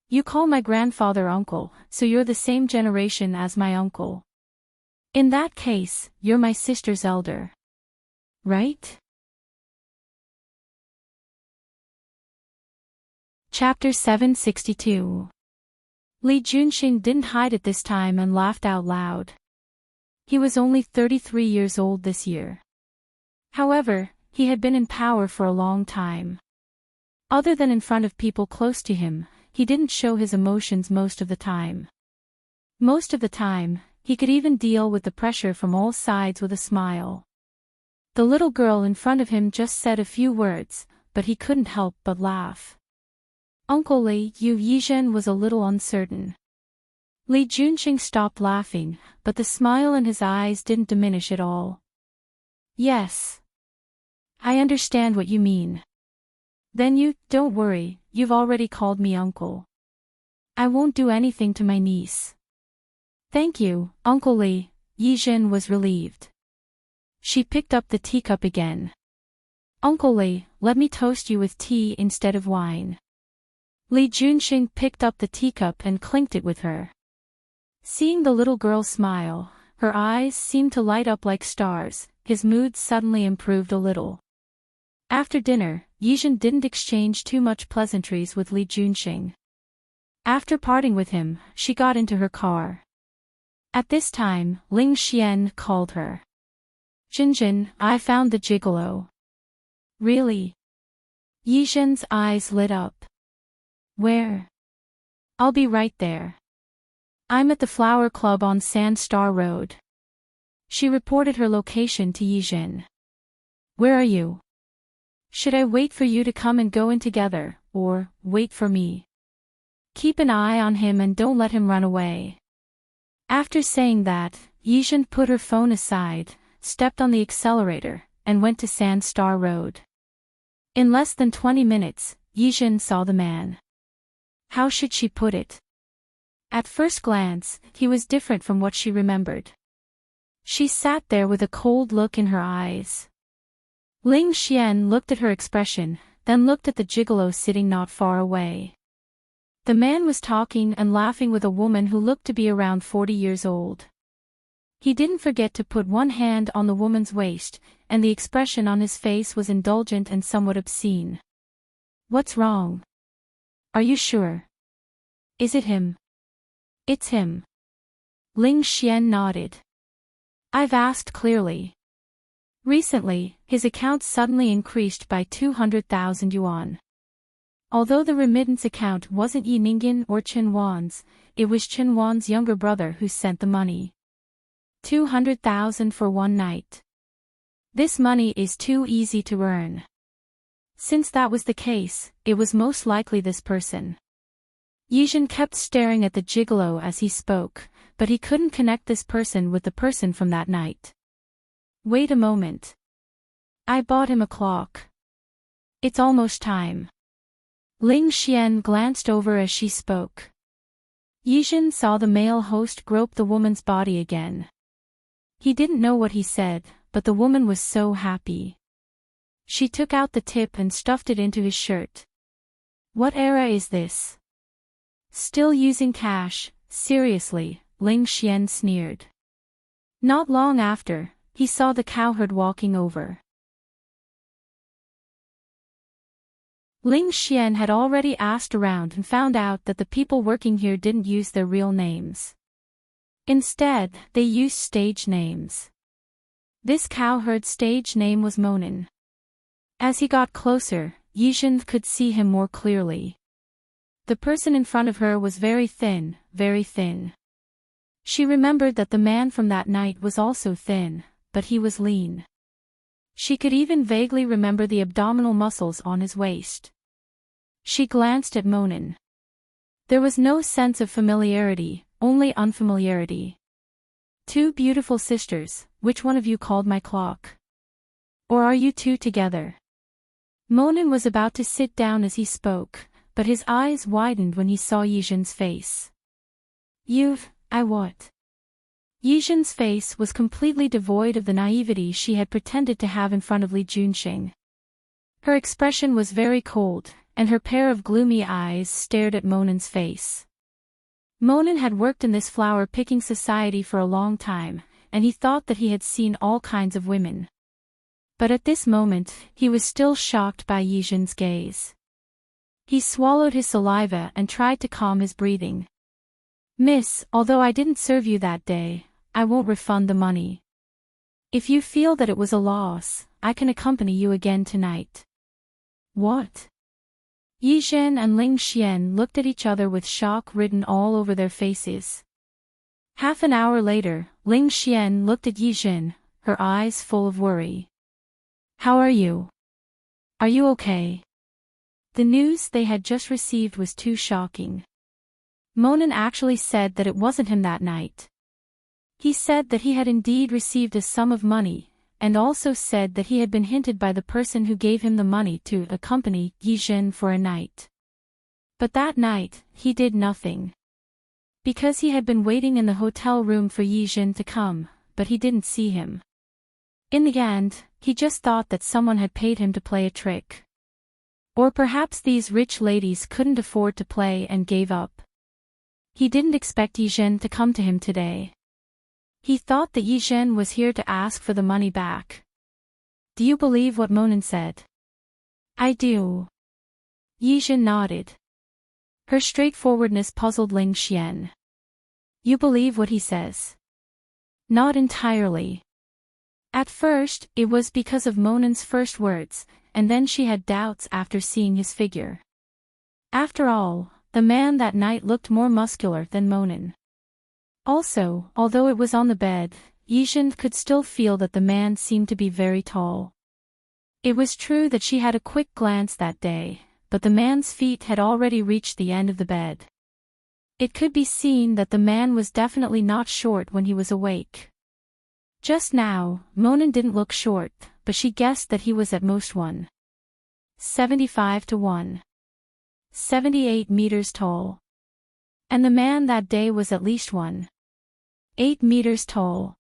You call my grandfather uncle, so you're the same generation as my uncle. In that case, you're my sister's elder. Right? Chapter 762. Li Junqing didn't hide it this time and laughed out loud. He was only 33 years old this year. However, he had been in power for a long time. Other than in front of people close to him, he didn't show his emotions most of the time. Most of the time, he could even deal with the pressure from all sides with a smile. The little girl in front of him just said a few words, but he couldn't help but laugh. Uncle Li, Yi Zhen was a little uncertain. Li Junqing stopped laughing, but the smile in his eyes didn't diminish at all. Yes. I understand what you mean. Then don't worry, you've already called me uncle. I won't do anything to my niece. Thank you, Uncle Li. Yijin was relieved. She picked up the teacup again. Uncle Li, let me toast you with tea instead of wine. Li Junqing picked up the teacup and clinked it with her. Seeing the little girl smile, her eyes seemed to light up like stars. His mood suddenly improved a little. After dinner, Yijin didn't exchange too much pleasantries with Li Junqing. After parting with him, she got into her car. At this time, Ling Xian called her. Jinjin, I found the gigolo. Really? Yijin's eyes lit up. Where? I'll be right there. I'm at the Flower Club on Sandstar Road. She reported her location to Yijin. Where are you? Should I wait for you to come and go in together, or wait for me? Keep an eye on him and don't let him run away. After saying that, Yijin put her phone aside, stepped on the accelerator, and went to Sandstar Road. In less than 20 minutes, Yijin saw the man. How should she put it? At first glance, he was different from what she remembered. She sat there with a cold look in her eyes. Ling Xian looked at her expression, then looked at the gigolo sitting not far away. The man was talking and laughing with a woman who looked to be around 40 years old. He didn't forget to put one hand on the woman's waist, and the expression on his face was indulgent and somewhat obscene. What's wrong? Are you sure? Is it him? It's him. Ling Xian nodded. I've asked clearly. Recently, his account suddenly increased by 200,000 yuan. Although the remittance account wasn't Yi Ningyan or Chen Wan's, it was Chen Wan's younger brother who sent the money. 200,000 for one night. This money is too easy to earn. Since that was the case, it was most likely this person. Yijin kept staring at the gigolo as he spoke, but he couldn't connect this person with the person from that night. Wait a moment. I bought him a clock. It's almost time. Ling Xian glanced over as she spoke. Yijin saw the male host grope the woman's body again. He didn't know what he said, but the woman was so happy. She took out the tip and stuffed it into his shirt. What era is this? Still using cash, seriously, Ling Xian sneered. Not long after, he saw the cowherd walking over. Ling Xian had already asked around and found out that the people working here didn't use their real names. Instead, they used stage names. This cowherd's stage name was Monin. As he got closer, Yijin could see him more clearly. The person in front of her was very thin, very thin. She remembered that the man from that night was also thin, but he was lean. She could even vaguely remember the abdominal muscles on his waist. She glanced at Monin. There was no sense of familiarity, only unfamiliarity. Two beautiful sisters, which one of you called my clock? Or are you two together? Monin was about to sit down as he spoke, but his eyes widened when he saw Yijin's face. I what? Yijin's face was completely devoid of the naivety she had pretended to have in front of Li Junqing. Her expression was very cold, and her pair of gloomy eyes stared at Monin's face. Monin had worked in this flower-picking society for a long time, and he thought that he had seen all kinds of women. But at this moment, he was still shocked by Yijin's gaze. He swallowed his saliva and tried to calm his breathing. Miss, although I didn't serve you that day, I won't refund the money. If you feel that it was a loss, I can accompany you again tonight. What? Yijin and Ling Xian looked at each other with shock written all over their faces. Half an hour later, Ling Xian looked at Yijin, her eyes full of worry. How are you? Are you okay? The news they had just received was too shocking. Monin actually said that it wasn't him that night. He said that he had indeed received a sum of money, and also said that he had been hinted by the person who gave him the money to accompany Yijin for a night. But that night, he did nothing. Because he had been waiting in the hotel room for Yijin to come, but he didn't see him. In the end, he just thought that someone had paid him to play a trick. Or perhaps these rich ladies couldn't afford to play and gave up. He didn't expect Yijin to come to him today. He thought that Yijin was here to ask for the money back. Do you believe what Monin said? I do. Yijin nodded. Her straightforwardness puzzled Ling Xian. You believe what he says? Not entirely. At first, it was because of Monin's first words, and then she had doubts after seeing his figure. After all, the man that night looked more muscular than Monin. Also, although it was on the bed, Yijin could still feel that the man seemed to be very tall. It was true that she had a quick glance that day, but the man's feet had already reached the end of the bed. It could be seen that the man was definitely not short when he was awake. Just now, Monin didn't look short, but she guessed that he was at most 1.75 to 1.78 meters tall. And the man that day was at least 1.8 meters tall.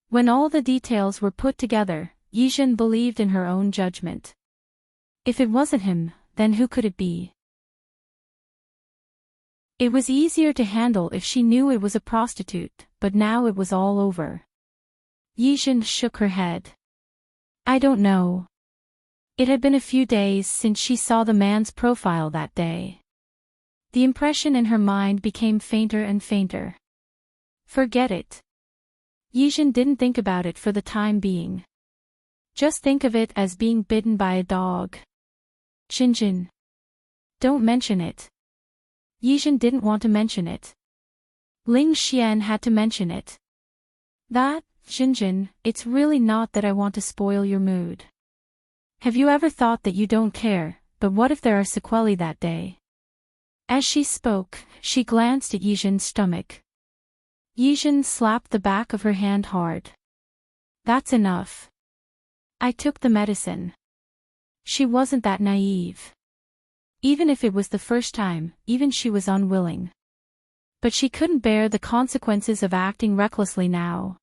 When all the details were put together, Yijin believed in her own judgment. If it wasn't him, then who could it be? It was easier to handle if she knew it was a prostitute, but now it was all over. Yijin shook her head. I don't know. It had been a few days since she saw the man's profile that day. The impression in her mind became fainter and fainter. Forget it. Yijin didn't think about it for the time being. Just think of it as being bitten by a dog. Xinjin. Don't mention it. Yijin didn't want to mention it. Ling Xian had to mention it. That, Xinjin, it's really not that I want to spoil your mood. Have you ever thought that you don't care, but what if there are sequelae that day? As she spoke, she glanced at Yijin's stomach. Yijin slapped the back of her hand hard. That's enough. I took the medicine. She wasn't that naive. Even if it was the first time, even she was unwilling. But she couldn't bear the consequences of acting recklessly now.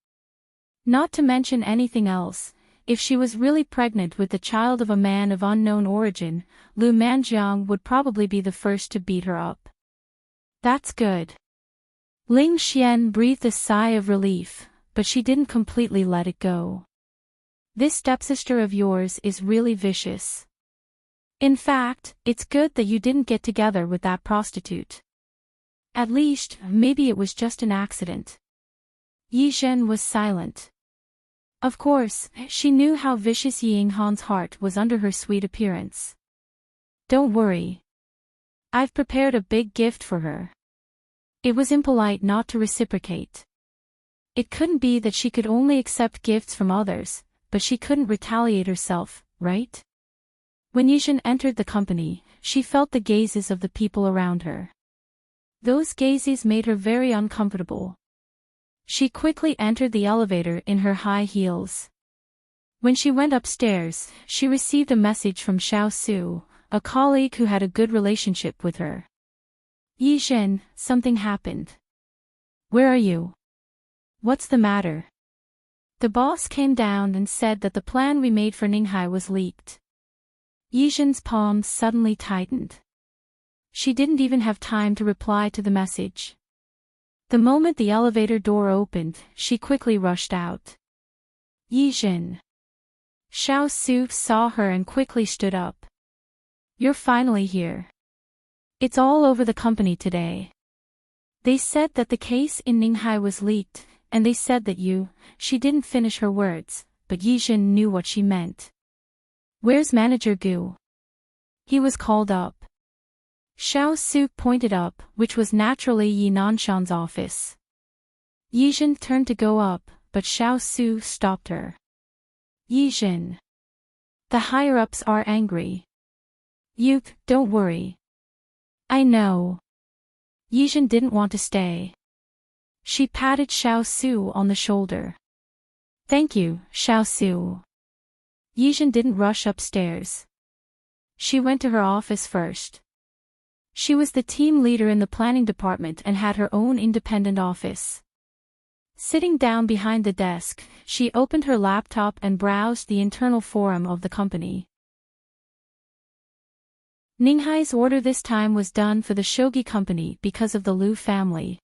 Not to mention anything else, if she was really pregnant with the child of a man of unknown origin, Lu Manjiang would probably be the first to beat her up. That's good. Ling Xian breathed a sigh of relief, but she didn't completely let it go. This stepsister of yours is really vicious. In fact, it's good that you didn't get together with that prostitute. At least, maybe it was just an accident. Yijin was silent. Of course, she knew how vicious Yinghan's heart was under her sweet appearance. Don't worry. I've prepared a big gift for her. It was impolite not to reciprocate. It couldn't be that she could only accept gifts from others, but she couldn't retaliate herself, right? When Yijin entered the company, she felt the gazes of the people around her. Those gazes made her very uncomfortable. She quickly entered the elevator in her high heels. When she went upstairs, she received a message from Xiao Su, a colleague who had a good relationship with her. Yijin, something happened. Where are you? What's the matter? The boss came down and said that the plan we made for Ninghai was leaked. Yijin's palms suddenly tightened. She didn't even have time to reply to the message. The moment the elevator door opened, she quickly rushed out. Yijin. Xiao Su saw her and quickly stood up. You're finally here. It's all over the company today. They said that the case in Ninghai was leaked, and they said that she didn't finish her words, but Yijin knew what she meant. Where's Manager Gu? He was called up. Xiao Su pointed up, which was naturally Yi Nanshan's office. Yijin turned to go up, but Xiao Su stopped her. Yijin. The higher-ups are angry. Don't worry. I know. Yijin didn't want to stay. She patted Xiao Su on the shoulder. Thank you, Xiao Su. Yijin didn't rush upstairs. She went to her office first. She was the team leader in the planning department and had her own independent office. Sitting down behind the desk, she opened her laptop and browsed the internal forum of the company. Ninghai's order this time was done for the shogi company because of the Liu family.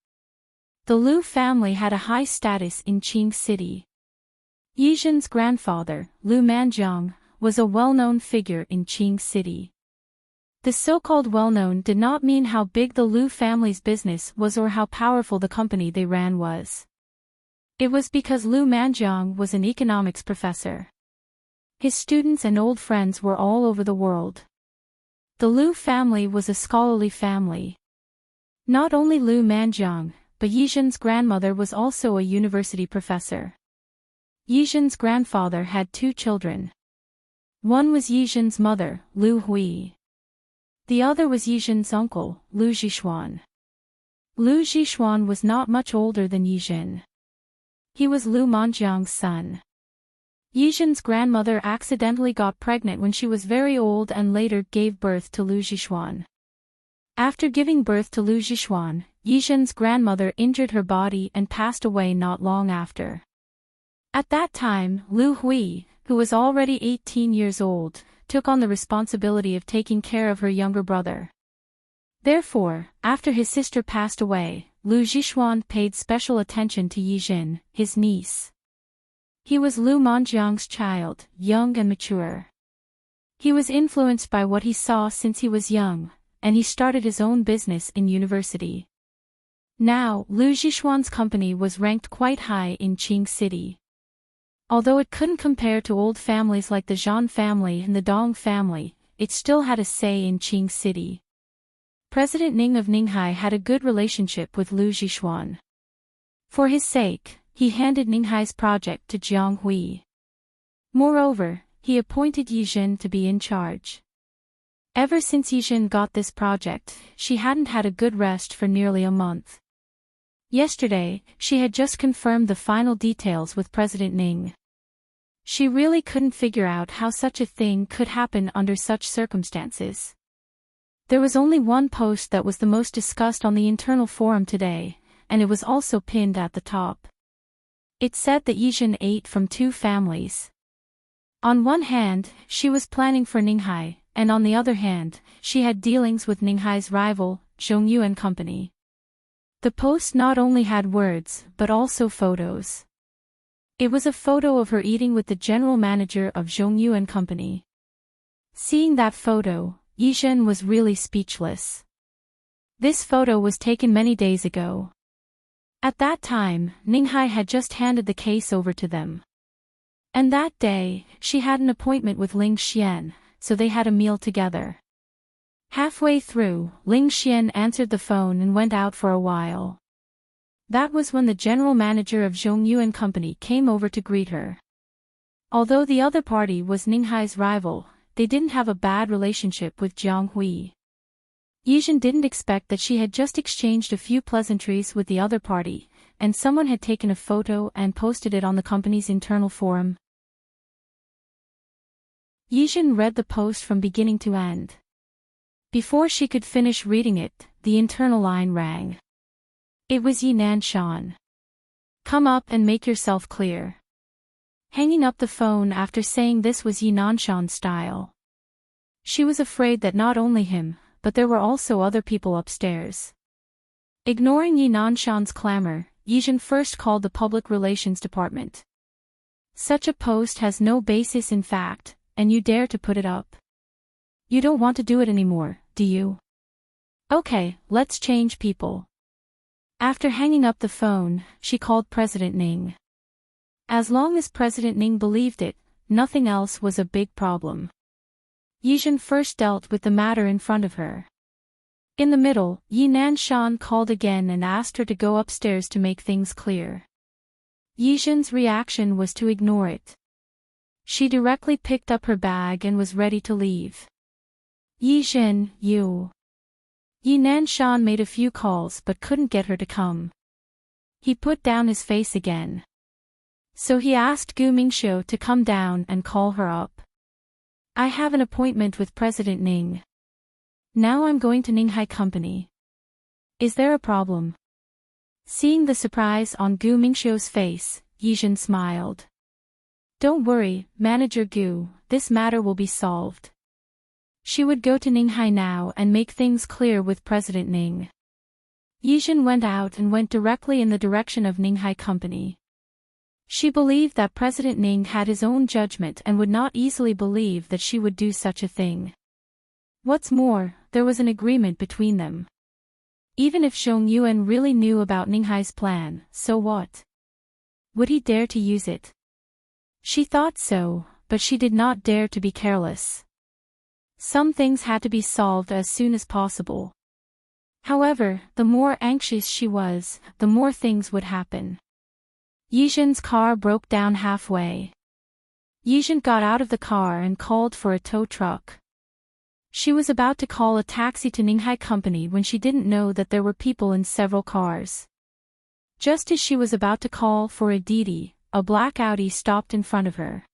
The Liu family had a high status in Qing City. Yijin's grandfather, Liu Manjiang, was a well-known figure in Qing City. The so-called well-known did not mean how big the Liu family's business was or how powerful the company they ran was. It was because Liu Manjiang was an economics professor. His students and old friends were all over the world. The Liu family was a scholarly family. Not only Liu Manjiang, but Yijin's grandmother was also a university professor. Yijin's grandfather had 2 children. One was Yijin's mother, Liu Hui. The other was Yijin's uncle, Liu Zhixuan. Liu Zhixuan was not much older than Yijin. He was Liu Manjiang's son. Yijin's grandmother accidentally got pregnant when she was very old and later gave birth to Liu Zhixuan. After giving birth to Liu Zhixuan, Yijin's grandmother injured her body and passed away not long after. At that time, Liu Hui, who was already 18 years old, took on the responsibility of taking care of her younger brother. Therefore, after his sister passed away, Liu Zhixuan paid special attention to Yijin, his niece. He was Liu Manjiang's child, young and mature. He was influenced by what he saw since he was young, and he started his own business in university. Now, Liu Zhixuan's company was ranked quite high in Qing City. Although it couldn't compare to old families like the Zhan family and the Dong family, it still had a say in Qing City. President Ning of Ninghai had a good relationship with Liu Zhixuan. For his sake, he handed Ninghai's project to Jiang Hui. Moreover, he appointed Yijin to be in charge. Ever since Yijin got this project, she hadn't had a good rest for nearly a month. Yesterday, she had just confirmed the final details with President Ning. She really couldn't figure out how such a thing could happen under such circumstances. There was only one post that was the most discussed on the internal forum today, and it was also pinned at the top. It said that Yijin ate from 2 families. On one hand, she was planning for Ninghai, and on the other hand, she had dealings with Ninghai's rival, Zhongyu and Company. The post not only had words, but also photos. It was a photo of her eating with the general manager of Zhongyu and Company. Seeing that photo, Yijin was really speechless. This photo was taken many days ago. At that time, Ninghai had just handed the case over to them. And that day, she had an appointment with Ling Xian, so they had a meal together. Halfway through, Ling Xian answered the phone and went out for a while. That was when the general manager of Zhongyu and Company came over to greet her. Although the other party was Ninghai's rival, they didn't have a bad relationship with Jiang Hui. Yijin didn't expect that she had just exchanged a few pleasantries with the other party, and someone had taken a photo and posted it on the company's internal forum. Yijin read the post from beginning to end. Before she could finish reading it, the internal line rang. It was Yi Nanshan. Come up and make yourself clear. Hanging up the phone after saying this was Yi Nanshan's style. She was afraid that not only him, but there were also other people upstairs. Ignoring Yi Nanshan's clamor, Yijin first called the public relations department. Such a post has no basis in fact, and you dare to put it up. You don't want to do it anymore, do you? Okay, let's change people. After hanging up the phone, she called President Ning. As long as President Ning believed it, nothing else was a big problem. Yijin first dealt with the matter in front of her. In the middle, Yi Nanshan called again and asked her to go upstairs to make things clear. Yijin's reaction was to ignore it. She directly picked up her bag and was ready to leave. Yijin, you. Yi Nanshan made a few calls but couldn't get her to come. He put down his face again. So he asked Gu Mingxiu to come down and call her up. I have an appointment with President Ning. Now I'm going to Ninghai Company. Is there a problem? Seeing the surprise on Gu Mingxiu's face, Yizhen smiled. Don't worry, Manager Gu, this matter will be solved. She would go to Ninghai now and make things clear with President Ning. Yizhen went out and went directly in the direction of Ninghai Company. She believed that President Ning had his own judgment and would not easily believe that she would do such a thing. What's more, there was an agreement between them. Even if Zhong Yuan really knew about Ninghai's plan, so what? Would he dare to use it? She thought so, but she did not dare to be careless. Some things had to be solved as soon as possible. However, the more anxious she was, the more things would happen. Yizhen's car broke down halfway. Yizhen got out of the car and called for a tow truck. She was about to call a taxi to Ninghai Company when she didn't know that there were people in several cars. Just as she was about to call for a Didi, a black Audi stopped in front of her.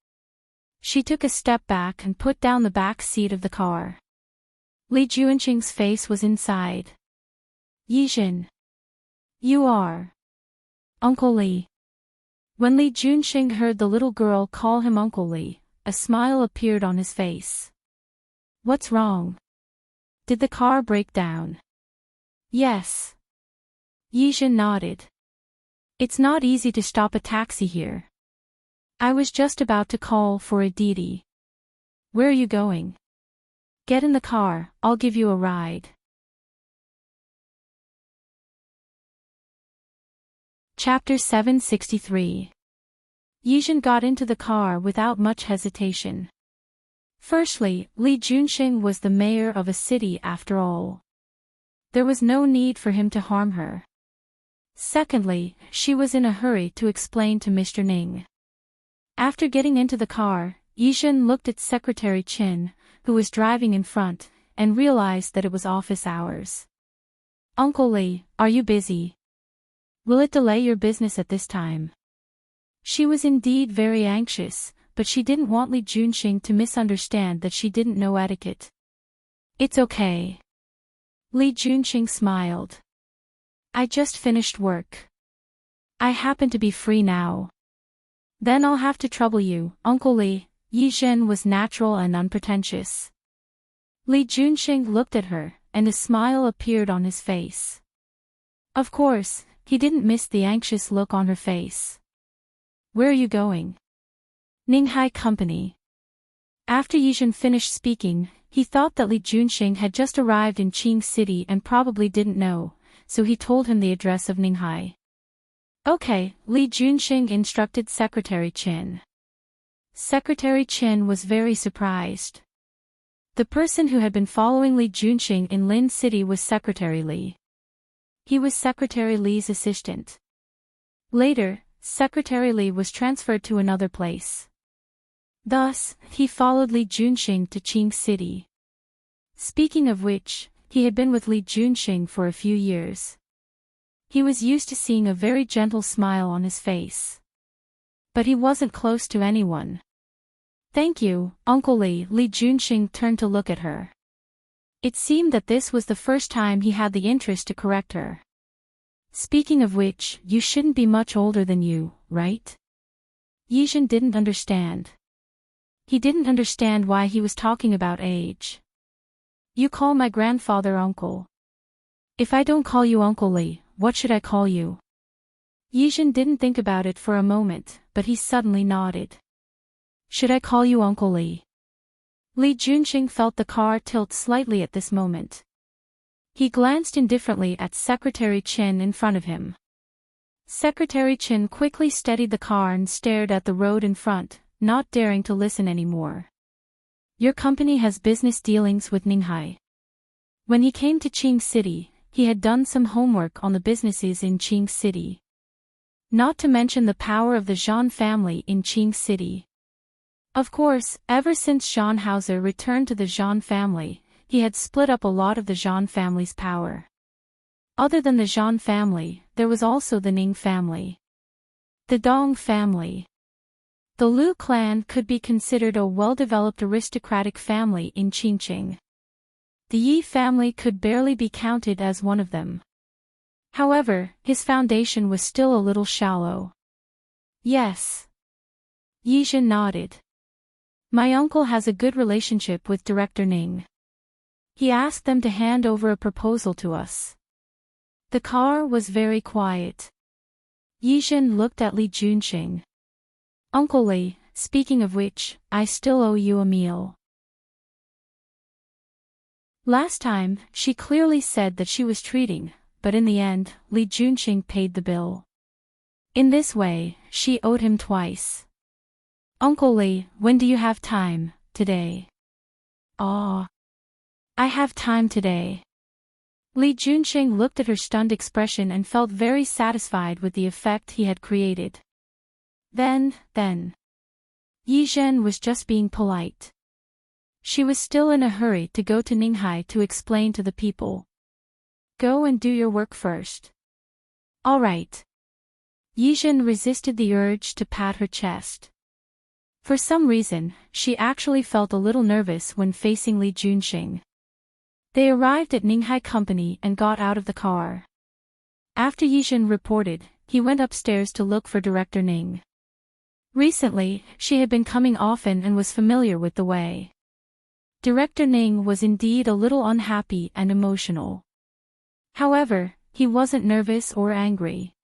She took a step back and put down the back seat of the car. Li Juanqing's face was inside. Yizhen. You are Uncle Li. When Li Juanqing heard the little girl call him Uncle Li, a smile appeared on his face. What's wrong? Did the car break down? Yes. Yizhen nodded. It's not easy to stop a taxi here. I was just about to call for a Didi. Where are you going? Get in the car, I'll give you a ride. Chapter 763. Yizhen got into the car without much hesitation. Firstly, Li Juanqing was the mayor of a city after all. There was no need for him to harm her. Secondly, she was in a hurry to explain to Mr. Ning. After getting into the car, Yizhen looked at Secretary Qin, who was driving in front, and realized that it was office hours. Uncle Li, are you busy? Will it delay your business at this time? She was indeed very anxious, but she didn't want Li Juanqing to misunderstand that she didn't know etiquette. It's okay. Li Juanqing smiled. I just finished work. I happen to be free now. Then I'll have to trouble you, Uncle Li. Yizhen was natural and unpretentious. Li Juanqing looked at her, and a smile appeared on his face. Of course, he didn't miss the anxious look on her face. Where are you going? Ninghai Company. After Yizhen finished speaking, he thought that Li Juanqing had just arrived in Qing City and probably didn't know, so he told him the address of Ninghai. Okay, Li Juanqing instructed Secretary Qin. Secretary Qin was very surprised. The person who had been following Li Juanqing in Lin City was Secretary Li. He was Secretary Li's assistant. Later, Secretary Li was transferred to another place. Thus, he followed Li Juanqing to Qing City. Speaking of which, he had been with Li Juanqing for a few years. He was used to seeing a very gentle smile on his face. But he wasn't close to anyone. Thank you, Uncle Li. Li Juanqing turned to look at her. It seemed that this was the first time he had the interest to correct her. Speaking of which, you shouldn't be much older than you, right? Yizhen didn't understand. He didn't understand why he was talking about age. You call my grandfather uncle. If I don't call you Uncle Li, what should I call you? Yizhen didn't think about it for a moment, but he suddenly nodded. Should I call you Uncle Li? Li Juanqing felt the car tilt slightly at this moment. He glanced indifferently at Secretary Qin in front of him. Secretary Qin quickly steadied the car and stared at the road in front, not daring to listen anymore. Your company has business dealings with Ninghai. When he came to Qing City, he had done some homework on the businesses in Qing City. Not to mention the power of the Zhan family in Qing City. Of course, ever since Zhan Hauser returned to the Zhan family, he had split up a lot of the Zhan family's power. Other than the Zhan family, there was also the Ning family. The Dong family. The Lu clan could be considered a well-developed aristocratic family in Qingqing. The Yi family could barely be counted as one of them. However, his foundation was still a little shallow. Yes. Yizhen nodded. My uncle has a good relationship with Director Ning. He asked them to hand over a proposal to us. The car was very quiet. Yizhen looked at Li Junqing. Uncle Li, speaking of which, I still owe you a meal. Last time, she clearly said that she was treating, but in the end, Li Junqing paid the bill. In this way, she owed him twice. Uncle Li, when do you have time, today? I have time today. Li Junqing looked at her stunned expression and felt very satisfied with the effect he had created. Then. Yizhen was just being polite. She was still in a hurry to go to Ninghai to explain to the people. Go and do your work first. All right. Yizhen resisted the urge to pat her chest. For some reason, she actually felt a little nervous when facing Li Junqing. They arrived at Ninghai Company and got out of the car. After Yizhen reported, he went upstairs to look for Director Ning. Recently, she had been coming often and was familiar with the way. Director Ning was indeed a little unhappy and emotional. However, he wasn't nervous or angry.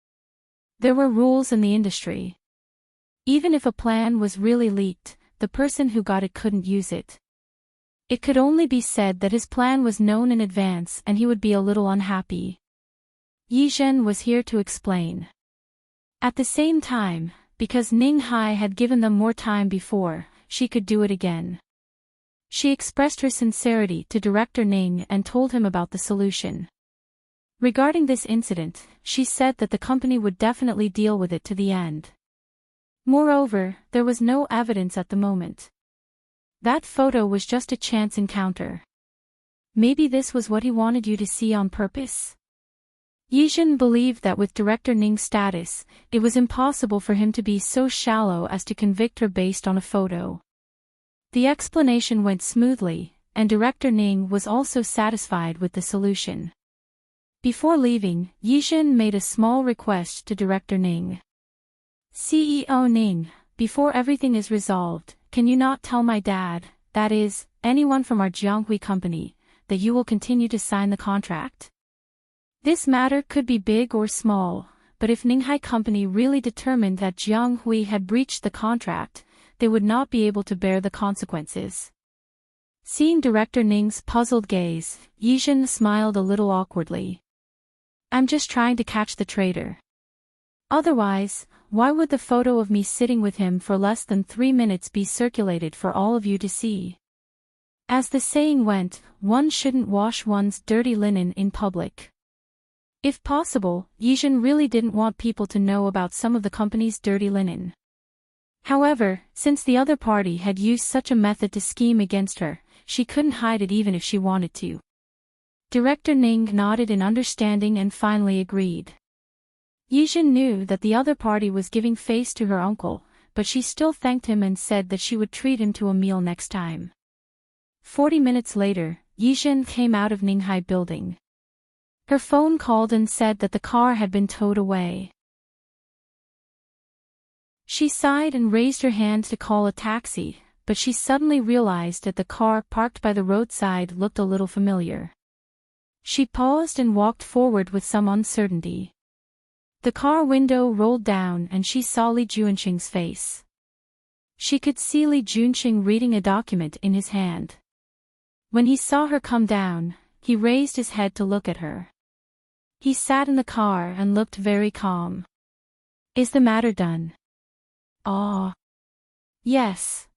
There were rules in the industry. Even if a plan was really leaked, the person who got it couldn't use it. It could only be said that his plan was known in advance and he would be a little unhappy. Yizhen was here to explain. At the same time, because Ninghai had given them more time before, she could do it again. She expressed her sincerity to Director Ning and told him about the solution. Regarding this incident, she said that the company would definitely deal with it to the end. Moreover, there was no evidence at the moment. That photo was just a chance encounter. Maybe this was what he wanted you to see on purpose? Yizhen believed that with Director Ning's status, it was impossible for him to be so shallow as to convict her based on a photo. The explanation went smoothly, and Director Ning was also satisfied with the solution. Before leaving, Yizhen made a small request to Director Ning. CEO Ning, before everything is resolved, can you not tell my dad, that is, anyone from our Jianghui company, that you will continue to sign the contract? This matter could be big or small, but if Ninghai Company really determined that Jianghui had breached the contract, they would not be able to bear the consequences. Seeing Director Ning's puzzled gaze, Yizhen smiled a little awkwardly. I'm just trying to catch the traitor. Otherwise, why would the photo of me sitting with him for less than 3 minutes be circulated for all of you to see? As the saying went, one shouldn't wash one's dirty linen in public. If possible, Yizhen really didn't want people to know about some of the company's dirty linen. However, since the other party had used such a method to scheme against her, she couldn't hide it even if she wanted to. Director Ning nodded in understanding and finally agreed. Yizhen knew that the other party was giving face to her uncle, but she still thanked him and said that she would treat him to a meal next time. 40 minutes later, Yizhen came out of Ninghai Building. Her phone called and said that the car had been towed away. She sighed and raised her hand to call a taxi, but she suddenly realized that the car parked by the roadside looked a little familiar. She paused and walked forward with some uncertainty. The car window rolled down and she saw Li Junqing's face. She could see Li Junqing reading a document in his hand. When he saw her come down, he raised his head to look at her. He sat in the car and looked very calm. Is the matter done? Yes.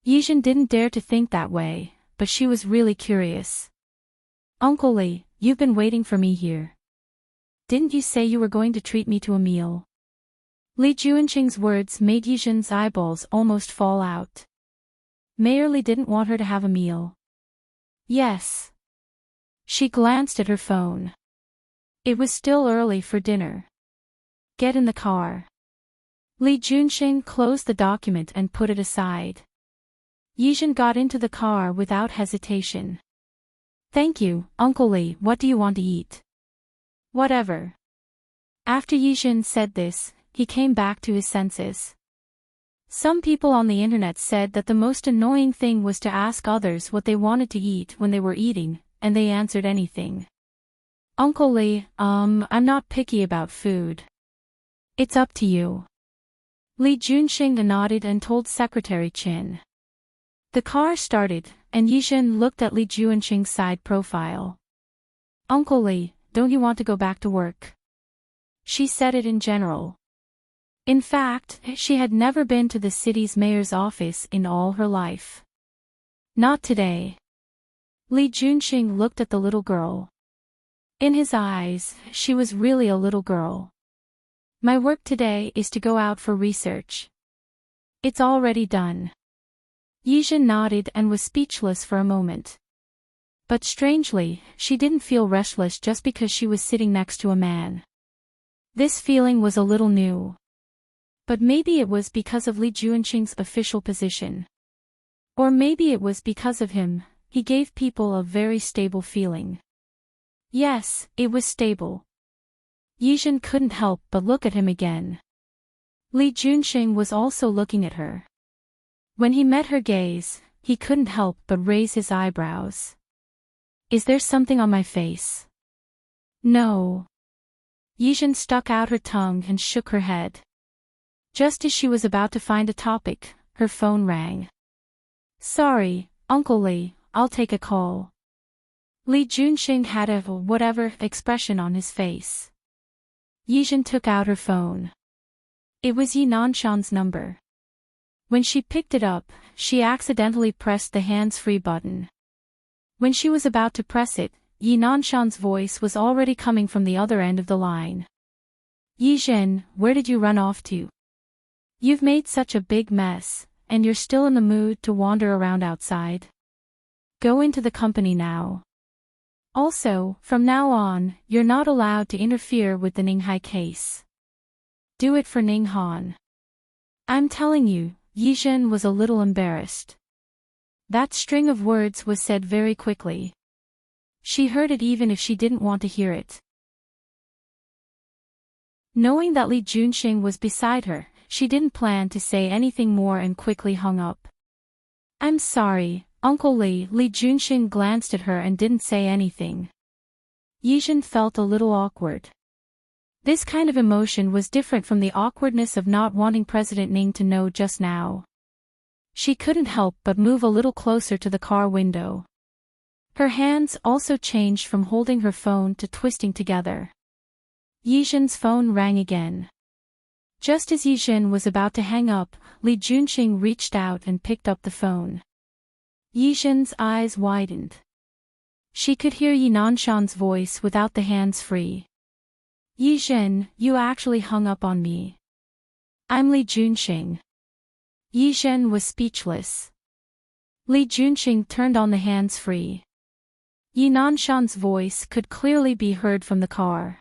Yizhen didn't dare to think that way, but she was really curious. Uncle Li, you've been waiting for me here. Didn't you say you were going to treat me to a meal? Li Junqing's words made Yizhen's eyeballs almost fall out. Mayor Li didn't want her to have a meal. Yes. She glanced at her phone. It was still early for dinner. Get in the car. Li Junxing closed the document and put it aside. Yijin got into the car without hesitation. Thank you, Uncle Li, what do you want to eat? Whatever. After Yijin said this, he came back to his senses. Some people on the internet said that the most annoying thing was to ask others what they wanted to eat when they were eating, and they answered anything. Uncle Li, I'm not picky about food. It's up to you. Li Junxing nodded and told Secretary Qin. The car started, and Yijin looked at Li Junxing's side profile. Uncle Li, don't you want to go back to work? She said it in general. In fact, she had never been to the city's mayor's office in all her life. Not today. Li Junxing looked at the little girl. In his eyes, she was really a little girl. My work today is to go out for research. It's already done. Yijin nodded and was speechless for a moment. But strangely, she didn't feel restless just because she was sitting next to a man. This feeling was a little new. But maybe it was because of Li Junxing's official position. Or maybe it was because of him, he gave people a very stable feeling. Yes, it was stable. Yijin couldn't help but look at him again. Li Junxing was also looking at her. When he met her gaze, he couldn't help but raise his eyebrows. Is there something on my face? No. Yijin stuck out her tongue and shook her head. Just as she was about to find a topic, her phone rang. Sorry, Uncle Li, I'll take a call. Li Junxing had a whatever expression on his face. Yijin took out her phone. It was Yi Nanshan's number. When she picked it up, she accidentally pressed the hands-free button. When she was about to press it, Yi Nanshan's voice was already coming from the other end of the line. Yijin, where did you run off to? You've made such a big mess, and you're still in the mood to wander around outside. Go into the company now. Also, from now on, you're not allowed to interfere with the Ninghai case. Do it for Ninghan. I'm telling you, Yijin was a little embarrassed. That string of words was said very quickly. She heard it even if she didn't want to hear it. Knowing that Li Junxing was beside her, she didn't plan to say anything more and quickly hung up. I'm sorry, Uncle Li. Li Junxing glanced at her and didn't say anything. Yijin felt a little awkward. This kind of emotion was different from the awkwardness of not wanting President Ning to know just now. She couldn't help but move a little closer to the car window. Her hands also changed from holding her phone to twisting together. Yijin's phone rang again. Just as Yijin was about to hang up, Li Junxing reached out and picked up the phone. Yijin's eyes widened. She could hear Yi Nanshan's voice without the hands-free. Yijin, you actually hung up on me. I'm Li Junxing. Yijin was speechless. Li Junxing turned on the hands-free. Yi Nanshan's voice could clearly be heard from the car.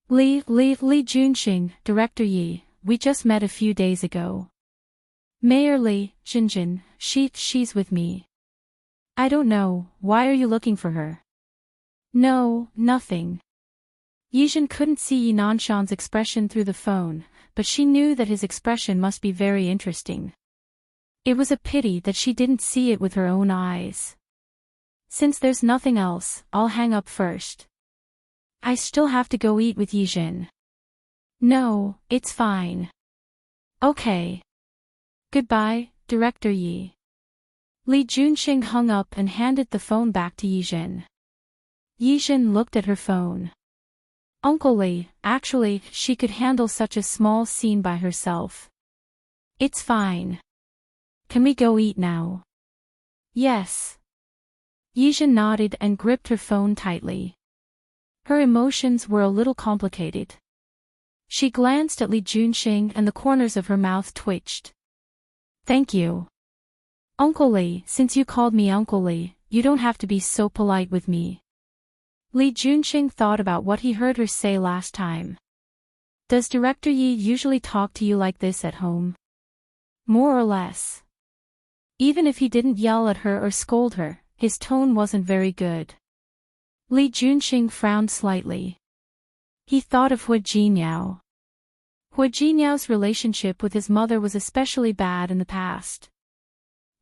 Li Junxing, Director Yi, we just met a few days ago. Mayor Li, Xinjin, she's with me. I don't know, why are you looking for her? No, nothing. Yijin couldn't see Yi Nanshan's expression through the phone, but she knew that his expression must be very interesting. It was a pity that she didn't see it with her own eyes. Since there's nothing else, I'll hang up first. I still have to go eat with Yijin. No, it's fine. Okay. Goodbye, Director Yi. Li Junxing hung up and handed the phone back to Yijin. Yijin looked at her phone. Uncle Li, actually, she could handle such a small scene by herself. It's fine. Can we go eat now? Yes. Yijin nodded and gripped her phone tightly. Her emotions were a little complicated. She glanced at Li Junxing and the corners of her mouth twitched. Thank you. Uncle Li, since you called me Uncle Li, you don't have to be so polite with me. Li Junqing thought about what he heard her say last time. Does Director Yi usually talk to you like this at home? More or less. Even if he didn't yell at her or scold her, his tone wasn't very good. Li Junqing frowned slightly. He thought of Hu Jinyao. Hu Jinyao's relationship with his mother was especially bad in the past.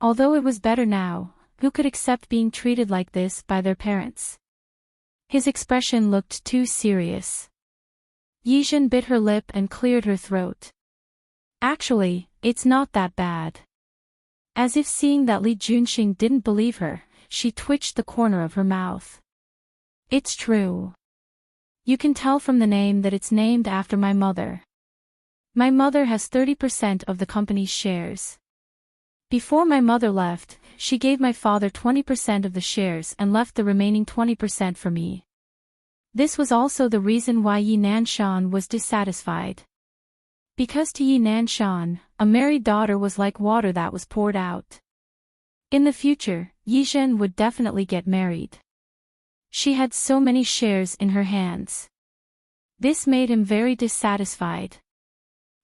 Although it was better now, who could accept being treated like this by their parents? His expression looked too serious. Yizhen bit her lip and cleared her throat. Actually, it's not that bad. As if seeing that Li Junqing didn't believe her, she twitched the corner of her mouth. It's true. You can tell from the name that it's named after my mother. My mother has 30% of the company's shares. Before my mother left, she gave my father 20% of the shares and left the remaining 20% for me. This was also the reason why Yi Nanshan was dissatisfied. Because to Yi Nanshan, a married daughter was like water that was poured out. In the future, Yizhen would definitely get married. She had so many shares in her hands. This made him very dissatisfied.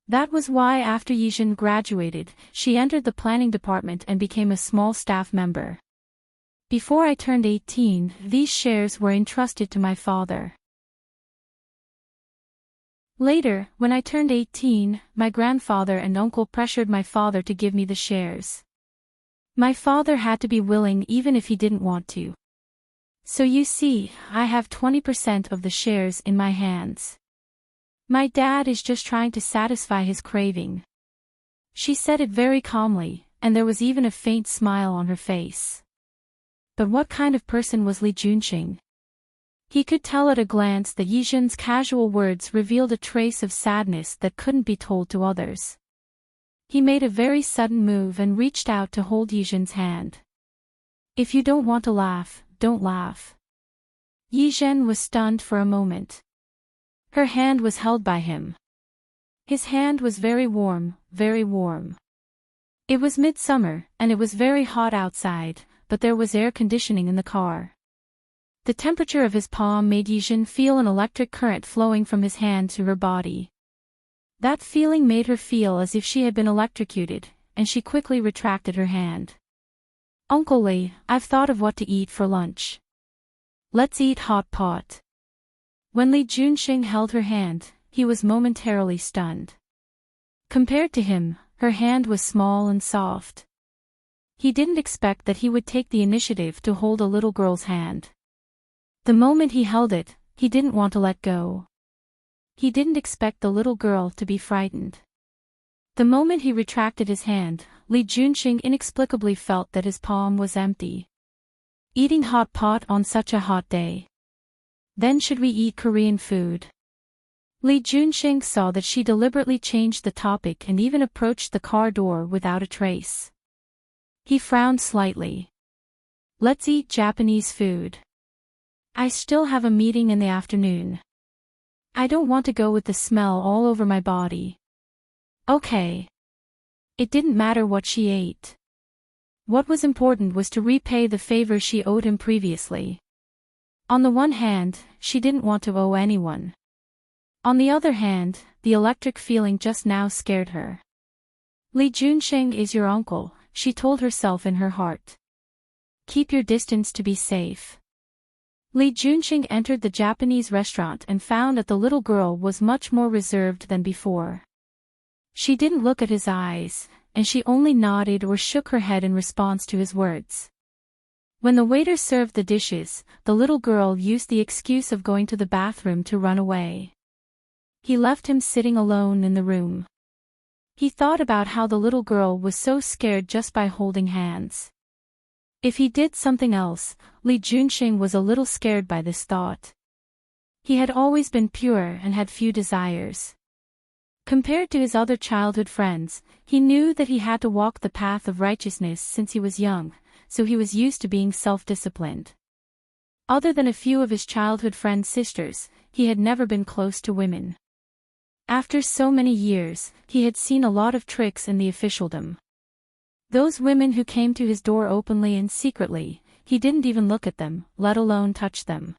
That was why after Yizhen graduated, she entered the planning department and became a small staff member. Before I turned 18, these shares were entrusted to my father. Later, when I turned 18, my grandfather and uncle pressured my father to give me the shares. My father had to be willing even if he didn't want to. So you see, I have 20% of the shares in my hands. My dad is just trying to satisfy his craving. She said it very calmly, and there was even a faint smile on her face. But what kind of person was Li Junqing? He could tell at a glance that Yizhen's casual words revealed a trace of sadness that couldn't be told to others. He made a very sudden move and reached out to hold Yizhen's hand. If you don't want to laugh, don't laugh. Yizhen was stunned for a moment. Her hand was held by him. His hand was very warm, very warm. It was midsummer, and it was very hot outside, but there was air conditioning in the car. The temperature of his palm made Yizhen feel an electric current flowing from his hand to her body. That feeling made her feel as if she had been electrocuted, and she quickly retracted her hand. Uncle Li, I've thought of what to eat for lunch. Let's eat hot pot. When Li Junqing held her hand, he was momentarily stunned. Compared to him, her hand was small and soft. He didn't expect that he would take the initiative to hold a little girl's hand. The moment he held it, he didn't want to let go. He didn't expect the little girl to be frightened. The moment he retracted his hand, Li Junqing inexplicably felt that his palm was empty. Eating hot pot on such a hot day. Then should we eat Korean food? Li Junqing saw that she deliberately changed the topic and even approached the car door without a trace. He frowned slightly. Let's eat Japanese food. I still have a meeting in the afternoon. I don't want to go with the smell all over my body. Okay. It didn't matter what she ate. What was important was to repay the favor she owed him previously. On the one hand, she didn't want to owe anyone. On the other hand, the electric feeling just now scared her. Li Junqing is your uncle, she told herself in her heart. Keep your distance to be safe. Li Junqing entered the Japanese restaurant and found that the little girl was much more reserved than before. She didn't look at his eyes, and she only nodded or shook her head in response to his words. When the waiter served the dishes, the little girl used the excuse of going to the bathroom to run away. He left him sitting alone in the room. He thought about how the little girl was so scared just by holding hands. If he did something else, Li Junqing was a little scared by this thought. He had always been pure and had few desires. Compared to his other childhood friends, he knew that he had to walk the path of righteousness since he was young, so he was used to being self-disciplined. Other than a few of his childhood friends' sisters, he had never been close to women. After so many years, he had seen a lot of tricks in the officialdom. Those women who came to his door openly and secretly, he didn't even look at them, let alone touch them.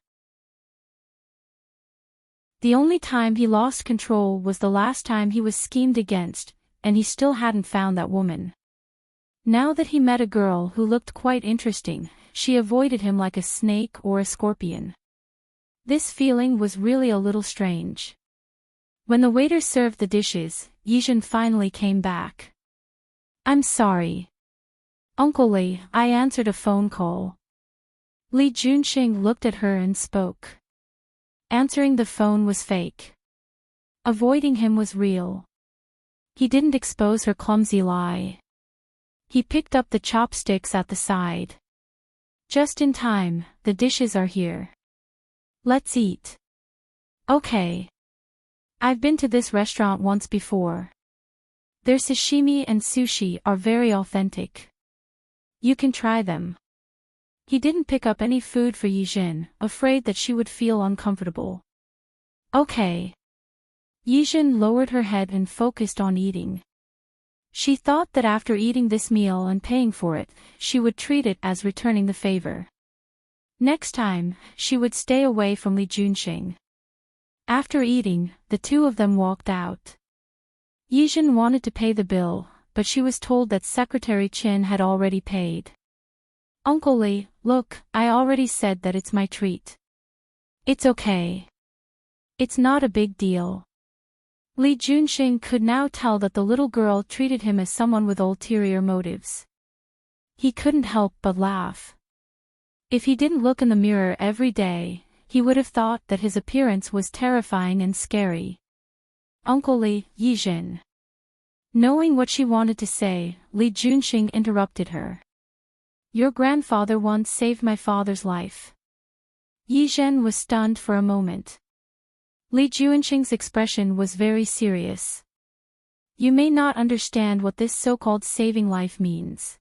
The only time he lost control was the last time he was schemed against, and he still hadn't found that woman. Now that he met a girl who looked quite interesting, she avoided him like a snake or a scorpion. This feeling was really a little strange. When the waiter served the dishes, Yijin finally came back. "I'm sorry. Uncle Li, I answered a phone call." Li Junxing looked at her and spoke. Answering the phone was fake. Avoiding him was real. He didn't expose her clumsy lie. He picked up the chopsticks at the side. "Just in time, the dishes are here. Let's eat." "Okay. I've been to this restaurant once before. Their sashimi and sushi are very authentic. You can try them." He didn't pick up any food for Yijin, afraid that she would feel uncomfortable. "Okay." Yijin lowered her head and focused on eating. She thought that after eating this meal and paying for it, she would treat it as returning the favor. Next time, she would stay away from Li Junxing. After eating, the two of them walked out. Yijin wanted to pay the bill, but she was told that Secretary Qin had already paid. "Uncle Li, look, I already said that it's my treat. It's okay. It's not a big deal." Li Junxing could now tell that the little girl treated him as someone with ulterior motives. He couldn't help but laugh. If he didn't look in the mirror every day, he would have thought that his appearance was terrifying and scary. "Uncle Li, Yijin." Knowing what she wanted to say, Li Junxing interrupted her. "Your grandfather once saved my father's life." Yijin was stunned for a moment. Li Junxing's expression was very serious. "You may not understand what this so-called saving life means.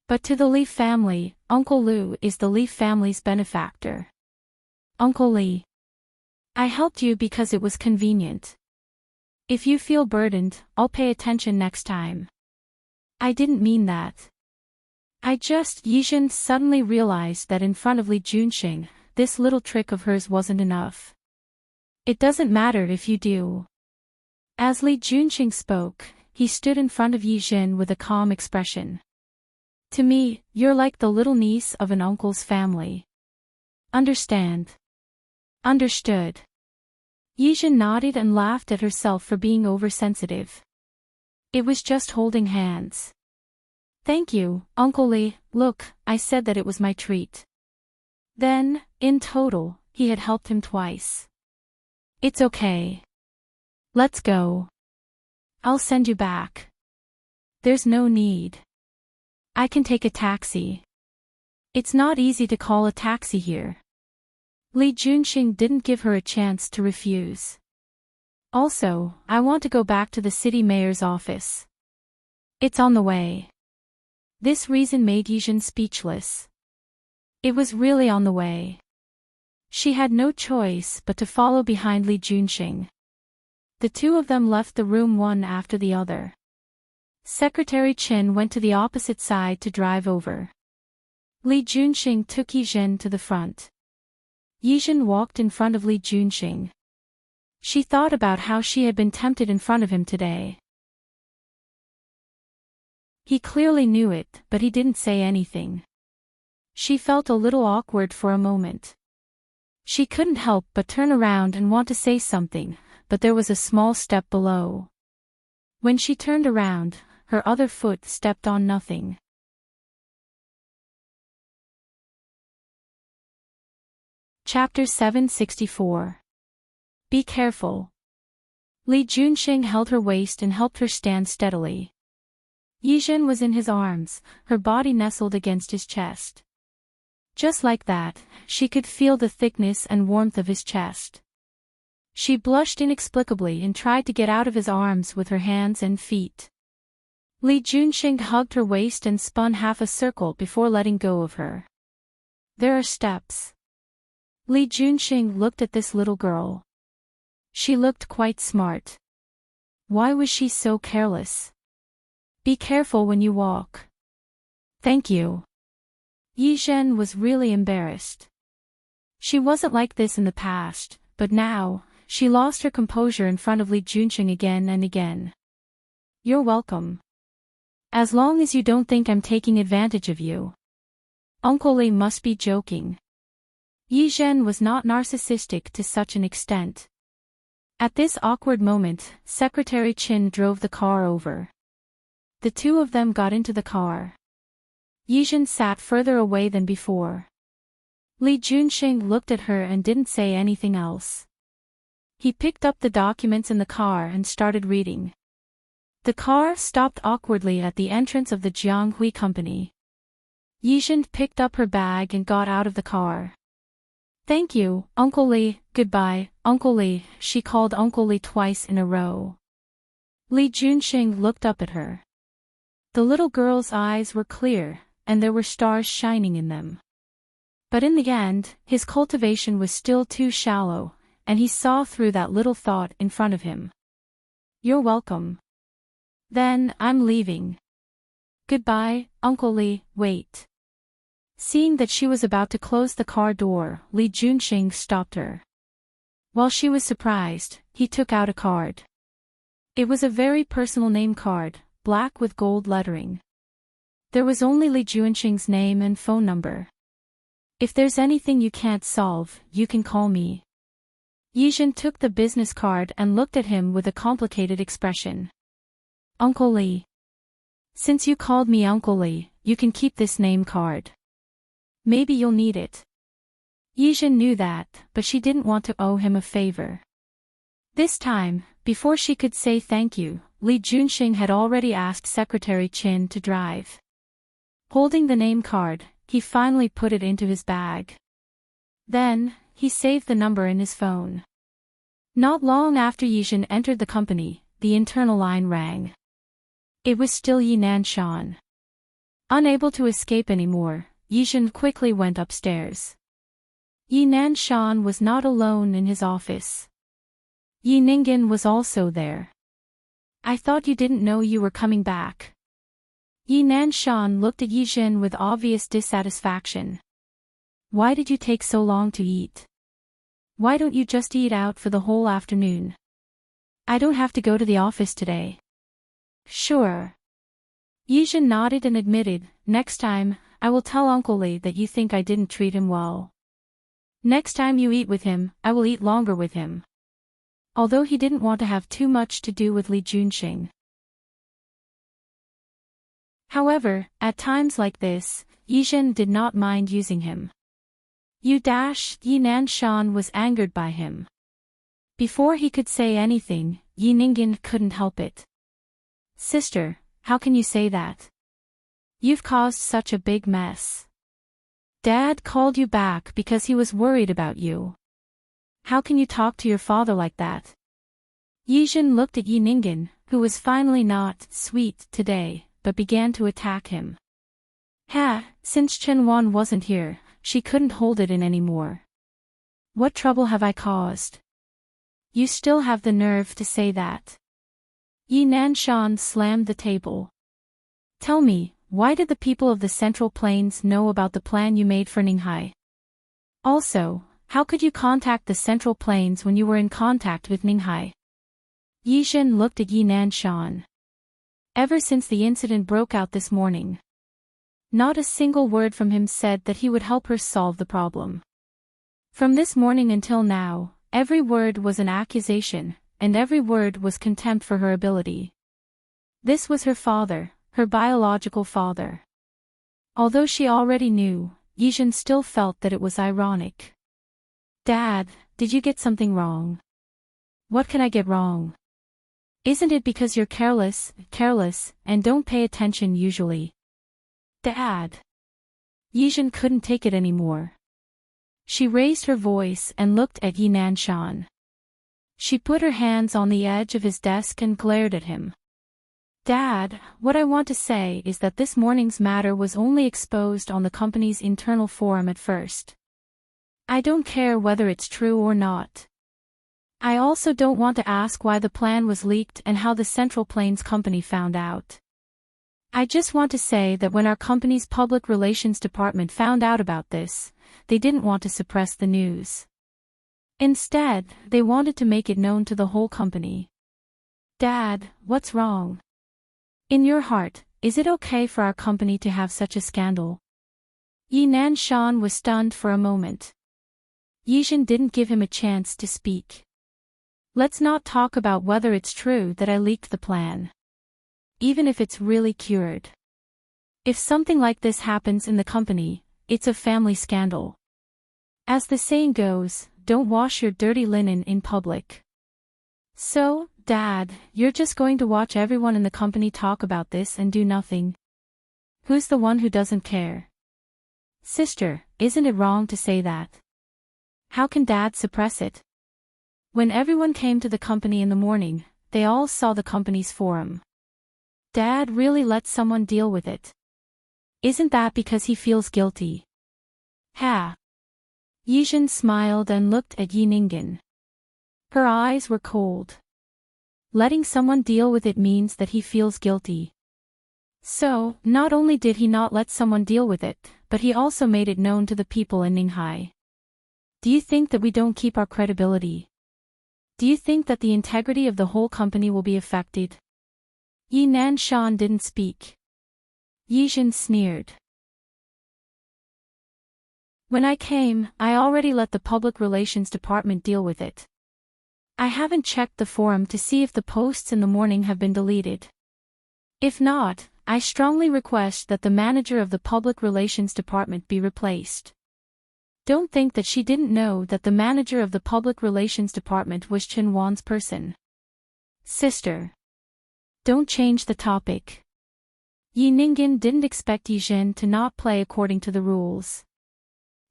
But to the Li family, Uncle Lu is the Li family's benefactor. Uncle Li, I helped you because it was convenient. If you feel burdened, I'll pay attention next time. I didn't mean that. Yijin suddenly realized that in front of Li Junxing, this little trick of hers wasn't enough. "It doesn't matter if you do." As Li Junxing spoke, he stood in front of Yijin with a calm expression. "To me, you're like the little niece of an uncle's family. Understand?" "Understood." Yijin nodded and laughed at herself for being oversensitive. It was just holding hands. "Thank you, Uncle Li, look, I said that it was my treat." Then, in total, he had helped him twice. "It's okay. Let's go. I'll send you back." "There's no need. I can take a taxi." "It's not easy to call a taxi here." Li Junxing didn't give her a chance to refuse. "Also, I want to go back to the city mayor's office." "It's on the way." This reason made Yijin speechless. It was really on the way. She had no choice but to follow behind Li Junxing. The two of them left the room one after the other. Secretary Qin went to the opposite side to drive over. Li Junxing took Yijin to the front. Yijin walked in front of Li Junxing. She thought about how she had been tempted in front of him today. He clearly knew it, but he didn't say anything. She felt a little awkward for a moment. She couldn't help but turn around and want to say something, but there was a small step below. When she turned around, her other foot stepped on nothing. Chapter 764. Be careful. Li Junxing held her waist and helped her stand steadily. Yijin was in his arms, her body nestled against his chest. Just like that, she could feel the thickness and warmth of his chest. She blushed inexplicably and tried to get out of his arms with her hands and feet. Li Junxing hugged her waist and spun half a circle before letting go of her. "There are steps." Li Junxing looked at this little girl. She looked quite smart. Why was she so careless? "Be careful when you walk." "Thank you." Yi Zhen was really embarrassed. She wasn't like this in the past, but now, she lost her composure in front of Li Junqing again and again. You're welcome. As long as you don't think I'm taking advantage of you. Uncle Li must be joking. Yi Zhen was not narcissistic to such an extent. At this awkward moment, Secretary Qin drove the car over. The two of them got into the car. Yi Zhen sat further away than before. Li Junqing looked at her and didn't say anything else. He picked up the documents in the car and started reading. The car stopped awkwardly at the entrance of the Jianghui company. Yi Zhen picked up her bag and got out of the car. Thank you, Uncle Li. Goodbye, Uncle Li. She called Uncle Li twice in a row. Li Junqing looked up at her. The little girl's eyes were clear, and there were stars shining in them. But in the end, his cultivation was still too shallow, and he saw through that little thought in front of him. You're welcome. Then, I'm leaving. Goodbye, Uncle Li. Wait. Seeing that she was about to close the car door, Li Junqing stopped her. While she was surprised, he took out a card. It was a very personal name card, black with gold lettering. There was only Li Junqing's name and phone number. If there's anything you can't solve, you can call me. Yi Zhen took the business card and looked at him with a complicated expression. Uncle Li. Since you called me Uncle Li, you can keep this name card. Maybe you'll need it. Yi Zhen knew that, but she didn't want to owe him a favor. This time, before she could say thank you, Li Junqing had already asked Secretary Qin to drive. Holding the name card, he finally put it into his bag. Then, he saved the number in his phone. Not long after Yi Zhen entered the company, the internal line rang. It was still Yi Nanshan. Unable to escape anymore, Yi Zhen quickly went upstairs. Yi Nanshan was not alone in his office. Yi Ningyan was also there. I thought you didn't know you were coming back. Yi Nanshan looked at Yi Zhen with obvious dissatisfaction. Why did you take so long to eat? Why don't you just eat out for the whole afternoon? I don't have to go to the office today. Sure. Yi Zhen nodded and admitted, next time, I will tell Uncle Li that you think I didn't treat him well. Next time you eat with him, I will eat longer with him. Although he didn't want to have too much to do with Li Junqing. However, at times like this, Yi Zhen did not mind using him. Yi Nanshan was angered by him. Before he could say anything, Yi Ningyan couldn't help it. Sister, how can you say that? You've caused such a big mess. Dad called you back because he was worried about you. How can you talk to your father like that? Yi Zhen looked at Yi Ningyan, who was finally not sweet today, but began to attack him. Since Chen Wan wasn't here, she couldn't hold it in anymore. What trouble have I caused? You still have the nerve to say that. Yi Nanshan slammed the table. Tell me, why did the people of the Central Plains know about the plan you made for Ninghai? Also, how could you contact the Central Plains when you were in contact with Ninghai? Yi Zhen looked at Yi Nanshan. Ever since the incident broke out this morning, not a single word from him said that he would help her solve the problem. From this morning until now, every word was an accusation, and every word was contempt for her ability. This was her father, her biological father. Although she already knew, Yi Zhen still felt that it was ironic. Dad, did you get something wrong? What can I get wrong? Isn't it because you're careless, and don't pay attention usually? Dad. Yi Zhen couldn't take it anymore. She raised her voice and looked at Yi Nanshan. She put her hands on the edge of his desk and glared at him. Dad, what I want to say is that this morning's matter was only exposed on the company's internal forum at first. I don't care whether it's true or not. I also don't want to ask why the plan was leaked and how the Central Plains company found out. I just want to say that when our company's public relations department found out about this, they didn't want to suppress the news. Instead, they wanted to make it known to the whole company. Dad, what's wrong? In your heart, is it okay for our company to have such a scandal? Yi Nanshan was stunned for a moment. Yijin didn't give him a chance to speak. Let's not talk about whether it's true that I leaked the plan. Even if it's really cured. If something like this happens in the company, it's a family scandal. As the saying goes, don't wash your dirty linen in public. So, Dad, you're just going to watch everyone in the company talk about this and do nothing? Who's the one who doesn't care? Sister, isn't it wrong to say that? How can Dad suppress it? When everyone came to the company in the morning, they all saw the company's forum. Dad really let someone deal with it. Isn't that because he feels guilty? Ha! Yijin smiled and looked at Yi Ningen. Her eyes were cold. Letting someone deal with it means that he feels guilty. So, not only did he not let someone deal with it, but he also made it known to the people in Ninghai. Do you think that we don't keep our credibility? Do you think that the integrity of the whole company will be affected? Yi Nanshan didn't speak. Yijin sneered. When I came, I already let the public relations department deal with it. I haven't checked the forum to see if the posts in the morning have been deleted. If not, I strongly request that the manager of the public relations department be replaced. Don't think that she didn't know that the manager of the public relations department was Chen Wan's person. Sister. Don't change the topic. Yi Ningen didn't expect Yijin to not play according to the rules.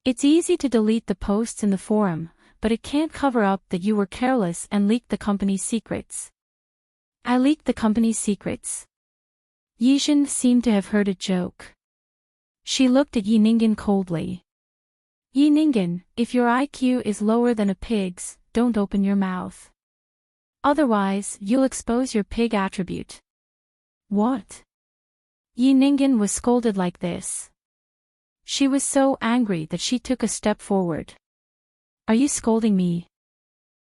It's easy to delete the posts in the forum, but it can't cover up that you were careless and leaked the company's secrets. I leaked the company's secrets. Yijin seemed to have heard a joke. She looked at Yi Ningen coldly. Yi Ningen, if your IQ is lower than a pig's, don't open your mouth. Otherwise, you'll expose your pig attribute. What? Yi Ningen was scolded like this. She was so angry that she took a step forward. Are you scolding me?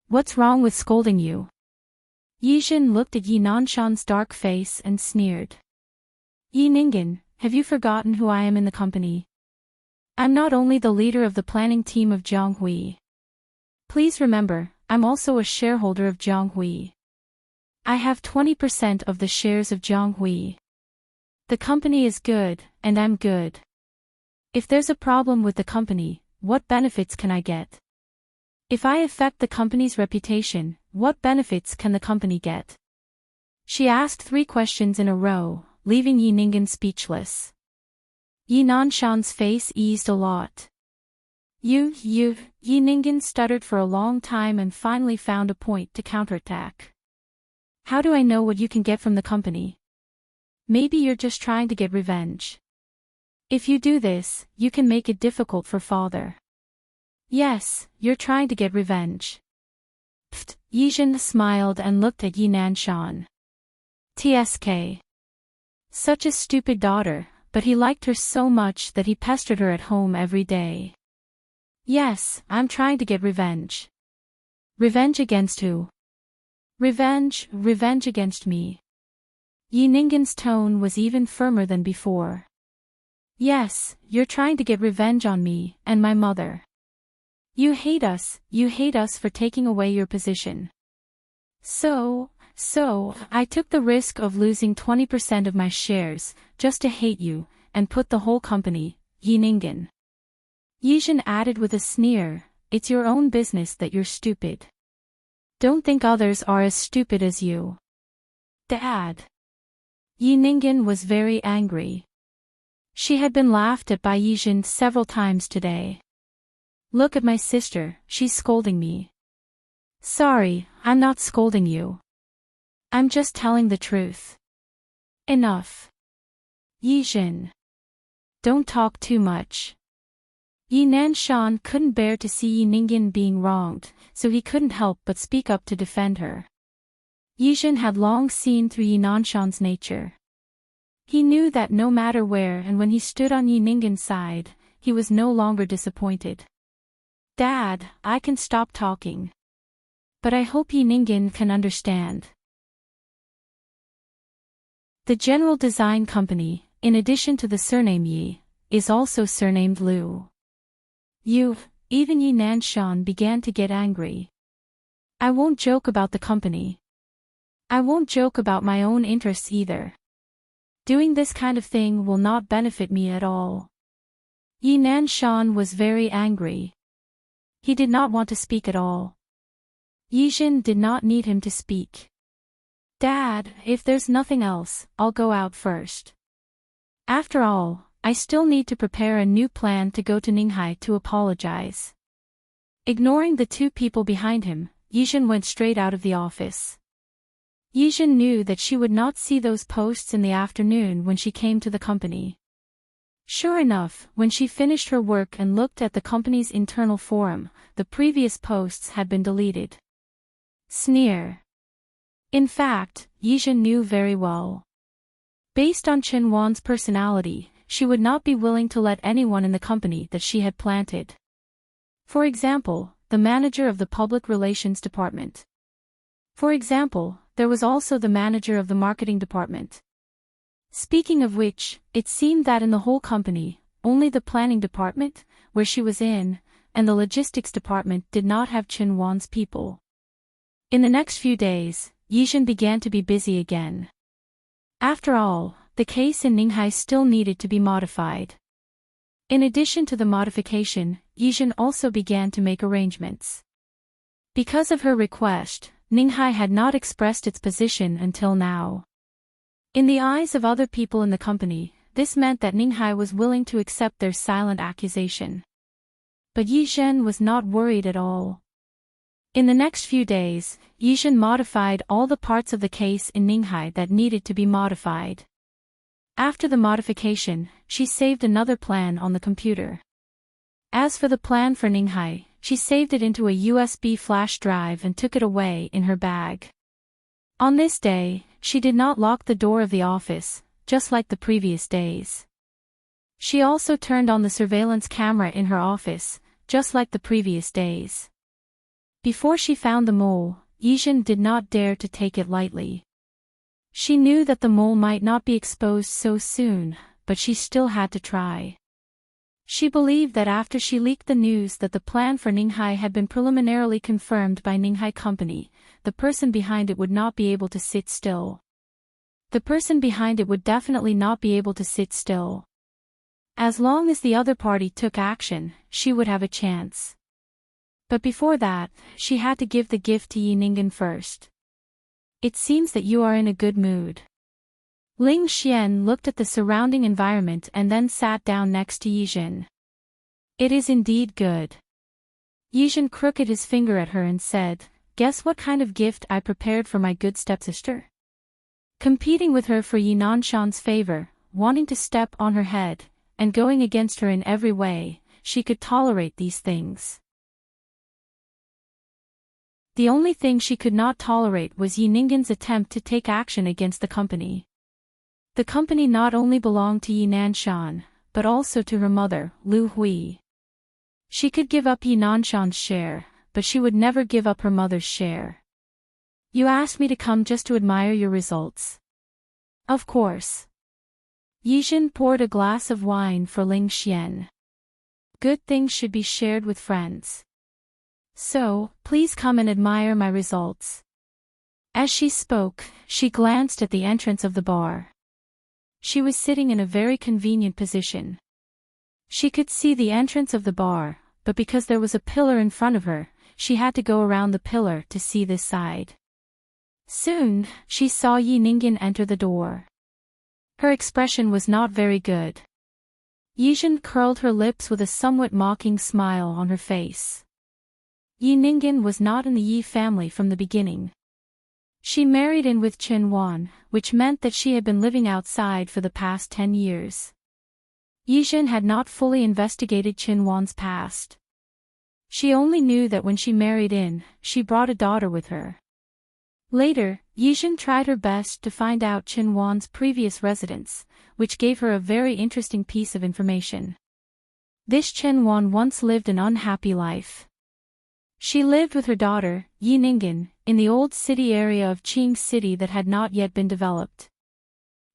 What's wrong with scolding you? Yijin looked at Yi Nanshan's dark face and sneered. Yi Ningen, have you forgotten who I am in the company? I'm not only the leader of the planning team of Zhonghui. Please remember, I'm also a shareholder of Zhonghui. I have 20% of the shares of Zhonghui. The company is good, and I'm good. If there's a problem with the company, what benefits can I get? If I affect the company's reputation, what benefits can the company get? She asked 3 questions in a row, leaving Yi Ningen speechless. Yi Nanshan's face eased a lot. Yi Ningen stuttered for a long time and finally found a point to counterattack. How do I know what you can get from the company? Maybe you're just trying to get revenge. If you do this, you can make it difficult for father. Yes, you're trying to get revenge. Pfft, Yijin smiled and looked at Yi Nanshan. TSK. Such a stupid daughter, but he liked her so much that he pestered her at home every day. Yes, I'm trying to get revenge. Revenge against who? Revenge against me. Yi Ningen's tone was even firmer than before. Yes, you're trying to get revenge on me, and my mother. You hate us for taking away your position. So, I took the risk of losing 20% of my shares, just to hate you, and put the whole company, Yi Ningen. Yijin added with a sneer, it's your own business that you're stupid. Don't think others are as stupid as you. Dad. Yi Ningen was very angry. She had been laughed at by Yijin several times today. Look at my sister, she's scolding me. Sorry, I'm not scolding you. I'm just telling the truth. Enough. Yijin. Don't talk too much. Yi Nanshan couldn't bear to see Yi Ningen being wronged, so he couldn't help but speak up to defend her. Yijin had long seen through Yi Nanshan's nature. He knew that no matter where and when he stood on Yi Ninggen's side, he was no longer disappointed. Dad, I can stop talking. But I hope Yi Ningen can understand. The General Design Company, in addition to the surname Yi, is also surnamed Liu. Even Yi Nanshan began to get angry. I won't joke about the company. I won't joke about my own interests either. Doing this kind of thing will not benefit me at all. Yi Nanshan was very angry. He did not want to speak at all. Yijin did not need him to speak. Dad, if there's nothing else, I'll go out first. After all, I still need to prepare a new plan to go to Ninghai to apologize. Ignoring the two people behind him, Yijin went straight out of the office. Yijin knew that she would not see those posts in the afternoon when she came to the company. Sure enough, when she finished her work and looked at the company's internal forum, the previous posts had been deleted. Sneer. In fact, Yijin knew very well. Based on Chen Wan's personality, she would not be willing to let anyone in the company that she had planted. For example, the manager of the public relations department. For example, there was also the manager of the marketing department. Speaking of which, it seemed that in the whole company, only the planning department, where she was in, and the logistics department did not have Chen Wan's people. In the next few days, Yijin began to be busy again. After all, the case in Ninghai still needed to be modified. In addition to the modification, Yijin also began to make arrangements. Because of her request, Ninghai had not expressed its position until now. In the eyes of other people in the company, this meant that Ninghai was willing to accept their silent accusation. But Yijin was not worried at all. In the next few days, Yijin modified all the parts of the case in Ninghai that needed to be modified. After the modification, she saved another plan on the computer. As for the plan for Ninghai, she saved it into a USB flash drive and took it away in her bag. On this day, she did not lock the door of the office, just like the previous days. She also turned on the surveillance camera in her office, just like the previous days. Before she found the mole, Yijin did not dare to take it lightly. She knew that the mole might not be exposed so soon, but she still had to try. She believed that after she leaked the news that the plan for Ninghai had been preliminarily confirmed by Ninghai Company, the person behind it would not be able to sit still. The person behind it would definitely not be able to sit still. As long as the other party took action, she would have a chance. But before that, she had to give the gift to Yi Ningen first. It seems that you are in a good mood. Ling Xian looked at the surrounding environment and then sat down next to Yijin. It is indeed good. Yijin crooked his finger at her and said, "Guess what kind of gift I prepared for my good stepsister?" Competing with her for Yi Nanshan's favor, wanting to step on her head, and going against her in every way, she could tolerate these things. The only thing she could not tolerate was Yi Ningen's attempt to take action against the company. The company not only belonged to Yi Nanshan, but also to her mother, Lu Hui. She could give up Yi Nanshan's share, but she would never give up her mother's share. You asked me to come just to admire your results. Of course. Yijin poured a glass of wine for Ling Xian. Good things should be shared with friends. So, please come and admire my results. As she spoke, she glanced at the entrance of the bar. She was sitting in a very convenient position. She could see the entrance of the bar, but because there was a pillar in front of her, she had to go around the pillar to see this side. Soon, she saw Yi Ningen enter the door. Her expression was not very good. Yijin curled her lips with a somewhat mocking smile on her face. Yi Ningen was not in the Yi family from the beginning. She married in with Chen Wan, which meant that she had been living outside for the past 10 years. Yijin had not fully investigated Chen Wan's past. She only knew that when she married in, she brought a daughter with her. Later, Yijin tried her best to find out Qin Wan's previous residence, which gave her a very interesting piece of information. This Qin Wan once lived an unhappy life. She lived with her daughter, Yi Ningen, in the old city area of Qing City that had not yet been developed.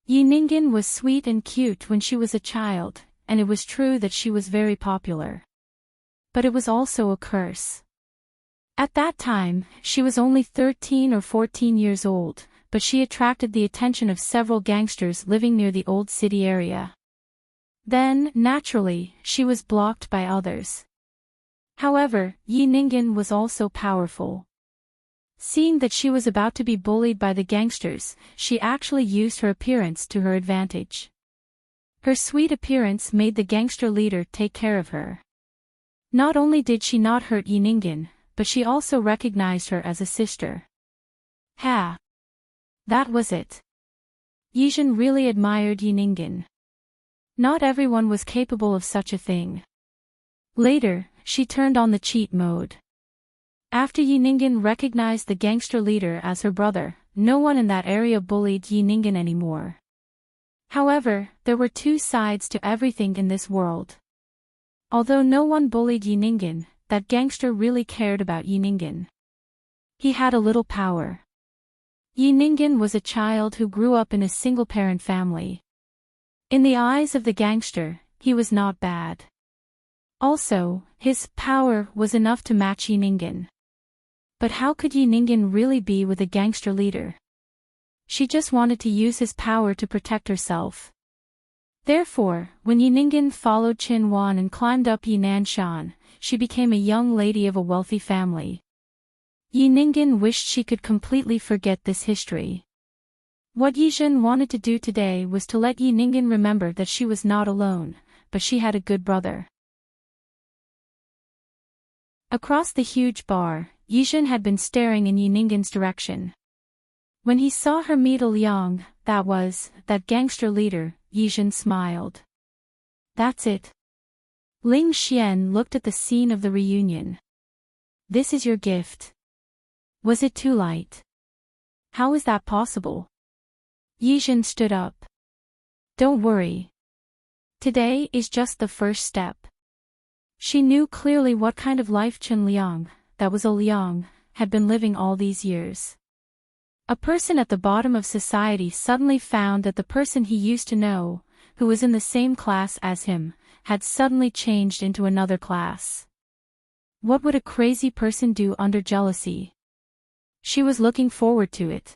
Yi Ningen was sweet and cute when she was a child, and it was true that she was very popular. But it was also a curse. At that time, she was only 13 or 14 years old, but she attracted the attention of several gangsters living near the old city area. Then, naturally, she was blocked by others. However, Yi Ningen was also powerful. Seeing that she was about to be bullied by the gangsters, she actually used her appearance to her advantage. Her sweet appearance made the gangster leader take care of her. Not only did she not hurt Yi Ningen, but she also recognized her as a sister. Ha! That was it. Yijin really admired Yi Ningen. Not everyone was capable of such a thing. Later, she turned on the cheat mode. After Yi Ningen recognized the gangster leader as her brother, no one in that area bullied Yi Ningen anymore. However, there were two sides to everything in this world. Although no one bullied Yi Ningen, that gangster really cared about Yi Ningen. He had a little power. Yi Ningen was a child who grew up in a single-parent family. In the eyes of the gangster, he was not bad. Also, his power was enough to match Yi Ningen. But how could Yi Ningen really be with a gangster leader? She just wanted to use his power to protect herself. Therefore, when Yi Ningen followed Qin Wan and climbed up Yi Nanshan, she became a young lady of a wealthy family. Yi Ningen wished she could completely forget this history. What Yijin wanted to do today was to let Yi Ningen remember that she was not alone, but she had a good brother. Across the huge bar, Yijin had been staring in Yi Ningen's direction. When he saw her meet Liang, that gangster leader, Yijin smiled. That's it. Ling Xian looked at the scene of the reunion. This is your gift. Was it too light? How is that possible? Yijin stood up. Don't worry. Today is just the first step. She knew clearly what kind of life Chen Liang, that was a Liang, had been living all these years. A person at the bottom of society suddenly found that the person he used to know, who was in the same class as him, had suddenly changed into another class. What would a crazy person do under jealousy? She was looking forward to it.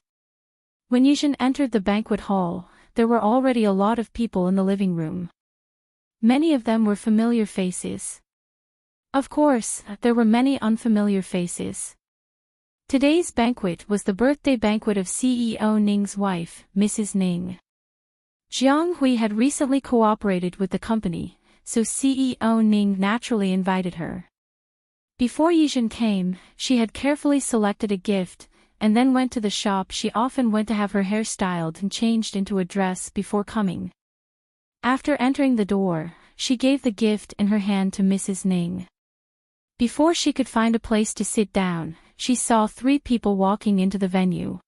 When Yijin entered the banquet hall, there were already a lot of people in the living room. Many of them were familiar faces. Of course, there were many unfamiliar faces. Today's banquet was the birthday banquet of CEO Ning's wife, Mrs. Ning. Jiang Hui had recently cooperated with the company, so CEO Ning naturally invited her. Before Yijin came, she had carefully selected a gift, and then went to the shop she often went to have her hair styled and changed into a dress before coming. After entering the door, she gave the gift in her hand to Mrs. Ning. Before she could find a place to sit down, she saw three people walking into the venue.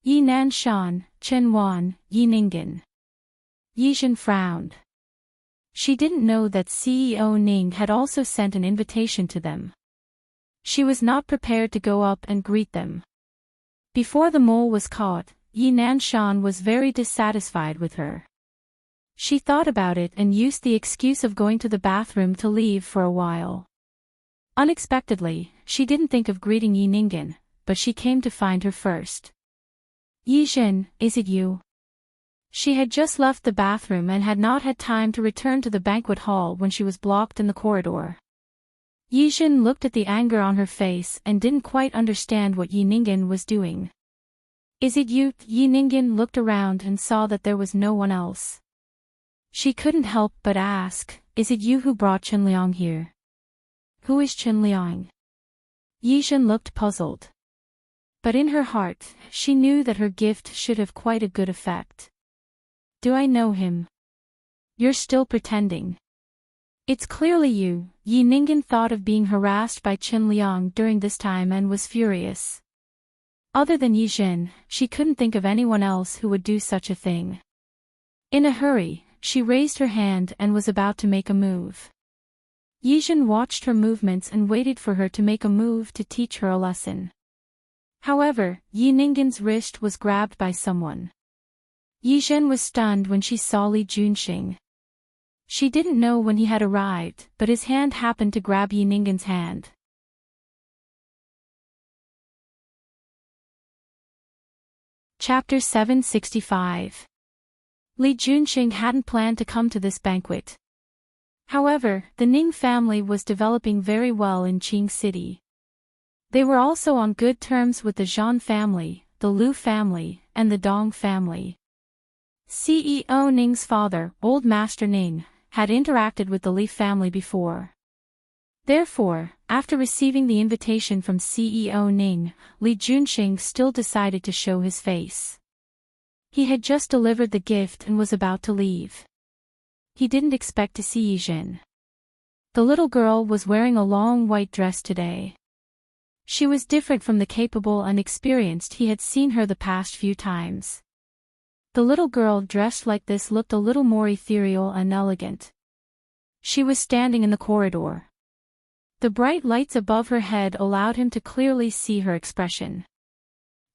Yi Nanshan, Chen Wan, Yi Ningen. Yijin frowned. She didn't know that CEO Ning had also sent an invitation to them. She was not prepared to go up and greet them. Before the mole was caught, Yi Nanshan was very dissatisfied with her. She thought about it and used the excuse of going to the bathroom to leave for a while. Unexpectedly, she didn't think of greeting Yi Ningen, but she came to find her first. Yijin, is it you? She had just left the bathroom and had not had time to return to the banquet hall when she was blocked in the corridor. Yijin looked at the anger on her face and didn't quite understand what Yi Ningen was doing. Is it you? Yi Ningen looked around and saw that there was no one else. She couldn't help but ask, is it you who brought Chen Liang here? Who is Chen Liang? Yijin looked puzzled. But in her heart, she knew that her gift should have quite a good effect. Do I know him? You're still pretending. It's clearly you. Yi Ningen thought of being harassed by Chen Liang during this time and was furious. Other than Yijin, she couldn't think of anyone else who would do such a thing. In a hurry, she raised her hand and was about to make a move. Yijin watched her movements and waited for her to make a move to teach her a lesson. However, Yi Ninggen's wrist was grabbed by someone. Yijin was stunned when she saw Li Junxing. She didn't know when he had arrived, but his hand happened to grab Yi Ninggen's hand. Chapter 765. Li Junxing hadn't planned to come to this banquet. However, the Ning family was developing very well in Qing City. They were also on good terms with the Zhan family, the Liu family, and the Dong family. CEO Ning's father, Old Master Ning, had interacted with the Li family before. Therefore, after receiving the invitation from CEO Ning, Li Junxing still decided to show his face. He had just delivered the gift and was about to leave. He didn't expect to see Yijin. The little girl was wearing a long white dress today. She was different from the capable and experienced he had seen her the past few times. The little girl dressed like this looked a little more ethereal and elegant. She was standing in the corridor. The bright lights above her head allowed him to clearly see her expression.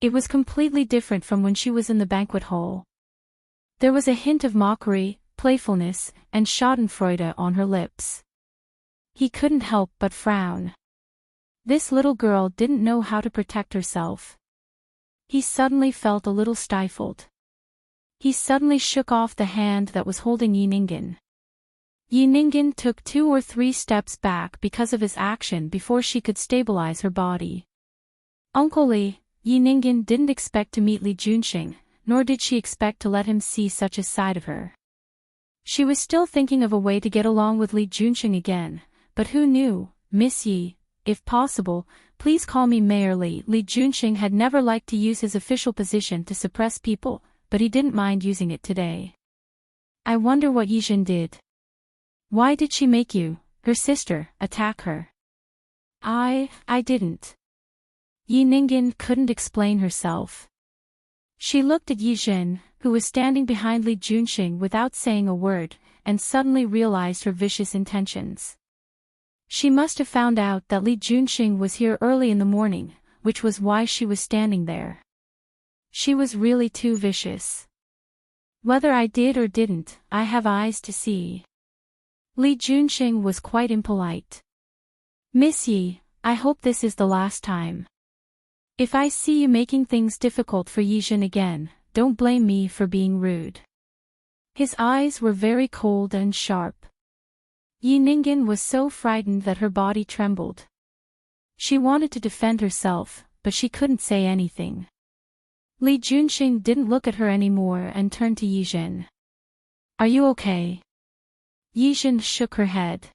It was completely different from when she was in the banquet hall. There was a hint of mockery, playfulness, and schadenfreude on her lips. He couldn't help but frown. This little girl didn't know how to protect herself. He suddenly felt a little stifled. He suddenly shook off the hand that was holding Yi Ninggen. Yi Ninggen took 2 or 3 steps back because of his action before she could stabilize her body. Uncle Li, Yi Ninggen didn't expect to meet Li Junxing, nor did she expect to let him see such a side of her. She was still thinking of a way to get along with Li Junxing again, but who knew, Miss Yi, if possible, please call me Mayor Li. Li Junxing had never liked to use his official position to suppress people, but he didn't mind using it today. I wonder what Yijin did. Why did she make you, her sister, attack her? I didn't. Yi Ninggen couldn't explain herself. She looked at Yijin, who was standing behind Li Junxing without saying a word, and suddenly realized her vicious intentions. She must have found out that Li Junxing was here early in the morning, which was why she was standing there. She was really too vicious. Whether I did or didn't, I have eyes to see. Li Junxing was quite impolite. Miss Yi, I hope this is the last time. If I see you making things difficult for Yijin again, don't blame me for being rude. His eyes were very cold and sharp. Yi Ninggen was so frightened that her body trembled. She wanted to defend herself, but she couldn't say anything. Li Junxing didn't look at her anymore and turned to Yijin. Are you okay? Yijin shook her head.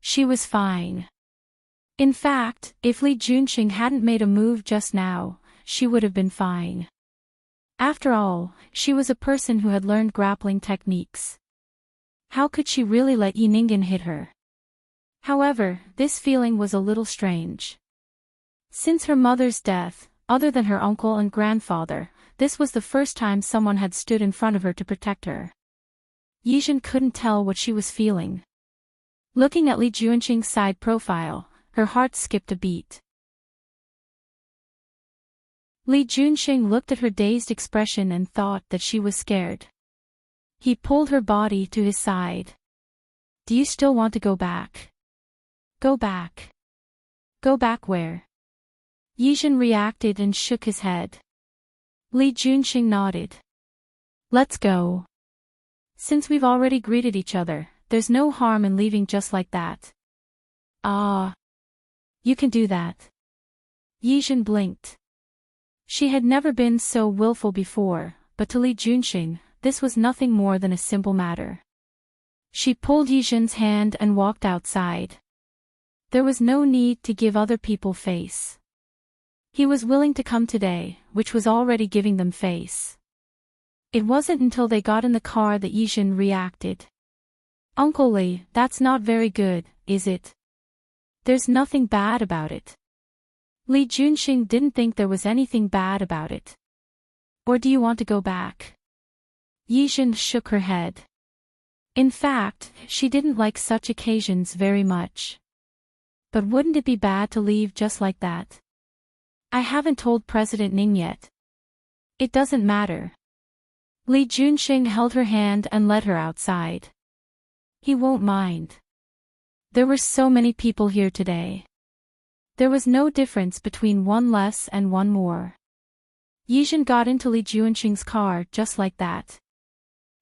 She was fine. In fact, if Li Junxing hadn't made a move just now, she would have been fine. After all, she was a person who had learned grappling techniques. How could she really let Yi Ninggen hit her? However, this feeling was a little strange. Since her mother's death, other than her uncle and grandfather, this was the first time someone had stood in front of her to protect her. Yijin couldn't tell what she was feeling. Looking at Li Junxing's side profile, her heart skipped a beat. Li Junxing looked at her dazed expression and thought that she was scared. He pulled her body to his side. Do you still want to go back? Go back. Go back where? Yijin reacted and shook his head. Li Junxing nodded. Let's go. Since we've already greeted each other, there's no harm in leaving just like that. Ah. You can do that. Yijin blinked. She had never been so willful before, but to Li Junxing, this was nothing more than a simple matter. She pulled Yijin's hand and walked outside. There was no need to give other people face. He was willing to come today, which was already giving them face. It wasn't until they got in the car that Yijin reacted. Uncle Li, that's not very good, is it? There's nothing bad about it. Li Junxing didn't think there was anything bad about it. Or do you want to go back? Yizhen shook her head. In fact, she didn't like such occasions very much. But wouldn't it be bad to leave just like that? I haven't told President Ning yet. It doesn't matter. Li Junxing held her hand and led her outside. He won't mind. There were so many people here today. There was no difference between one less and one more. Yizhen got into Li Junxing's car just like that.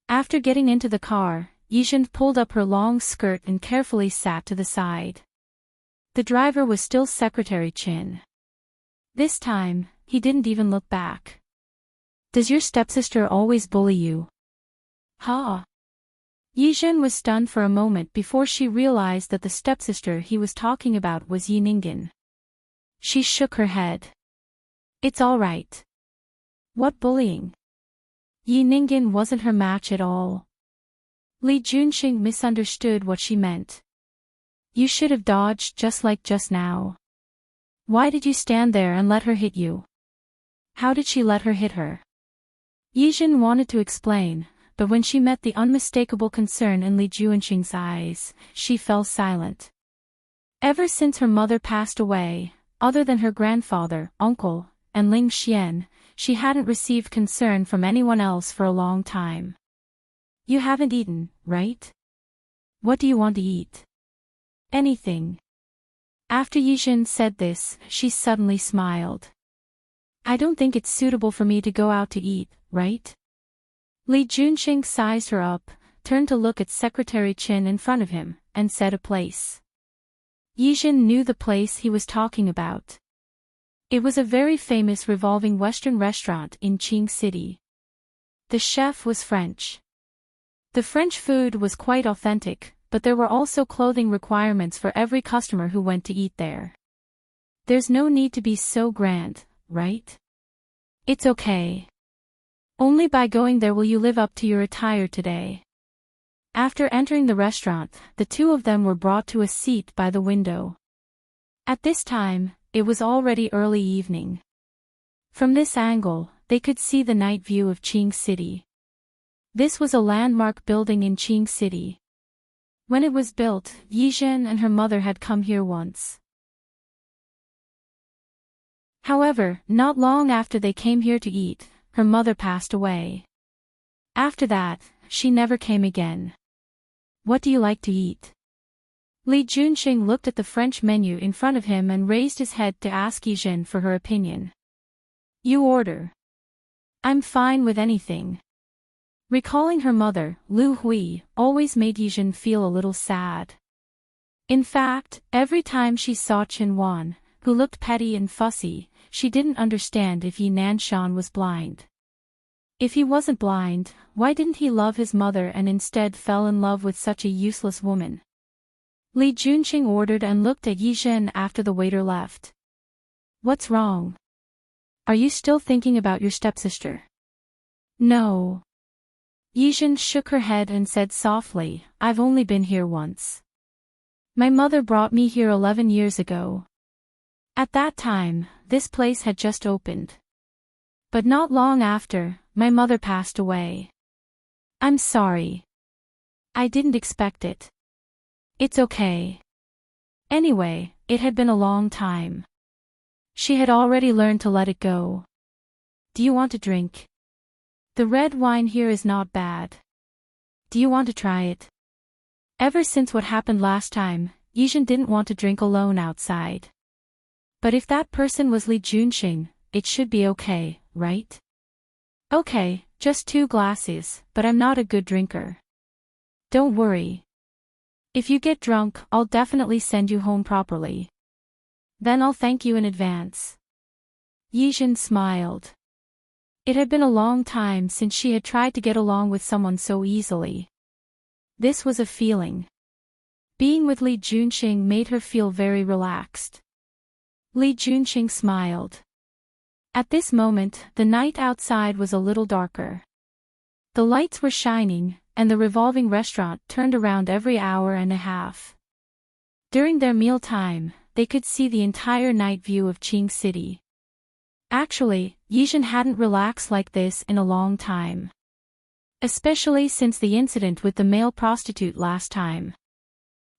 After getting into the car, Yizhen pulled up her long skirt and carefully sat to the side. The driver was still Secretary Qin. This time, he didn't even look back. Does your stepsister always bully you? Ha! Yizhen was stunned for a moment before she realized that the stepsister he was talking about was Yi Ningen. She shook her head. It's all right. What bullying? Yi Ningen wasn't her match at all. Li Junxing misunderstood what she meant. You should have dodged just like just now. Why did you stand there and let her hit you? How did she let her hit her? Yizhen wanted to explain, but when she met the unmistakable concern in Li Junxing's eyes, she fell silent. Ever since her mother passed away, other than her grandfather, uncle, and Ling Xian, she hadn't received concern from anyone else for a long time. You haven't eaten, right? What do you want to eat? Anything. After Yizhen said this, she suddenly smiled. I don't think it's suitable for me to go out to eat, right? Li Junxing sized her up, turned to look at Secretary Qin in front of him, and said a place. Yizhen knew the place he was talking about. It was a very famous revolving Western restaurant in Qing City. The chef was French. The French food was quite authentic, but there were also clothing requirements for every customer who went to eat there. There's no need to be so grand, right? It's okay. Only by going there will you live up to your attire today. After entering the restaurant, the two of them were brought to a seat by the window. At this time, it was already early evening. From this angle, they could see the night view of Qing City. This was a landmark building in Qing City. When it was built, Yizhen and her mother had come here once. However, not long after they came here to eat, her mother passed away. After that, she never came again. What do you like to eat? Li Junxing looked at the French menu in front of him and raised his head to ask Yizhen for her opinion. You order. I'm fine with anything. Recalling her mother, Lu Hui, always made Yizhen feel a little sad. In fact, every time she saw Chen Wan, who looked petty and fussy, she didn't understand if Yi Nanshan was blind. If he wasn't blind, why didn't he love his mother and instead fell in love with such a useless woman? Li Junxing ordered and looked at Yizhen after the waiter left. What's wrong? Are you still thinking about your stepsister? No. Yizhen shook her head and said softly, I've only been here once. My mother brought me here 11 years ago. At that time, this place had just opened. But not long after, my mother passed away. I'm sorry. I didn't expect it. It's okay. Anyway, it had been a long time. She had already learned to let it go. Do you want to drink? The red wine here is not bad. Do you want to try it? Ever since what happened last time, Yizhen didn't want to drink alone outside. But if that person was Li Junxing, it should be okay, right? Okay, just 2 glasses, but I'm not a good drinker. Don't worry. If you get drunk, I'll definitely send you home properly. Then I'll thank you in advance. Yizhen smiled. It had been a long time since she had tried to get along with someone so easily. This was a feeling. Being with Li Junxing made her feel very relaxed. Li Junxing smiled. At this moment, the night outside was a little darker. The lights were shining, and the revolving restaurant turned around every hour and a half. During their mealtime, they could see the entire night view of Qing City. Actually, Yijin hadn't relaxed like this in a long time. Especially since the incident with the male prostitute last time.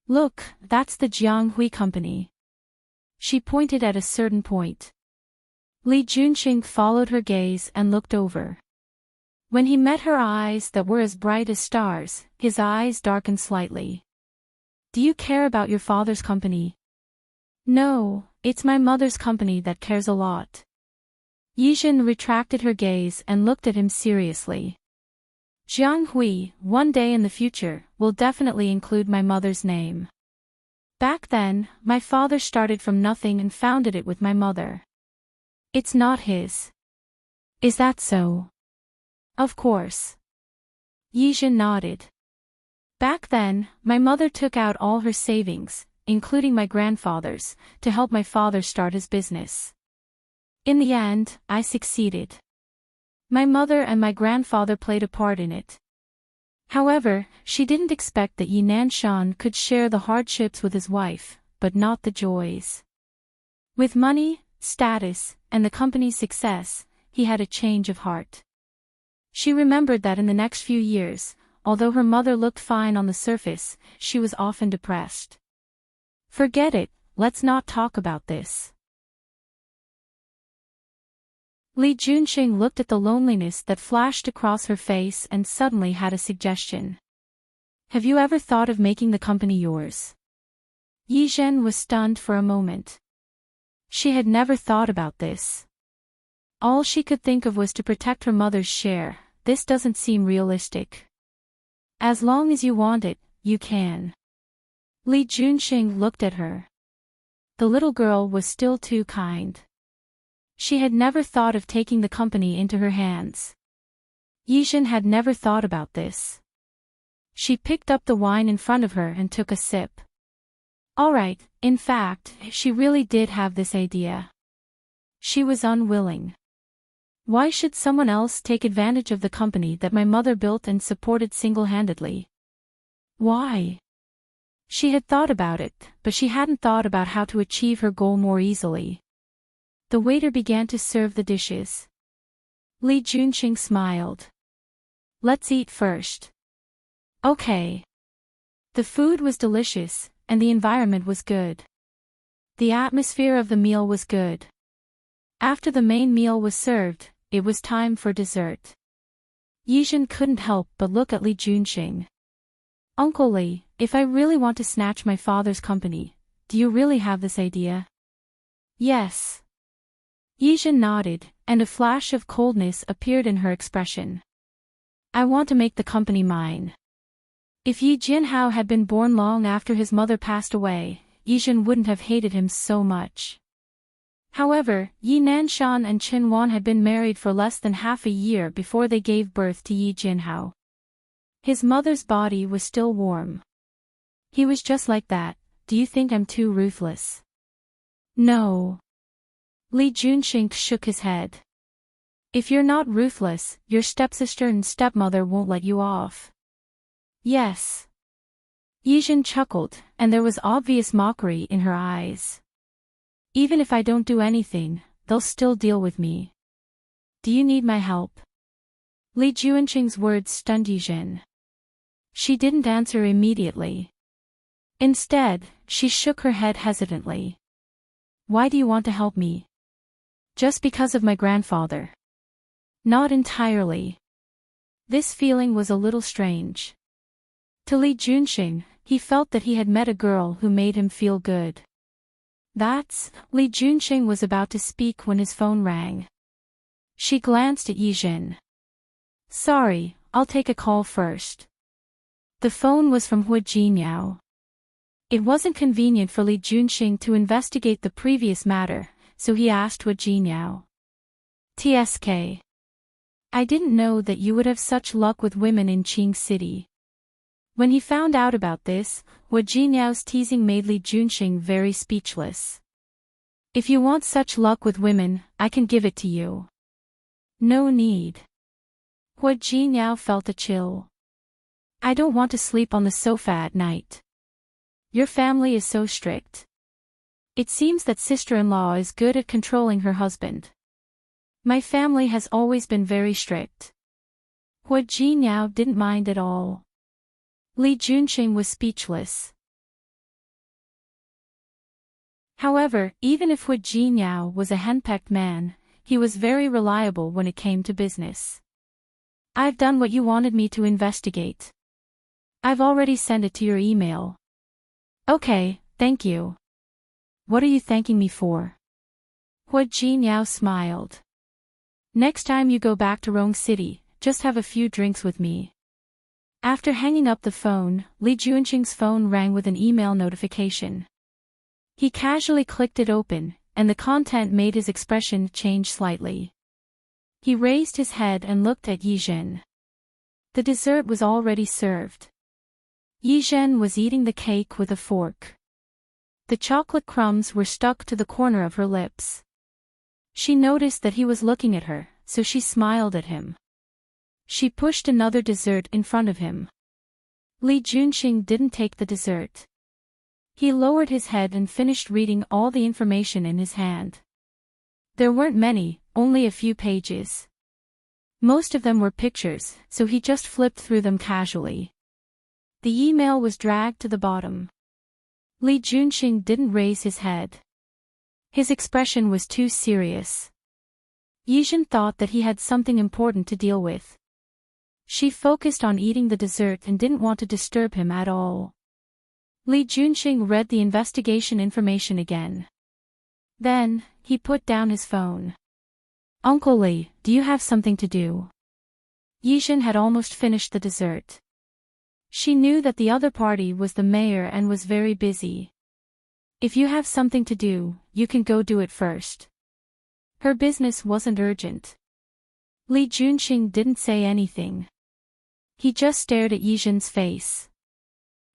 Look, that's the Jianghui company. She pointed at a certain point. Li Junqing followed her gaze and looked over. When he met her eyes that were as bright as stars, his eyes darkened slightly. Do you care about your father's company? No, it's my mother's company that cares a lot. Yijin retracted her gaze and looked at him seriously. Jianghui, one day in the future, will definitely include my mother's name. Back then, my father started from nothing and founded it with my mother. It's not his. Is that so? Of course. Yijin nodded. Back then, my mother took out all her savings, including my grandfather's, to help my father start his business. In the end, I succeeded. My mother and my grandfather played a part in it. However, she didn't expect that Yi Nanshan could share the hardships with his wife, but not the joys. With money, status, and the company's success, he had a change of heart. She remembered that in the next few years, although her mother looked fine on the surface, she was often depressed. Forget it, let's not talk about this. Li Junqing looked at the loneliness that flashed across her face and suddenly had a suggestion. Have you ever thought of making the company yours? Yizhen was stunned for a moment. She had never thought about this. All she could think of was to protect her mother's share. This doesn't seem realistic. As long as you want it, you can. Li Junqing looked at her. The little girl was still too kind. She had never thought of taking the company into her hands. Yijin had never thought about this. She picked up the wine in front of her and took a sip. All right, in fact, she really did have this idea. She was unwilling. Why should someone else take advantage of the company that my mother built and supported single-handedly? Why? She had thought about it, but she hadn't thought about how to achieve her goal more easily. The waiter began to serve the dishes. Li Junqing smiled. Let's eat first. Okay. The food was delicious, and the environment was good. The atmosphere of the meal was good. After the main meal was served, it was time for dessert. Yijin couldn't help but look at Li Junqing. Uncle Li, if I really want to snatch my father's company, do you really have this idea? Yes. Yijin nodded, and a flash of coldness appeared in her expression. I want to make the company mine. If Yi Jinhao had been born long after his mother passed away, Yijin wouldn't have hated him so much. However, Yi Nanshan and Qin Wan had been married for less than half a year before they gave birth to Yi Jinhao. His mother's body was still warm. He was just like that. Do you think I'm too ruthless? No. Li Junqing shook his head. If you're not ruthless, your stepsister and stepmother won't let you off. Yes. Yijin chuckled, and there was obvious mockery in her eyes. Even if I don't do anything, they'll still deal with me. Do you need my help? Li Junqing's words stunned Yijin. She didn't answer immediately. Instead, she shook her head hesitantly. Why do you want to help me? Just because of my grandfather. Not entirely. This feeling was a little strange. To Li Junqing, he felt that he had met a girl who made him feel good. Li Junqing was about to speak when his phone rang. She glanced at Yijin. Sorry, I'll take a call first. The phone was from Hu Jinyao. It wasn't convenient for Li Junqing to investigate the previous matter, so he asked Hu Jinyao. TSK. I didn't know that you would have such luck with women in Qing City. When he found out about this, Hu Jinyao's teasing made Li Junqing very speechless. If you want such luck with women, I can give it to you. No need. Hu Jinyao felt a chill. I don't want to sleep on the sofa at night. Your family is so strict. It seems that sister-in-law is good at controlling her husband. My family has always been very strict. Hua Jinyao didn't mind at all. Li Junqing was speechless. However, even if Hua Jinyao was a henpecked man, he was very reliable when it came to business. I've done what you wanted me to investigate. I've already sent it to your email. Okay, thank you. What are you thanking me for? Hua Jinyao smiled. Next time you go back to Rong City, just have a few drinks with me. After hanging up the phone, Li Junqing's phone rang with an email notification. He casually clicked it open, and the content made his expression change slightly. He raised his head and looked at Yi Zhen. The dessert was already served. Yi Zhen was eating the cake with a fork. The chocolate crumbs were stuck to the corner of her lips. She noticed that he was looking at her, so she smiled at him. She pushed another dessert in front of him. Li Junqing didn't take the dessert. He lowered his head and finished reading all the information in his hand. There weren't many, only a few pages. Most of them were pictures, so he just flipped through them casually. The email was dragged to the bottom. Li Junqing didn't raise his head. His expression was too serious. Yi Zhen thought that he had something important to deal with. She focused on eating the dessert and didn't want to disturb him at all. Li Junqing read the investigation information again. Then, he put down his phone. Uncle Li, do you have something to do? Yi Zhen had almost finished the dessert. She knew that the other party was the mayor and was very busy. If you have something to do, you can go do it first. Her business wasn't urgent. Li Junqing didn't say anything. He just stared at Yi Zhen's face.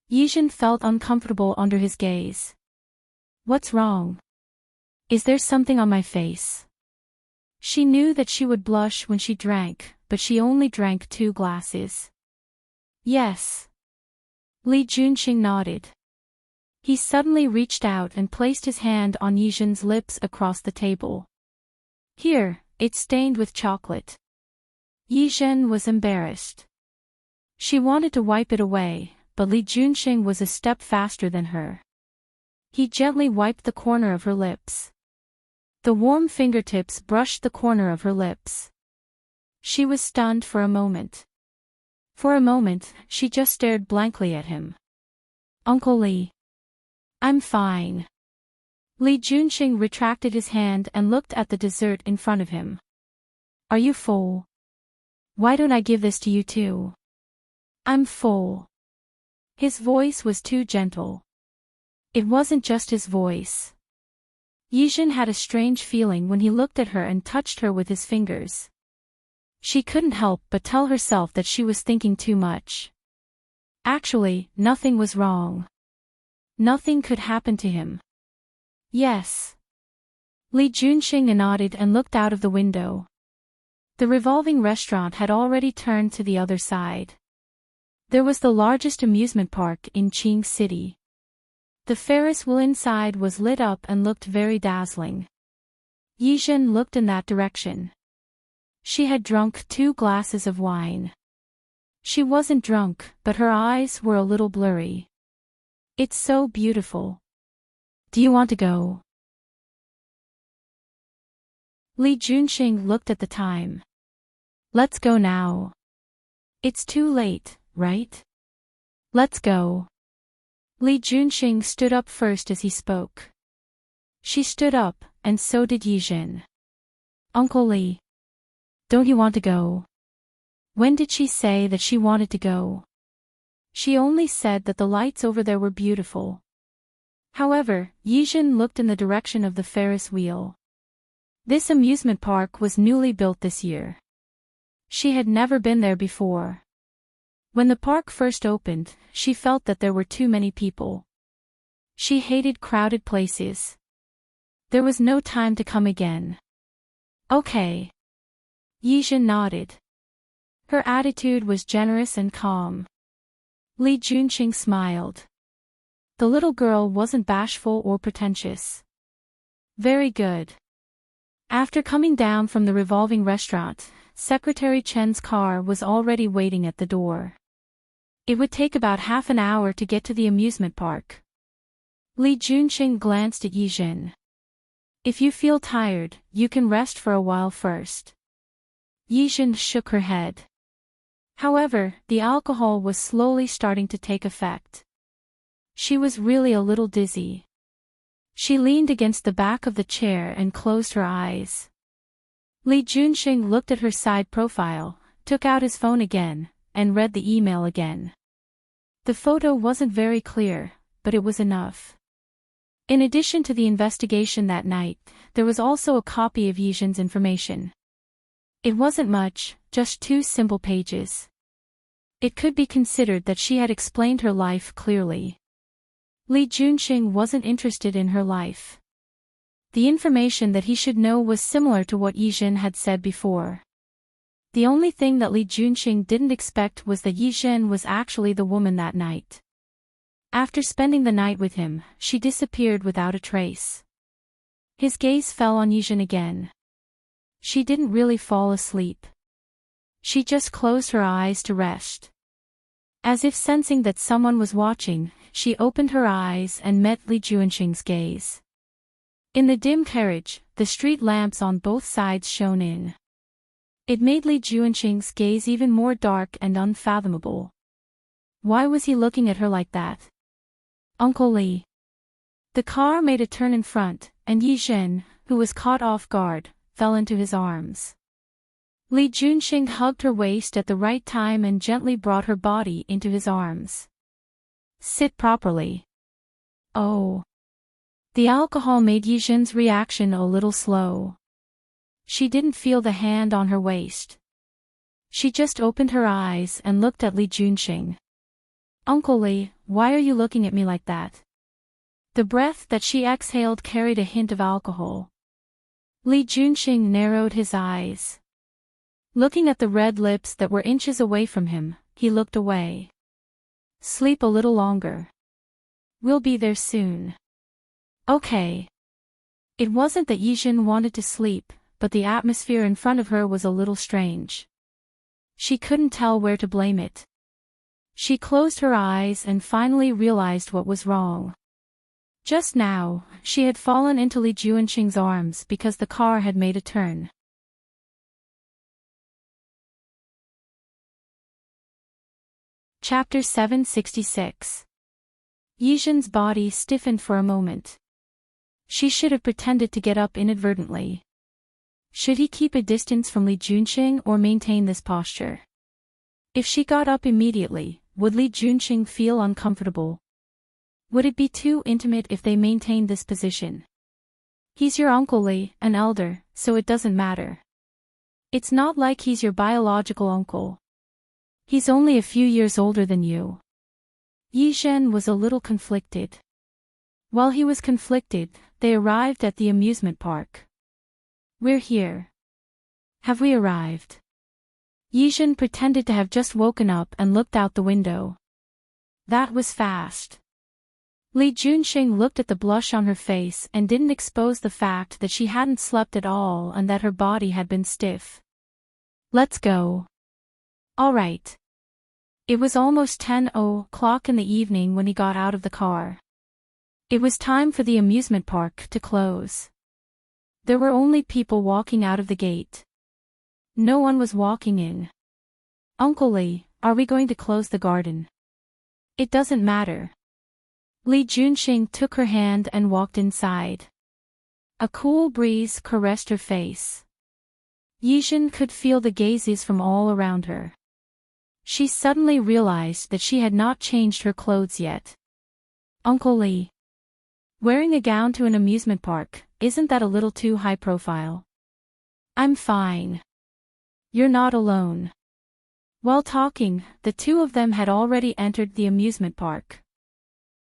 Yi Zhen felt uncomfortable under his gaze. What's wrong? Is there something on my face? She knew that she would blush when she drank, but she only drank 2 glasses. Yes. Li Junqing nodded. He suddenly reached out and placed his hand on Yi Zhen's lips across the table. Here, it's stained with chocolate. Yi Zhen was embarrassed. She wanted to wipe it away, but Li Junqing was a step faster than her. He gently wiped the corner of her lips. The warm fingertips brushed the corner of her lips. She was stunned for a moment. For a moment, she just stared blankly at him. Uncle Li. I'm fine. Li Junqing retracted his hand and looked at the dessert in front of him. Are you full? Why don't I give this to you too? I'm full. His voice was too gentle. It wasn't just his voice. Yi Zhen had a strange feeling when he looked at her and touched her with his fingers. She couldn't help but tell herself that she was thinking too much. Actually, nothing was wrong. Nothing could happen to him. Yes. Li Junqing nodded and looked out of the window. The revolving restaurant had already turned to the other side. There was the largest amusement park in Qing City. The Ferris wheel inside was lit up and looked very dazzling. Yi Zhen looked in that direction. She had drunk 2 glasses of wine. She wasn't drunk, but her eyes were a little blurry. It's so beautiful. Do you want to go? Li Junqing looked at the time. Let's go now. It's too late, right? Let's go. Li Junqing stood up first as he spoke. She stood up, and so did Yi Zhen. Uncle Li. Don't you want to go? When did she say that she wanted to go? She only said that the lights over there were beautiful. However, Yi Zhen looked in the direction of the Ferris wheel. This amusement park was newly built this year. She had never been there before. When the park first opened, she felt that there were too many people. She hated crowded places. There was no time to come again. Okay. Yi Zhen nodded. Her attitude was generous and calm. Li Junqing smiled. The little girl wasn't bashful or pretentious. Very good. After coming down from the revolving restaurant, Secretary Chen's car was already waiting at the door. It would take about half an hour to get to the amusement park. Li Junqing glanced at Yijin. If you feel tired, you can rest for a while first. Yijin shook her head. However, the alcohol was slowly starting to take effect. She was really a little dizzy. She leaned against the back of the chair and closed her eyes. Li Junqing looked at her side profile, took out his phone again, and read the email again. The photo wasn't very clear, but it was enough. In addition to the investigation that night, there was also a copy of Yijin's information. It wasn't much, just 2 simple pages. It could be considered that she had explained her life clearly. Li Junqing wasn't interested in her life. The information that he should know was similar to what Yijin had said before. The only thing that Li Junqing didn't expect was that Yijin was actually the woman that night. After spending the night with him, she disappeared without a trace. His gaze fell on Yijin again. She didn't really fall asleep. She just closed her eyes to rest. As if sensing that someone was watching, she opened her eyes and met Li Junqing's gaze. In the dim carriage, the street lamps on both sides shone in. It made Li Junqing's gaze even more dark and unfathomable. Why was he looking at her like that? Uncle Li. The car made a turn in front, and Yijin, who was caught off guard, fell into his arms. Li Junqing hugged her waist at the right time and gently brought her body into his arms. Sit properly. Oh. The alcohol made Yijin's reaction a little slow. She didn't feel the hand on her waist. She just opened her eyes and looked at Li Junqing. Uncle Li, why are you looking at me like that? The breath that she exhaled carried a hint of alcohol. Li Junqing narrowed his eyes. Looking at the red lips that were inches away from him, he looked away. Sleep a little longer. We'll be there soon. Okay. It wasn't that Yijin wanted to sleep, but the atmosphere in front of her was a little strange. She couldn't tell where to blame it. She closed her eyes and finally realized what was wrong. Just now, she had fallen into Li Junqing's arms because the car had made a turn. Chapter 766. Yijin's body stiffened for a moment. She should have pretended to get up inadvertently. Should he keep a distance from Li Junqing or maintain this posture? If she got up immediately, would Li Junqing feel uncomfortable? Would it be too intimate if they maintained this position? He's your Uncle Li, an elder, so it doesn't matter. It's not like he's your biological uncle. He's only a few years older than you. Yijin was a little conflicted. While he was conflicted, they arrived at the amusement park. We're here. Have we arrived? Yijin pretended to have just woken up and looked out the window. That was fast. Li Junqing looked at the blush on her face and didn't expose the fact that she hadn't slept at all and that her body had been stiff. Let's go. All right. It was almost 10:00 in the evening when he got out of the car. It was time for the amusement park to close. There were only people walking out of the gate. No one was walking in. Uncle Li, are we going to close the garden? It doesn't matter. Li Junqing took her hand and walked inside. A cool breeze caressed her face. Yijin could feel the gazes from all around her. She suddenly realized that she had not changed her clothes yet. Uncle Li. Wearing a gown to an amusement park, isn't that a little too high profile? I'm fine. You're not alone. While talking, the two of them had already entered the amusement park.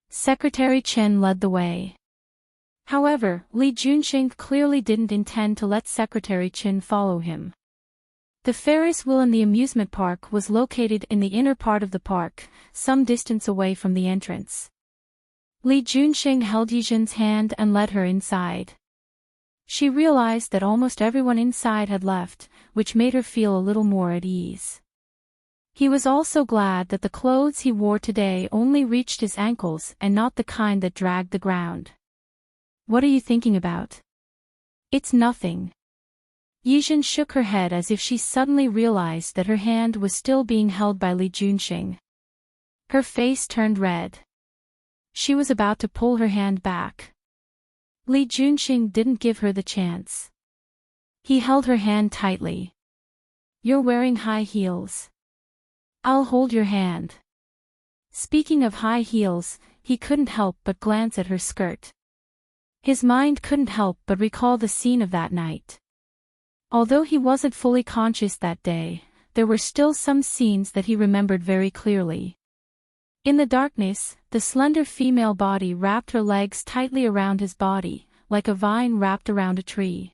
Secretary Chen led the way. However, Li Junqing clearly didn't intend to let Secretary Chen follow him. The Ferris wheel in the amusement park was located in the inner part of the park, some distance away from the entrance. Li Junqing held Yijin's hand and led her inside. She realized that almost everyone inside had left, which made her feel a little more at ease. He was also glad that the clothes he wore today only reached his ankles and not the kind that dragged the ground. What are you thinking about? It's nothing. Yijin shook her head as if she suddenly realized that her hand was still being held by Li Junxing. Her face turned red. She was about to pull her hand back. Li Junxing didn't give her the chance. He held her hand tightly. You're wearing high heels. I'll hold your hand. Speaking of high heels, he couldn't help but glance at her skirt. His mind couldn't help but recall the scene of that night. Although he wasn't fully conscious that day, there were still some scenes that he remembered very clearly. In the darkness, the slender female body wrapped her legs tightly around his body, like a vine wrapped around a tree.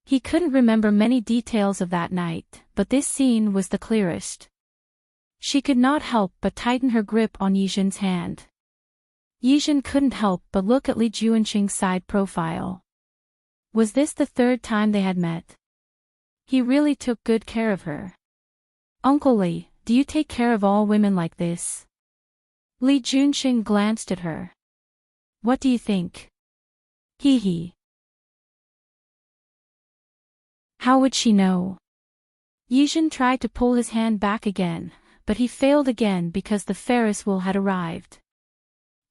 He couldn't remember many details of that night, but this scene was the clearest. She could not help but tighten her grip on Yijin's hand. Yijin couldn't help but look at Li Junxing's side profile. Was this the third time they had met? He really took good care of her. Uncle Li, do you take care of all women like this? Li Junxing glanced at her. What do you think? Hee. How would she know? Yijin tried to pull his hand back again, but he failed again because the Ferris wheel had arrived.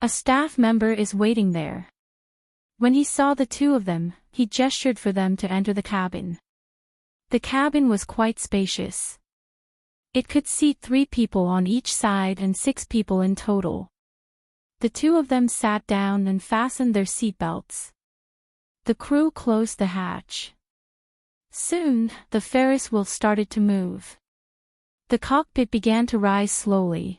A staff member is waiting there. When he saw the two of them, he gestured for them to enter the cabin. The cabin was quite spacious. It could seat 3 people on each side and 6 people in total. The two of them sat down and fastened their seatbelts. The crew closed the hatch. Soon, the Ferris wheel started to move. The cockpit began to rise slowly.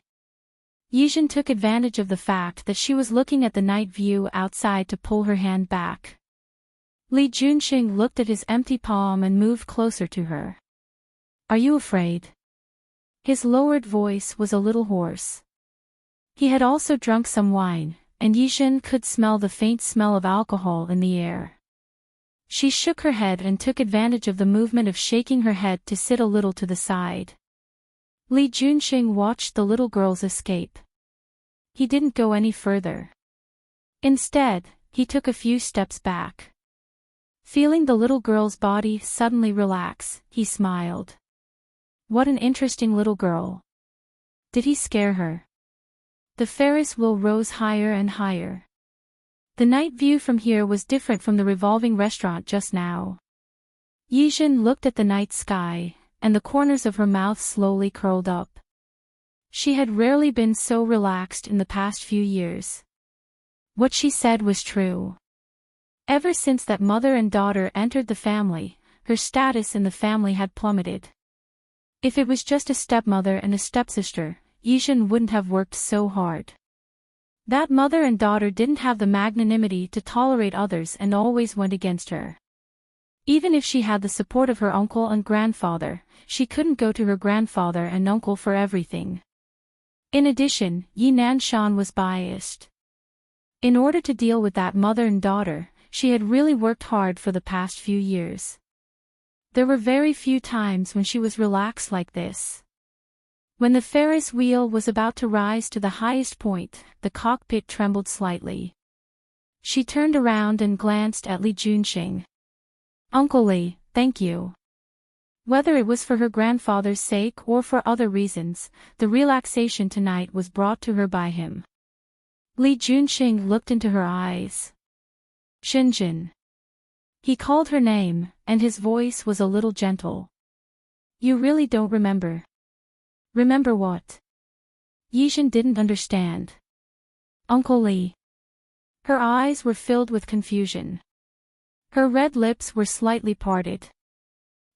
Yijin took advantage of the fact that she was looking at the night view outside to pull her hand back. Li Junxing looked at his empty palm and moved closer to her. Are you afraid? His lowered voice was a little hoarse. He had also drunk some wine, and Yijin could smell the faint smell of alcohol in the air. She shook her head and took advantage of the movement of shaking her head to sit a little to the side. Li Junxing watched the little girls escape. He didn't go any further. Instead, he took a few steps back. Feeling the little girl's body suddenly relax, he smiled. What an interesting little girl. Did he scare her? The Ferris wheel rose higher and higher. The night view from here was different from the revolving restaurant just now. Yijin looked at the night sky, and the corners of her mouth slowly curled up. She had rarely been so relaxed in the past few years. What she said was true. Ever since that mother and daughter entered the family, her status in the family had plummeted. If it was just a stepmother and a stepsister, Yijin wouldn't have worked so hard. That mother and daughter didn't have the magnanimity to tolerate others and always went against her. Even if she had the support of her uncle and grandfather, she couldn't go to her grandfather and uncle for everything. In addition, Yi Nanshan was biased. In order to deal with that mother and daughter, she had really worked hard for the past few years. There were very few times when she was relaxed like this. When the Ferris wheel was about to rise to the highest point, the cockpit trembled slightly. She turned around and glanced at Li Junxing. Uncle Li, thank you. Whether it was for her grandfather's sake or for other reasons, the relaxation tonight was brought to her by him. Li Junxing looked into her eyes. Xinjin. He called her name, and his voice was a little gentle. You really don't remember. Remember what? Yijin didn't understand. Uncle Li. Her eyes were filled with confusion. Her red lips were slightly parted.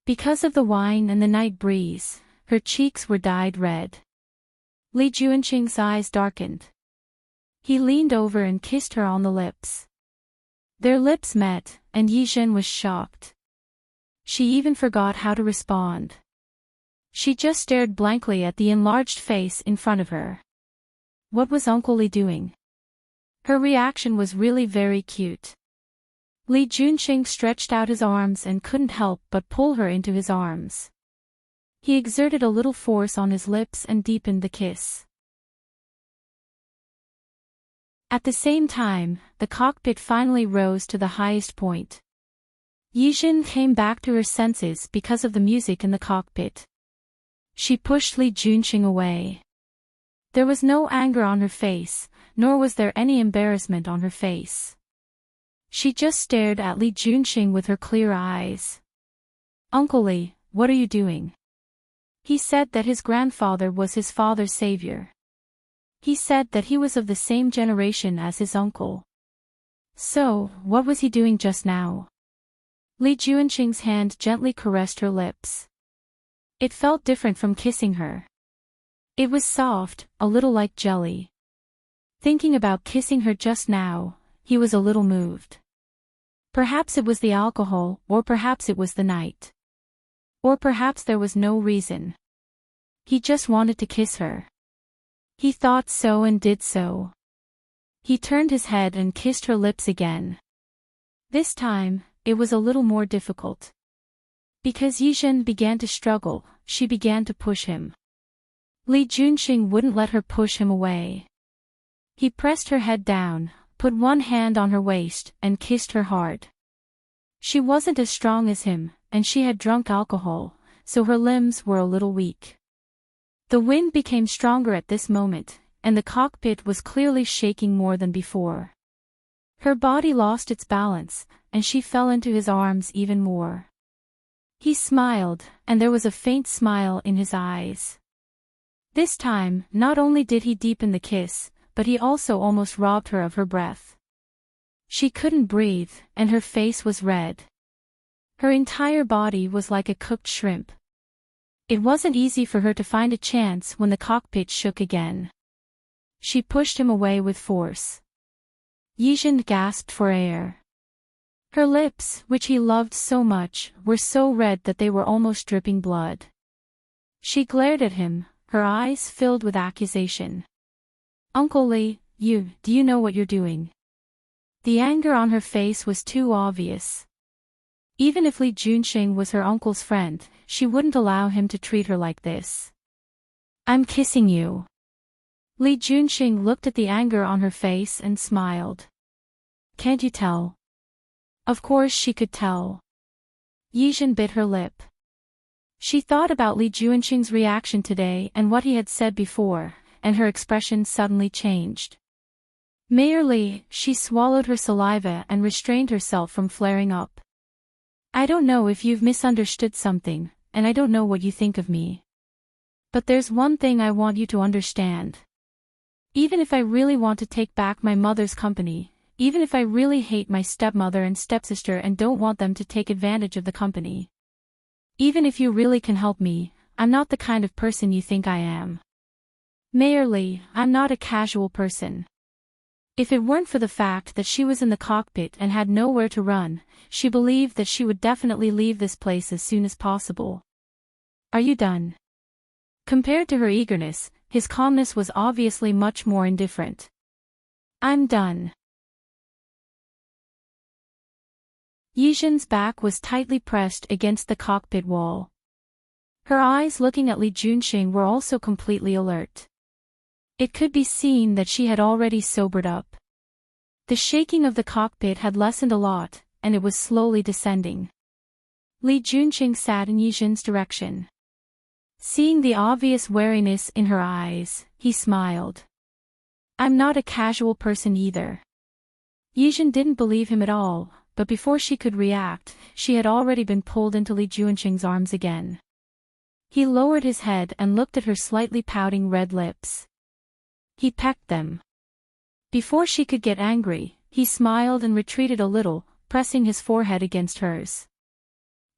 Because of the wine and the night breeze, her cheeks were dyed red. Li Junxing's eyes darkened. He leaned over and kissed her on the lips. Their lips met, and Yijin was shocked. She even forgot how to respond. She just stared blankly at the enlarged face in front of her. What was Uncle Li doing? Her reaction was really very cute. Li Junqing stretched out his arms and couldn't help but pull her into his arms. He exerted a little force on his lips and deepened the kiss. At the same time, the cockpit finally rose to the highest point. Yijin came back to her senses because of the music in the cockpit. She pushed Li Junqing away. There was no anger on her face, nor was there any embarrassment on her face. She just stared at Li Junqing with her clear eyes. "Uncle Li, what are you doing?" He said that his grandfather was his father's savior. He said that he was of the same generation as his uncle. So, what was he doing just now? Li Junqing's hand gently caressed her lips. It felt different from kissing her. It was soft, a little like jelly. Thinking about kissing her just now, he was a little moved. Perhaps it was the alcohol, or perhaps it was the night. Or perhaps there was no reason. He just wanted to kiss her. He thought so and did so. He turned his head and kissed her lips again. This time, it was a little more difficult. Because Yijin began to struggle, she began to push him. Li Junqing wouldn't let her push him away. He pressed her head down, put one hand on her waist, and kissed her hard. She wasn't as strong as him, and she had drunk alcohol, so her limbs were a little weak. The wind became stronger at this moment, and the cockpit was clearly shaking more than before. Her body lost its balance, and she fell into his arms even more. He smiled, and there was a faint smile in his eyes. This time, not only did he deepen the kiss, but he also almost robbed her of her breath. She couldn't breathe, and her face was red. Her entire body was like a cooked shrimp. It wasn't easy for her to find a chance when the cockpit shook again. She pushed him away with force. Yijin gasped for air. Her lips, which he loved so much, were so red that they were almost dripping blood. She glared at him, her eyes filled with accusation. "Uncle Li, do you know what you're doing?" The anger on her face was too obvious. Even if Li Junqing was her uncle's friend, she wouldn't allow him to treat her like this. "I'm kissing you." Li Junqing looked at the anger on her face and smiled. "Can't you tell?" Of course she could tell. Yijin bit her lip. She thought about Li Junqing's reaction today and what he had said before, and her expression suddenly changed. Merely, she swallowed her saliva and restrained herself from flaring up. "I don't know if you've misunderstood something, and I don't know what you think of me. But there's one thing I want you to understand. Even if I really want to take back my mother's company, even if I really hate my stepmother and stepsister and don't want them to take advantage of the company. Even if you really can help me, I'm not the kind of person you think I am. Merely, I'm not a casual person. If it weren't for the fact that she was in the cockpit and had nowhere to run, she believed that she would definitely leave this place as soon as possible. Are you done?" Compared to her eagerness, his calmness was obviously much more indifferent. "I'm done." Yijin's back was tightly pressed against the cockpit wall. Her eyes looking at Li Junqing were also completely alert. It could be seen that she had already sobered up. The shaking of the cockpit had lessened a lot, and it was slowly descending. Li Junqing sat in Yijin's direction. Seeing the obvious wariness in her eyes, he smiled. "I'm not a casual person either." Yijin didn't believe him at all, but before she could react, she had already been pulled into Li Junqing's arms again. He lowered his head and looked at her slightly pouting red lips. He pecked them. Before she could get angry, he smiled and retreated a little, pressing his forehead against hers.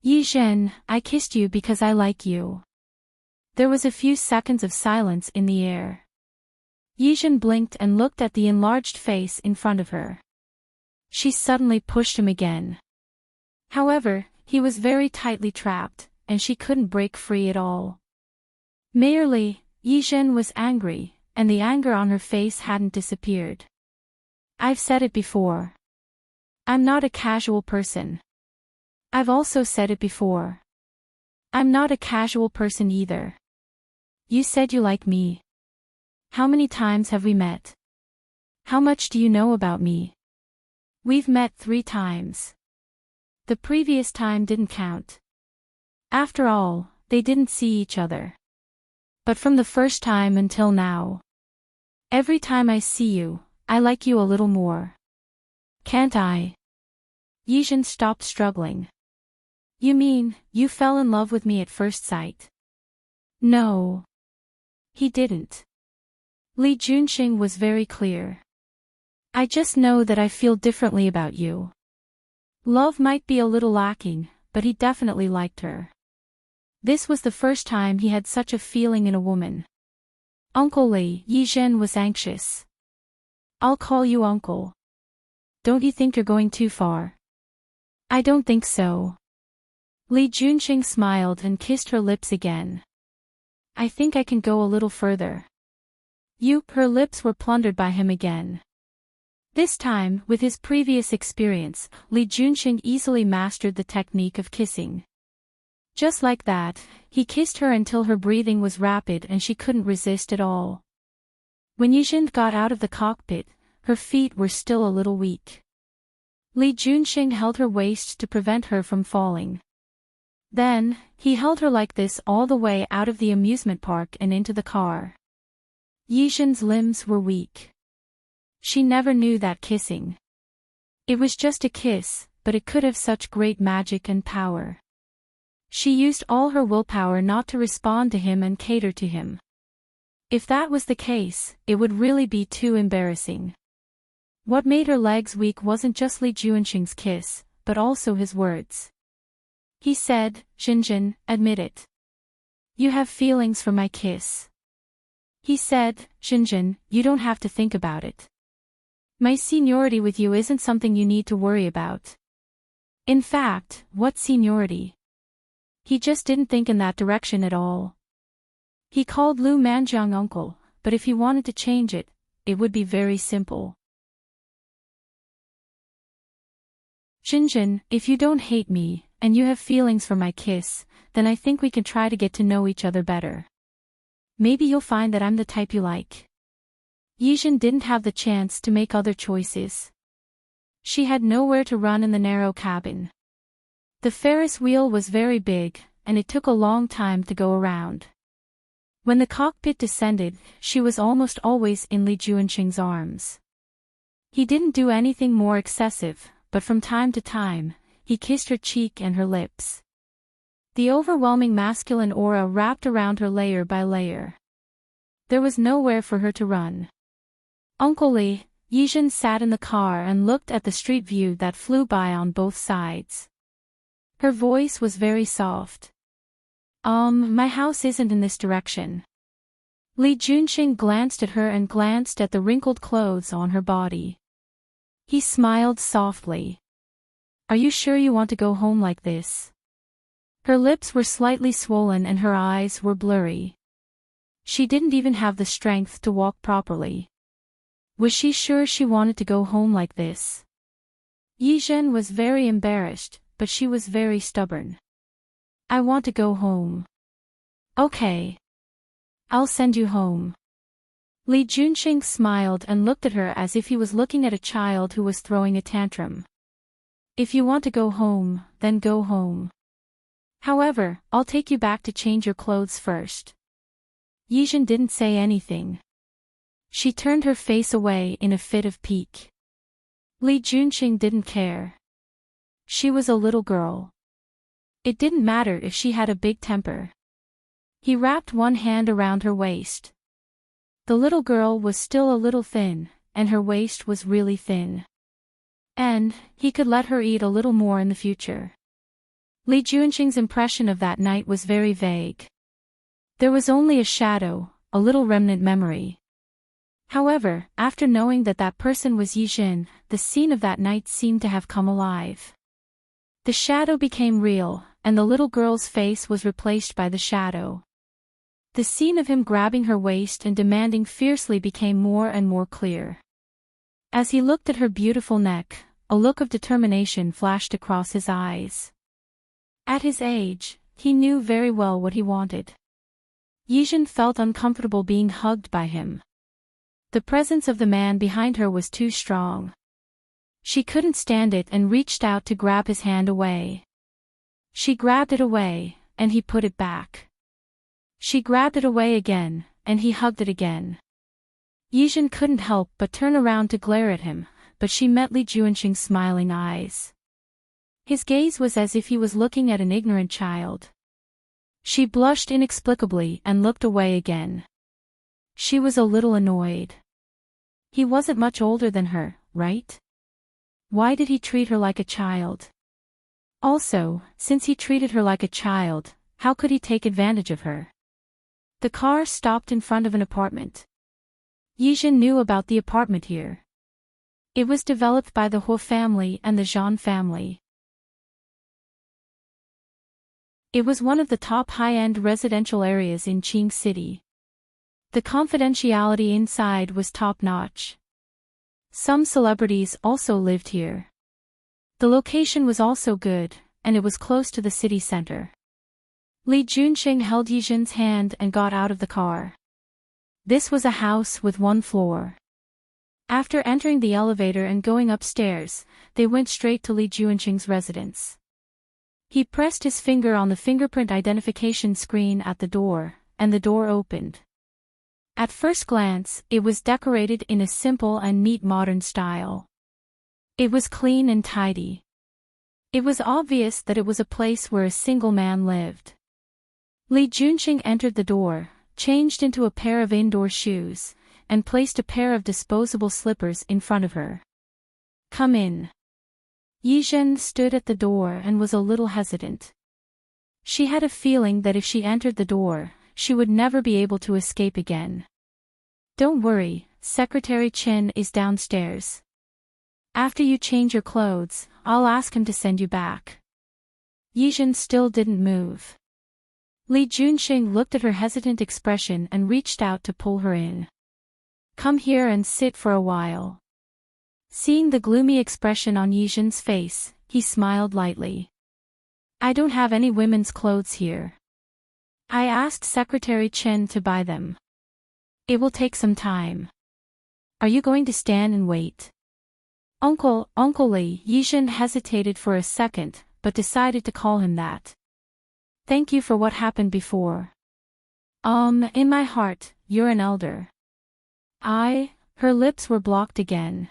"Yijin, I kissed you because I like you." There was a few seconds of silence in the air. Yijin blinked and looked at the enlarged face in front of her. She suddenly pushed him again. However, he was very tightly trapped, and she couldn't break free at all. Merely, Yijin was angry, and the anger on her face hadn't disappeared. "I've said it before. I'm not a casual person. I've also said it before. I'm not a casual person either. You said you like me. How many times have we met? How much do you know about me? We've met 3 times. The previous time didn't count. After all, they didn't see each other. But from the first time until now, every time I see you, I like you a little more. Can't I? Yijin stopped struggling. You mean, you fell in love with me at first sight? No. He didn't. Li Junqing was very clear. I just know that I feel differently about you. Love might be a little lacking, but he definitely liked her. This was the first time he had such a feeling in a woman. Uncle Li, Yizhen was anxious. I'll call you uncle. Don't you think you're going too far? I don't think so. Li Junqing smiled and kissed her lips again. I think I can go a little further. Her lips were plundered by him again. This time, with his previous experience, Li Junqing easily mastered the technique of kissing. Just like that, he kissed her until her breathing was rapid and she couldn't resist at all. When Yijin got out of the cockpit, her feet were still a little weak. Li Junqing held her waist to prevent her from falling. Then, he held her like this all the way out of the amusement park and into the car. Yijin's limbs were weak. She never knew that kissing. It was just a kiss, but it could have such great magic and power. She used all her willpower not to respond to him and cater to him. If that was the case, it would really be too embarrassing. What made her legs weak wasn't just Li Junqing's kiss, but also his words. He said, Jinjin, admit it. You have feelings for my kiss. He said, Jinjin, you don't have to think about it. My seniority with you isn't something you need to worry about. In fact, what seniority? He just didn't think in that direction at all. He called Lu Manjiang uncle, but if he wanted to change it, it would be very simple. Jinjin, if you don't hate me, and you have feelings for my kiss, then I think we can try to get to know each other better. Maybe you'll find that I'm the type you like. Yijin didn't have the chance to make other choices. She had nowhere to run in the narrow cabin. The Ferris wheel was very big, and it took a long time to go around. When the cockpit descended, she was almost always in Li Junqing's arms. He didn't do anything more excessive, but from time to time, he kissed her cheek and her lips. The overwhelming masculine aura wrapped around her layer by layer. There was nowhere for her to run. Uncle Li, Yijin sat in the car and looked at the street view that flew by on both sides. Her voice was very soft. My house isn't in this direction. Li Junqing glanced at her and glanced at the wrinkled clothes on her body. He smiled softly. Are you sure you want to go home like this? Her lips were slightly swollen and her eyes were blurry. She didn't even have the strength to walk properly. Was she sure she wanted to go home like this? Yizhen was very embarrassed, but she was very stubborn. I want to go home. Okay. I'll send you home. Li Junqing smiled and looked at her as if he was looking at a child who was throwing a tantrum. If you want to go home, then go home. However, I'll take you back to change your clothes first. Yizhen didn't say anything. She turned her face away in a fit of pique. Li Junqing didn't care. She was a little girl. It didn't matter if she had a big temper. He wrapped one hand around her waist. The little girl was still a little thin, and her waist was really thin. And, he could let her eat a little more in the future. Li Junqing's impression of that night was very vague. There was only a shadow, a little remnant memory. However, after knowing that that person was Yijin, the scene of that night seemed to have come alive. The shadow became real, and the little girl's face was replaced by the shadow. The scene of him grabbing her waist and demanding fiercely became more and more clear. As he looked at her beautiful neck, a look of determination flashed across his eyes. At his age, he knew very well what he wanted. Yijin felt uncomfortable being hugged by him. The presence of the man behind her was too strong. She couldn't stand it and reached out to grab his hand away. She grabbed it away, and he put it back. She grabbed it away again, and he hugged it again. Yijin couldn't help but turn around to glare at him, but she met Li Juanqing's smiling eyes. His gaze was as if he was looking at an ignorant child. She blushed inexplicably and looked away again. She was a little annoyed. He wasn't much older than her, right? Why did he treat her like a child? Also, since he treated her like a child, how could he take advantage of her? The car stopped in front of an apartment. Yijin knew about the apartment here. It was developed by the Huo family and the Zhang family. It was one of the top high-end residential areas in Qing City. The confidentiality inside was top-notch. Some celebrities also lived here. The location was also good, and it was close to the city center. Li Juanqing held Yijin's hand and got out of the car. This was a house with one floor. After entering the elevator and going upstairs, they went straight to Li Juanqing's residence. He pressed his finger on the fingerprint identification screen at the door, and the door opened. At first glance, it was decorated in a simple and neat modern style. It was clean and tidy. It was obvious that it was a place where a single man lived. Li Juanqing entered the door, changed into a pair of indoor shoes, and placed a pair of disposable slippers in front of her. "Come in." Yijin stood at the door and was a little hesitant. She had a feeling that if she entered the door, she would never be able to escape again. "Don't worry, Secretary Chen is downstairs. After you change your clothes, I'll ask him to send you back." Yijin still didn't move. Li Juanqing looked at her hesitant expression and reached out to pull her in. "Come here and sit for a while." Seeing the gloomy expression on Yijin's face, he smiled lightly. "I don't have any women's clothes here. I asked Secretary Chen to buy them. It will take some time. Are you going to stand and wait?" Uncle Li." Yijin hesitated for a second, but decided to call him that. "Thank you for what happened before. In my heart, you're an elder." Her lips were blocked again.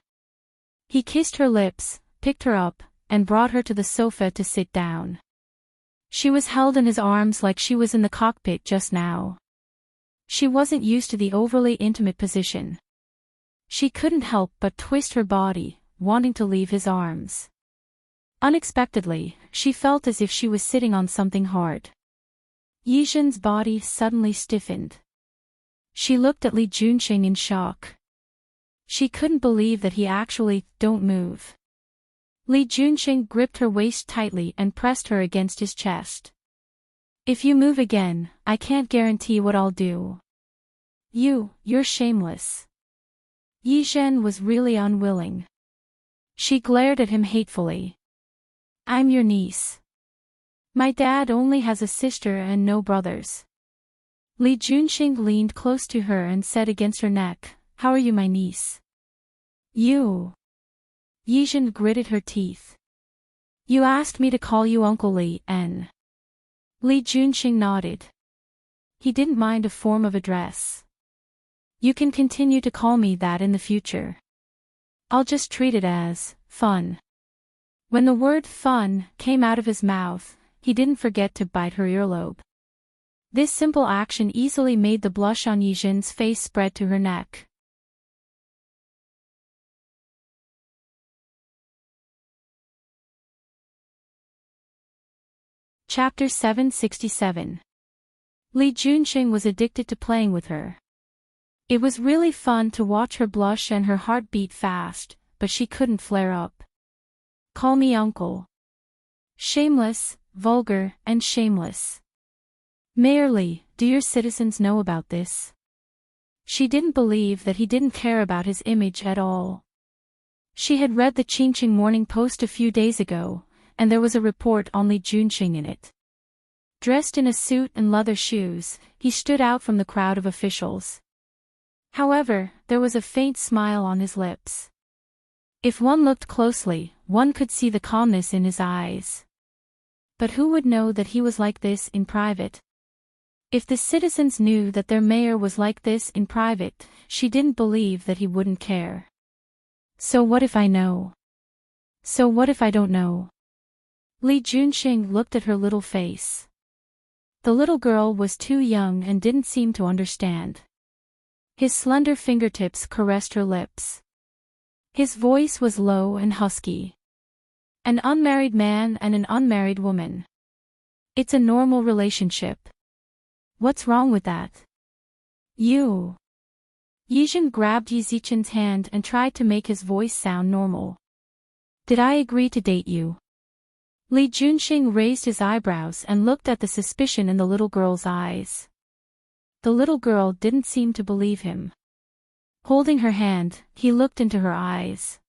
He kissed her lips, picked her up, and brought her to the sofa to sit down. She was held in his arms like she was in the cockpit just now. She wasn't used to the overly intimate position. She couldn't help but twist her body, wanting to leave his arms. Unexpectedly, she felt as if she was sitting on something hard. Yijin's body suddenly stiffened. She looked at Li Juanqing in shock. She couldn't believe that he actually "don't move." Li Juanqing gripped her waist tightly and pressed her against his chest. "If you move again, I can't guarantee what I'll do. You're shameless." Yijin was really unwilling. She glared at him hatefully. "I'm your niece. My dad only has a sister and no brothers." Li Juanqing leaned close to her and said against her neck, "How are you my niece?" "You." Yijin gritted her teeth. "You asked me to call you Uncle Li, and..." Li Juanqing nodded. He didn't mind a form of address. "You can continue to call me that in the future. I'll just treat it as fun." When the word "fun" came out of his mouth, he didn't forget to bite her earlobe. This simple action easily made the blush on Yijin's face spread to her neck. Chapter 767. Li Juanqing was addicted to playing with her. It was really fun to watch her blush and her heart beat fast, but she couldn't flare up. "Call me uncle." Shameless, vulgar, and shameless. "Mayor Li, do your citizens know about this?" She didn't believe that he didn't care about his image at all. She had read the Qingqing Morning Post a few days ago, and there was a report on Li Junqing in it. Dressed in a suit and leather shoes, he stood out from the crowd of officials. However, there was a faint smile on his lips. If one looked closely, one could see the calmness in his eyes. But who would know that he was like this in private? If the citizens knew that their mayor was like this in private, she didn't believe that he wouldn't care. So what if I know? So what if I don't know? Li Junqing looked at her little face. The little girl was too young and didn't seem to understand. His slender fingertips caressed her lips. His voice was low and husky. An unmarried man and an unmarried woman. It's a normal relationship. What's wrong with that? You. Yizhen grabbed Yi Zichen's hand and tried to make his voice sound normal. Did I agree to date you? Li Junqing raised his eyebrows and looked at the suspicion in the little girl's eyes. The little girl didn't seem to believe him. Holding her hand, he looked into her eyes.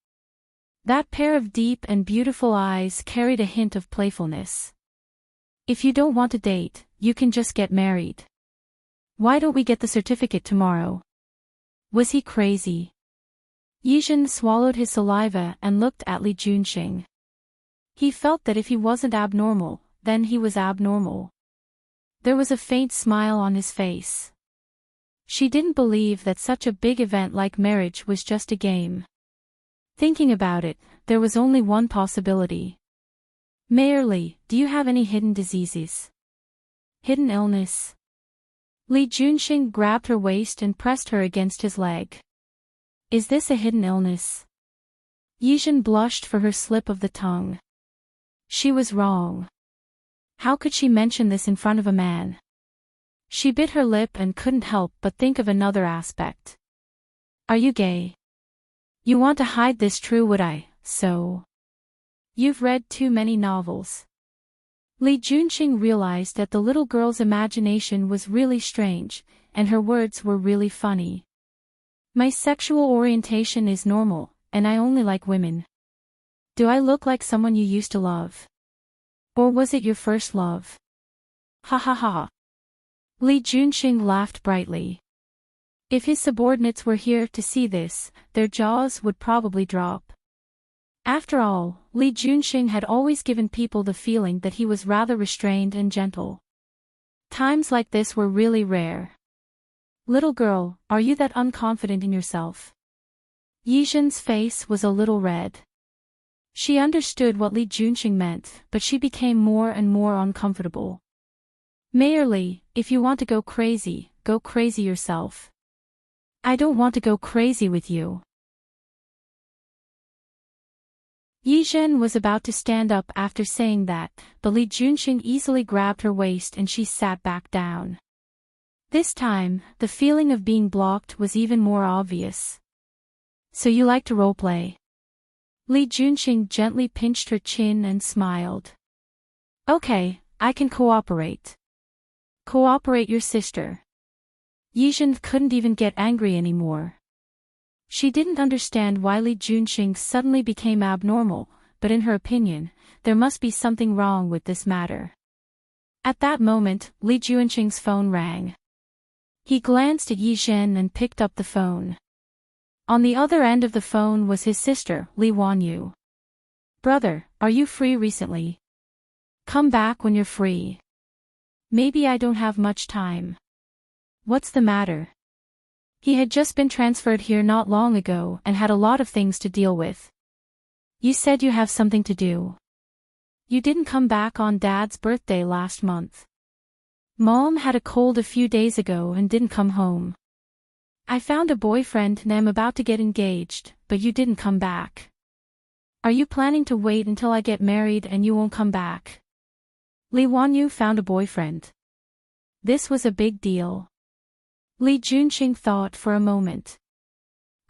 That pair of deep and beautiful eyes carried a hint of playfulness. If you don't want to date, you can just get married. Why don't we get the certificate tomorrow? Was he crazy? Yizhen swallowed his saliva and looked at Li Junqing. He felt that if he wasn't abnormal, then he was abnormal. There was a faint smile on his face. She didn't believe that such a big event like marriage was just a game. Thinking about it, there was only one possibility. Mayor Li, do you have any hidden diseases? Hidden illness? Li Junqing grabbed her waist and pressed her against his leg. Is this a hidden illness? Yizhen blushed for her slip of the tongue. She was wrong. How could she mention this in front of a man? She bit her lip and couldn't help but think of another aspect. Are you gay? You want to hide this, true would I, so? You've read too many novels. Li Junqing realized that the little girl's imagination was really strange, and her words were really funny. My sexual orientation is normal, and I only like women. Do I look like someone you used to love? Or was it your first love? Ha ha ha. Li Junqing laughed brightly. If his subordinates were here to see this, their jaws would probably drop. After all, Li Junqing had always given people the feeling that he was rather restrained and gentle. Times like this were really rare. Little girl, are you that unconfident in yourself? Yizhen's face was a little red. She understood what Li Junqing meant, but she became more and more uncomfortable. Mayor Li, if you want to go crazy yourself. I don't want to go crazy with you. Yizhen was about to stand up after saying that, but Li Junqing easily grabbed her waist and she sat back down. This time, the feeling of being blocked was even more obvious. So you like to roleplay? Li Junqing gently pinched her chin and smiled. Okay, I can cooperate. Cooperate your sister. Yizhen couldn't even get angry anymore. She didn't understand why Li Junqing suddenly became abnormal, but in her opinion, there must be something wrong with this matter. At that moment, Li Junqing's phone rang. He glanced at Yizhen and picked up the phone. On the other end of the phone was his sister, Li Wanyu. Brother, are you free recently? Come back when you're free. Maybe I don't have much time. What's the matter? He had just been transferred here not long ago and had a lot of things to deal with. You said you have something to do. You didn't come back on Dad's birthday last month. Mom had a cold a few days ago and didn't come home. I found a boyfriend and am about to get engaged, but you didn't come back. Are you planning to wait until I get married and you won't come back? Li Wanyu found a boyfriend. This was a big deal. Li Junqing thought for a moment.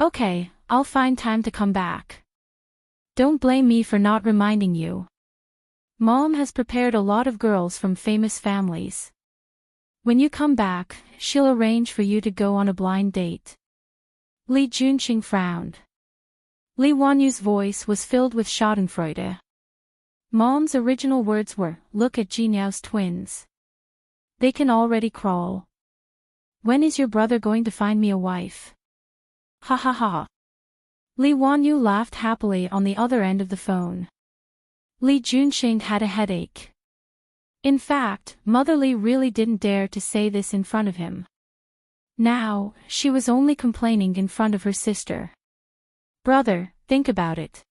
Okay, I'll find time to come back. Don't blame me for not reminding you. Mom has prepared a lot of girls from famous families. When you come back, she'll arrange for you to go on a blind date. Li Junqing frowned. Li Wanyu's voice was filled with schadenfreude. Mom's original words were, "Look at Jinyao's twins. They can already crawl. When is your brother going to find me a wife?" Ha ha ha. Li Wanyu laughed happily on the other end of the phone. Li Junxing had a headache. In fact, Mother Li really didn't dare to say this in front of him. Now, she was only complaining in front of her sister. "Brother, think about it.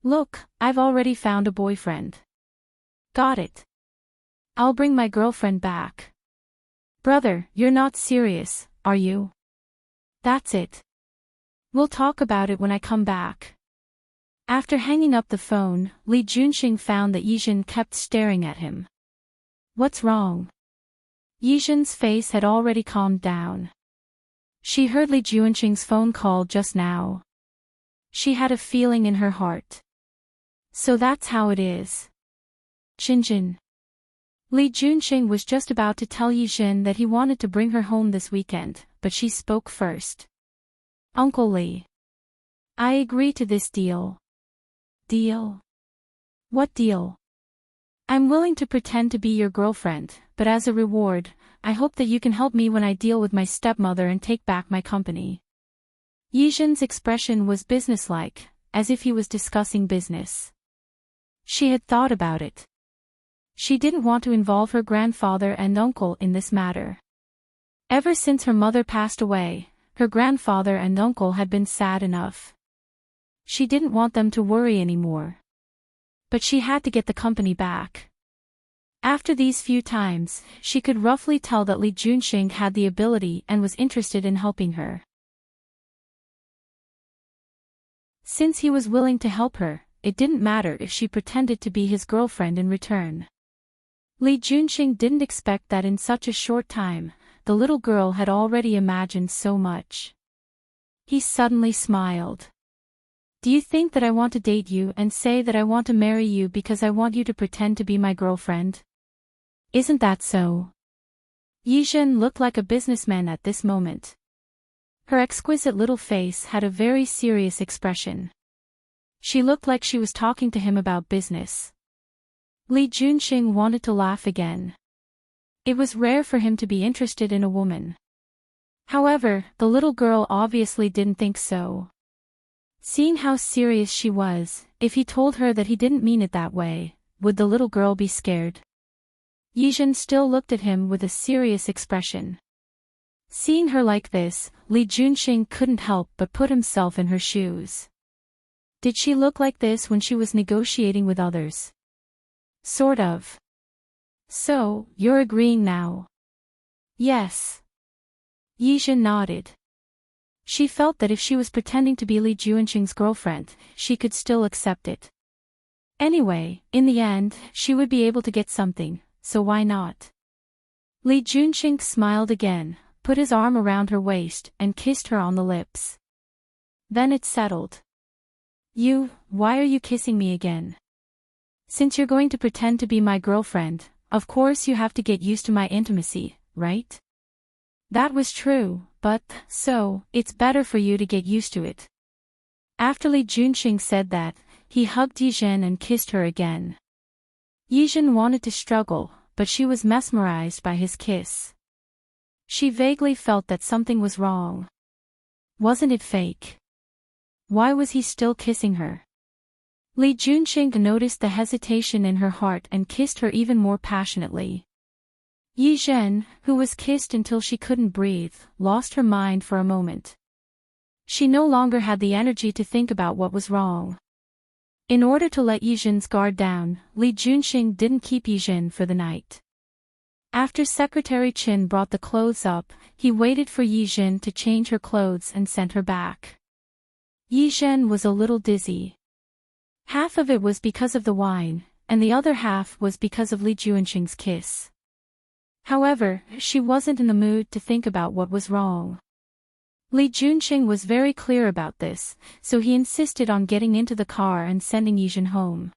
Look, I've already found a boyfriend. Got it. I'll bring my girlfriend back." "Brother, you're not serious, are you?" "That's it. We'll talk about it when I come back." After hanging up the phone, Li Junxing found that Yizhen kept staring at him. "What's wrong?" Yizhen's face had already calmed down. She heard Li Junxing's phone call just now. She had a feeling in her heart. So that's how it is. Xinjin. Li Junxing was just about to tell Yizhen that he wanted to bring her home this weekend, but she spoke first. "Uncle Li. I agree to this deal." "Deal? What deal?" "I'm willing to pretend to be your girlfriend, but as a reward, I hope that you can help me when I deal with my stepmother and take back my company." Yizhen's expression was businesslike, as if he was discussing business. She had thought about it. She didn't want to involve her grandfather and uncle in this matter. Ever since her mother passed away, her grandfather and uncle had been sad enough. She didn't want them to worry anymore. But she had to get the company back. After these few times, she could roughly tell that Li Junxing had the ability and was interested in helping her. Since he was willing to help her, it didn't matter if she pretended to be his girlfriend in return. Li Junxing didn't expect that in such a short time, the little girl had already imagined so much. He suddenly smiled. "Do you think that I want to date you and say that I want to marry you because I want you to pretend to be my girlfriend? Isn't that so?" Yizhen looked like a businessman at this moment. Her exquisite little face had a very serious expression. She looked like she was talking to him about business. Li Junxing wanted to laugh again. It was rare for him to be interested in a woman. However, the little girl obviously didn't think so. Seeing how serious she was, if he told her that he didn't mean it that way, would the little girl be scared? Yizhen still looked at him with a serious expression. Seeing her like this, Li Junxing couldn't help but put himself in her shoes. Did she look like this when she was negotiating with others? Sort of. "So, you're agreeing now?" "Yes." Yizhen nodded. She felt that if she was pretending to be Li Junxing's girlfriend, she could still accept it. Anyway, in the end, she would be able to get something, so why not? Li Junxing smiled again, put his arm around her waist and kissed her on the lips. Then it settled. Why are you kissing me again? Since you're going to pretend to be my girlfriend, of course you have to get used to my intimacy, right? That was true, but, so, it's better for you to get used to it. After Li Junxing said that, he hugged Yizhen and kissed her again. Yizhen wanted to struggle, but she was mesmerized by his kiss. She vaguely felt that something was wrong. Wasn't it fake? Why was he still kissing her? Li Junxing noticed the hesitation in her heart and kissed her even more passionately. Yizhen, who was kissed until she couldn't breathe, lost her mind for a moment. She no longer had the energy to think about what was wrong. In order to let Yizhen's guard down, Li Junxing didn't keep Yizhen for the night. After Secretary Qin brought the clothes up, he waited for Yizhen to change her clothes and sent her back. Yizhen was a little dizzy. Half of it was because of the wine, and the other half was because of Li Junxing's kiss. However, she wasn't in the mood to think about what was wrong. Li Junxing was very clear about this, so he insisted on getting into the car and sending Yizhen home.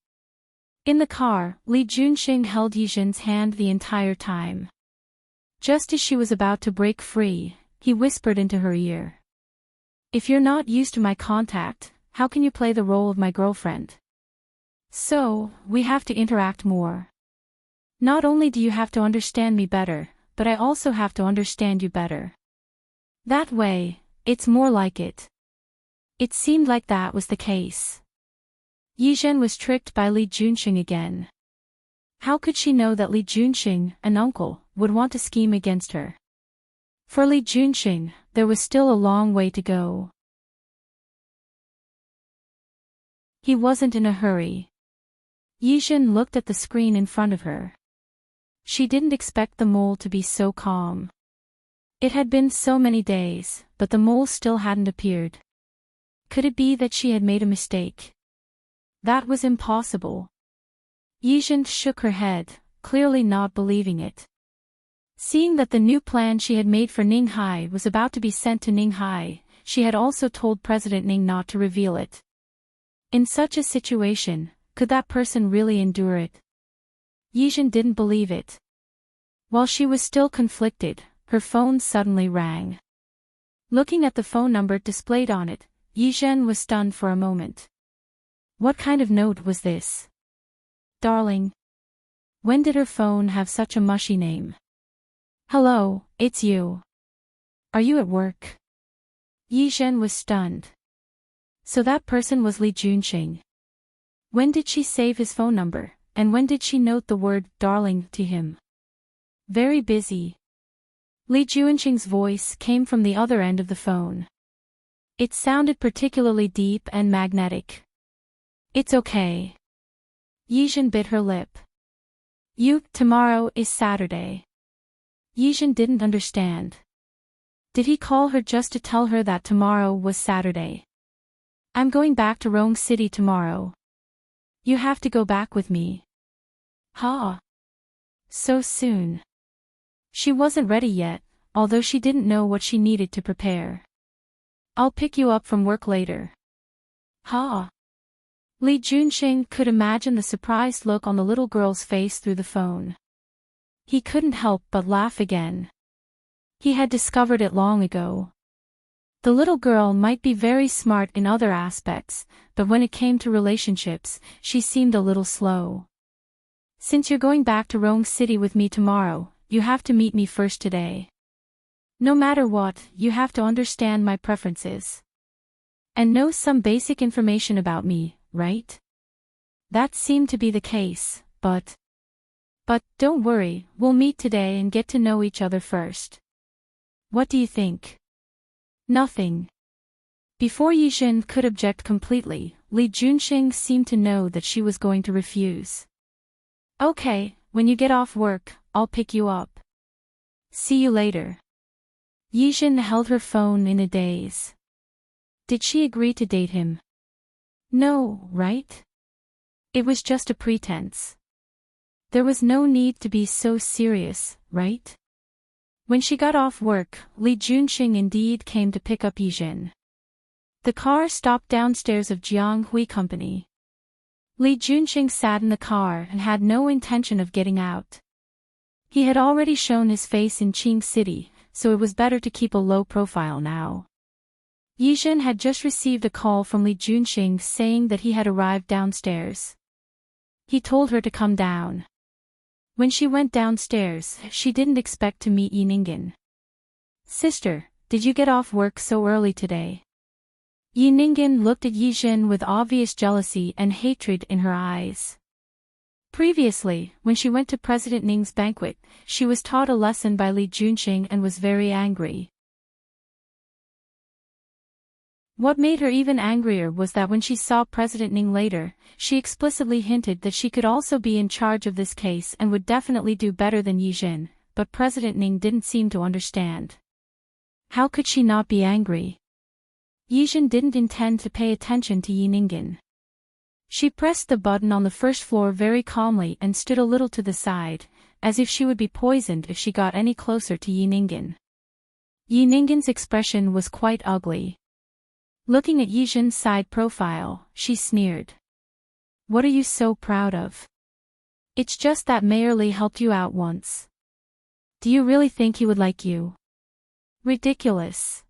In the car, Li Junxing held Yizhen's hand the entire time. Just as she was about to break free, he whispered into her ear. "If you're not used to my contact, How can you play the role of my girlfriend? So, we have to interact more. Not only do you have to understand me better, but I also have to understand you better. That way, it's more like it. It seemed like that was the case. Yizhen was tricked by Li Junxing again. How could she know that Li Junxing, an uncle, would want to scheme against her? For Li Junxing, there was still a long way to go. He wasn't in a hurry. Yizhen looked at the screen in front of her. She didn't expect the mole to be so calm. It had been so many days, but the mole still hadn't appeared. Could it be that she had made a mistake? That was impossible. Yizhen shook her head, clearly not believing it. Seeing that the new plan she had made for Ninghai was about to be sent to Ninghai, she had also told President Ning not to reveal it. In such a situation, could that person really endure it? Yizhen didn't believe it. While she was still conflicted, her phone suddenly rang. Looking at the phone number displayed on it, Yizhen was stunned for a moment. What kind of note was this? Darling. When did her phone have such a mushy name? Hello, it's you. Are you at work? Yizhen was stunned. So that person was Li Junxing. When did she save his phone number, and when did she note the word darling to him? Very busy. Li Junxing's voice came from the other end of the phone. It sounded particularly deep and magnetic. It's okay. Yizhen bit her lip. Tomorrow is Saturday. Yizhen didn't understand. Did he call her just to tell her that tomorrow was Saturday? I'm going back to Rome City tomorrow. You have to go back with me. Huh? So soon. She wasn't ready yet, although she didn't know what she needed to prepare. I'll pick you up from work later. Huh? Li Junxing could imagine the surprised look on the little girl's face through the phone. He couldn't help but laugh again. He had discovered it long ago. The little girl might be very smart in other aspects, but when it came to relationships, she seemed a little slow. Since you're going back to Rome City with me tomorrow, you have to meet me first today. No matter what, you have to understand my preferences. And know some basic information about me, right? That seemed to be the case, but don't worry, we'll meet today and get to know each other first. What do you think? Nothing. Before Yizhen could object completely, Li Junxing seemed to know that she was going to refuse. Okay, when you get off work, I'll pick you up. See you later. Yizhen held her phone in a daze. Did she agree to date him? No, right? It was just a pretense. There was no need to be so serious, right? When she got off work, Li Junxing indeed came to pick up Yizhen. The car stopped downstairs of Jianghui Company. Li Junxing sat in the car and had no intention of getting out. He had already shown his face in Qing City, so it was better to keep a low profile now. Yizhen had just received a call from Li Junxing saying that he had arrived downstairs. He told her to come down. When she went downstairs, she didn't expect to meet Yiningen. Sister, did you get off work so early today? Yiningen looked at Yizhen with obvious jealousy and hatred in her eyes. Previously, when she went to President Ning's banquet, she was taught a lesson by Li Junxing and was very angry. What made her even angrier was that when she saw President Ning later, she explicitly hinted that she could also be in charge of this case and would definitely do better than Yizhen, but President Ning didn't seem to understand. How could she not be angry? Yizhen didn't intend to pay attention to Yiningen. She pressed the button on the first floor very calmly and stood a little to the side, as if she would be poisoned if she got any closer to Yiningen. Yiningen's expression was quite ugly. Looking at Yizhen's side profile, she sneered. What are you so proud of? It's just that Mayor Li helped you out once. Do you really think he would like you? Ridiculous.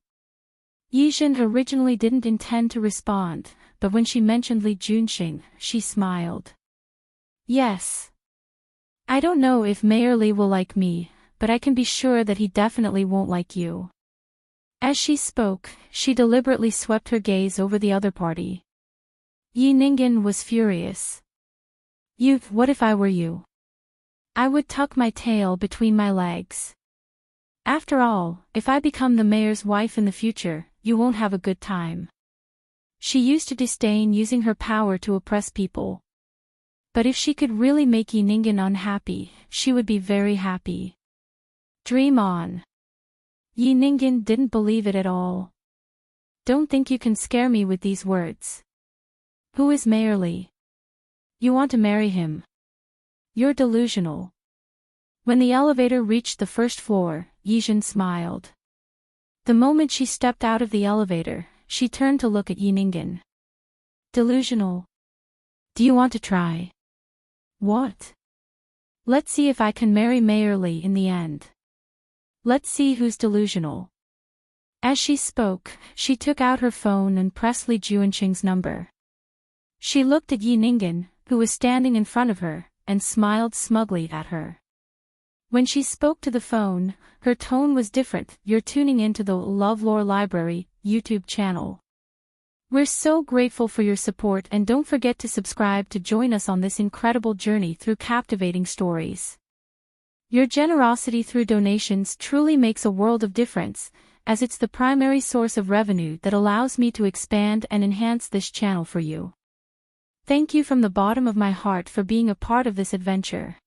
Yizhen originally didn't intend to respond, but when she mentioned Li Junxing, she smiled. Yes. I don't know if Mayor Li will like me, but I can be sure that he definitely won't like you. As she spoke, she deliberately swept her gaze over the other party. Yi Ningen was furious. What if I were you? I would tuck my tail between my legs. After all, if I become the mayor's wife in the future, you won't have a good time. She used to disdain using her power to oppress people. But if she could really make Yi Ningen unhappy, she would be very happy. Dream on. Yi Ningen didn't believe it at all. Don't think you can scare me with these words. Who is Mayor Li? You want to marry him? You're delusional. When the elevator reached the first floor, Yizhen smiled. The moment she stepped out of the elevator, she turned to look at Yi Ningen. Delusional? Do you want to try? What? Let's see if I can marry Mayor Li in the end. Let's see who's delusional. As she spoke, she took out her phone and pressed Li Junxing's number. She looked at Yi Ningen, who was standing in front of her, and smiled smugly at her. When she spoke to the phone, her tone was different. You're tuning into the LoveLore Library YouTube channel. We're so grateful for your support, and don't forget to subscribe to join us on this incredible journey through captivating stories. Your generosity through donations truly makes a world of difference, as it's the primary source of revenue that allows me to expand and enhance this channel for you. Thank you from the bottom of my heart for being a part of this adventure.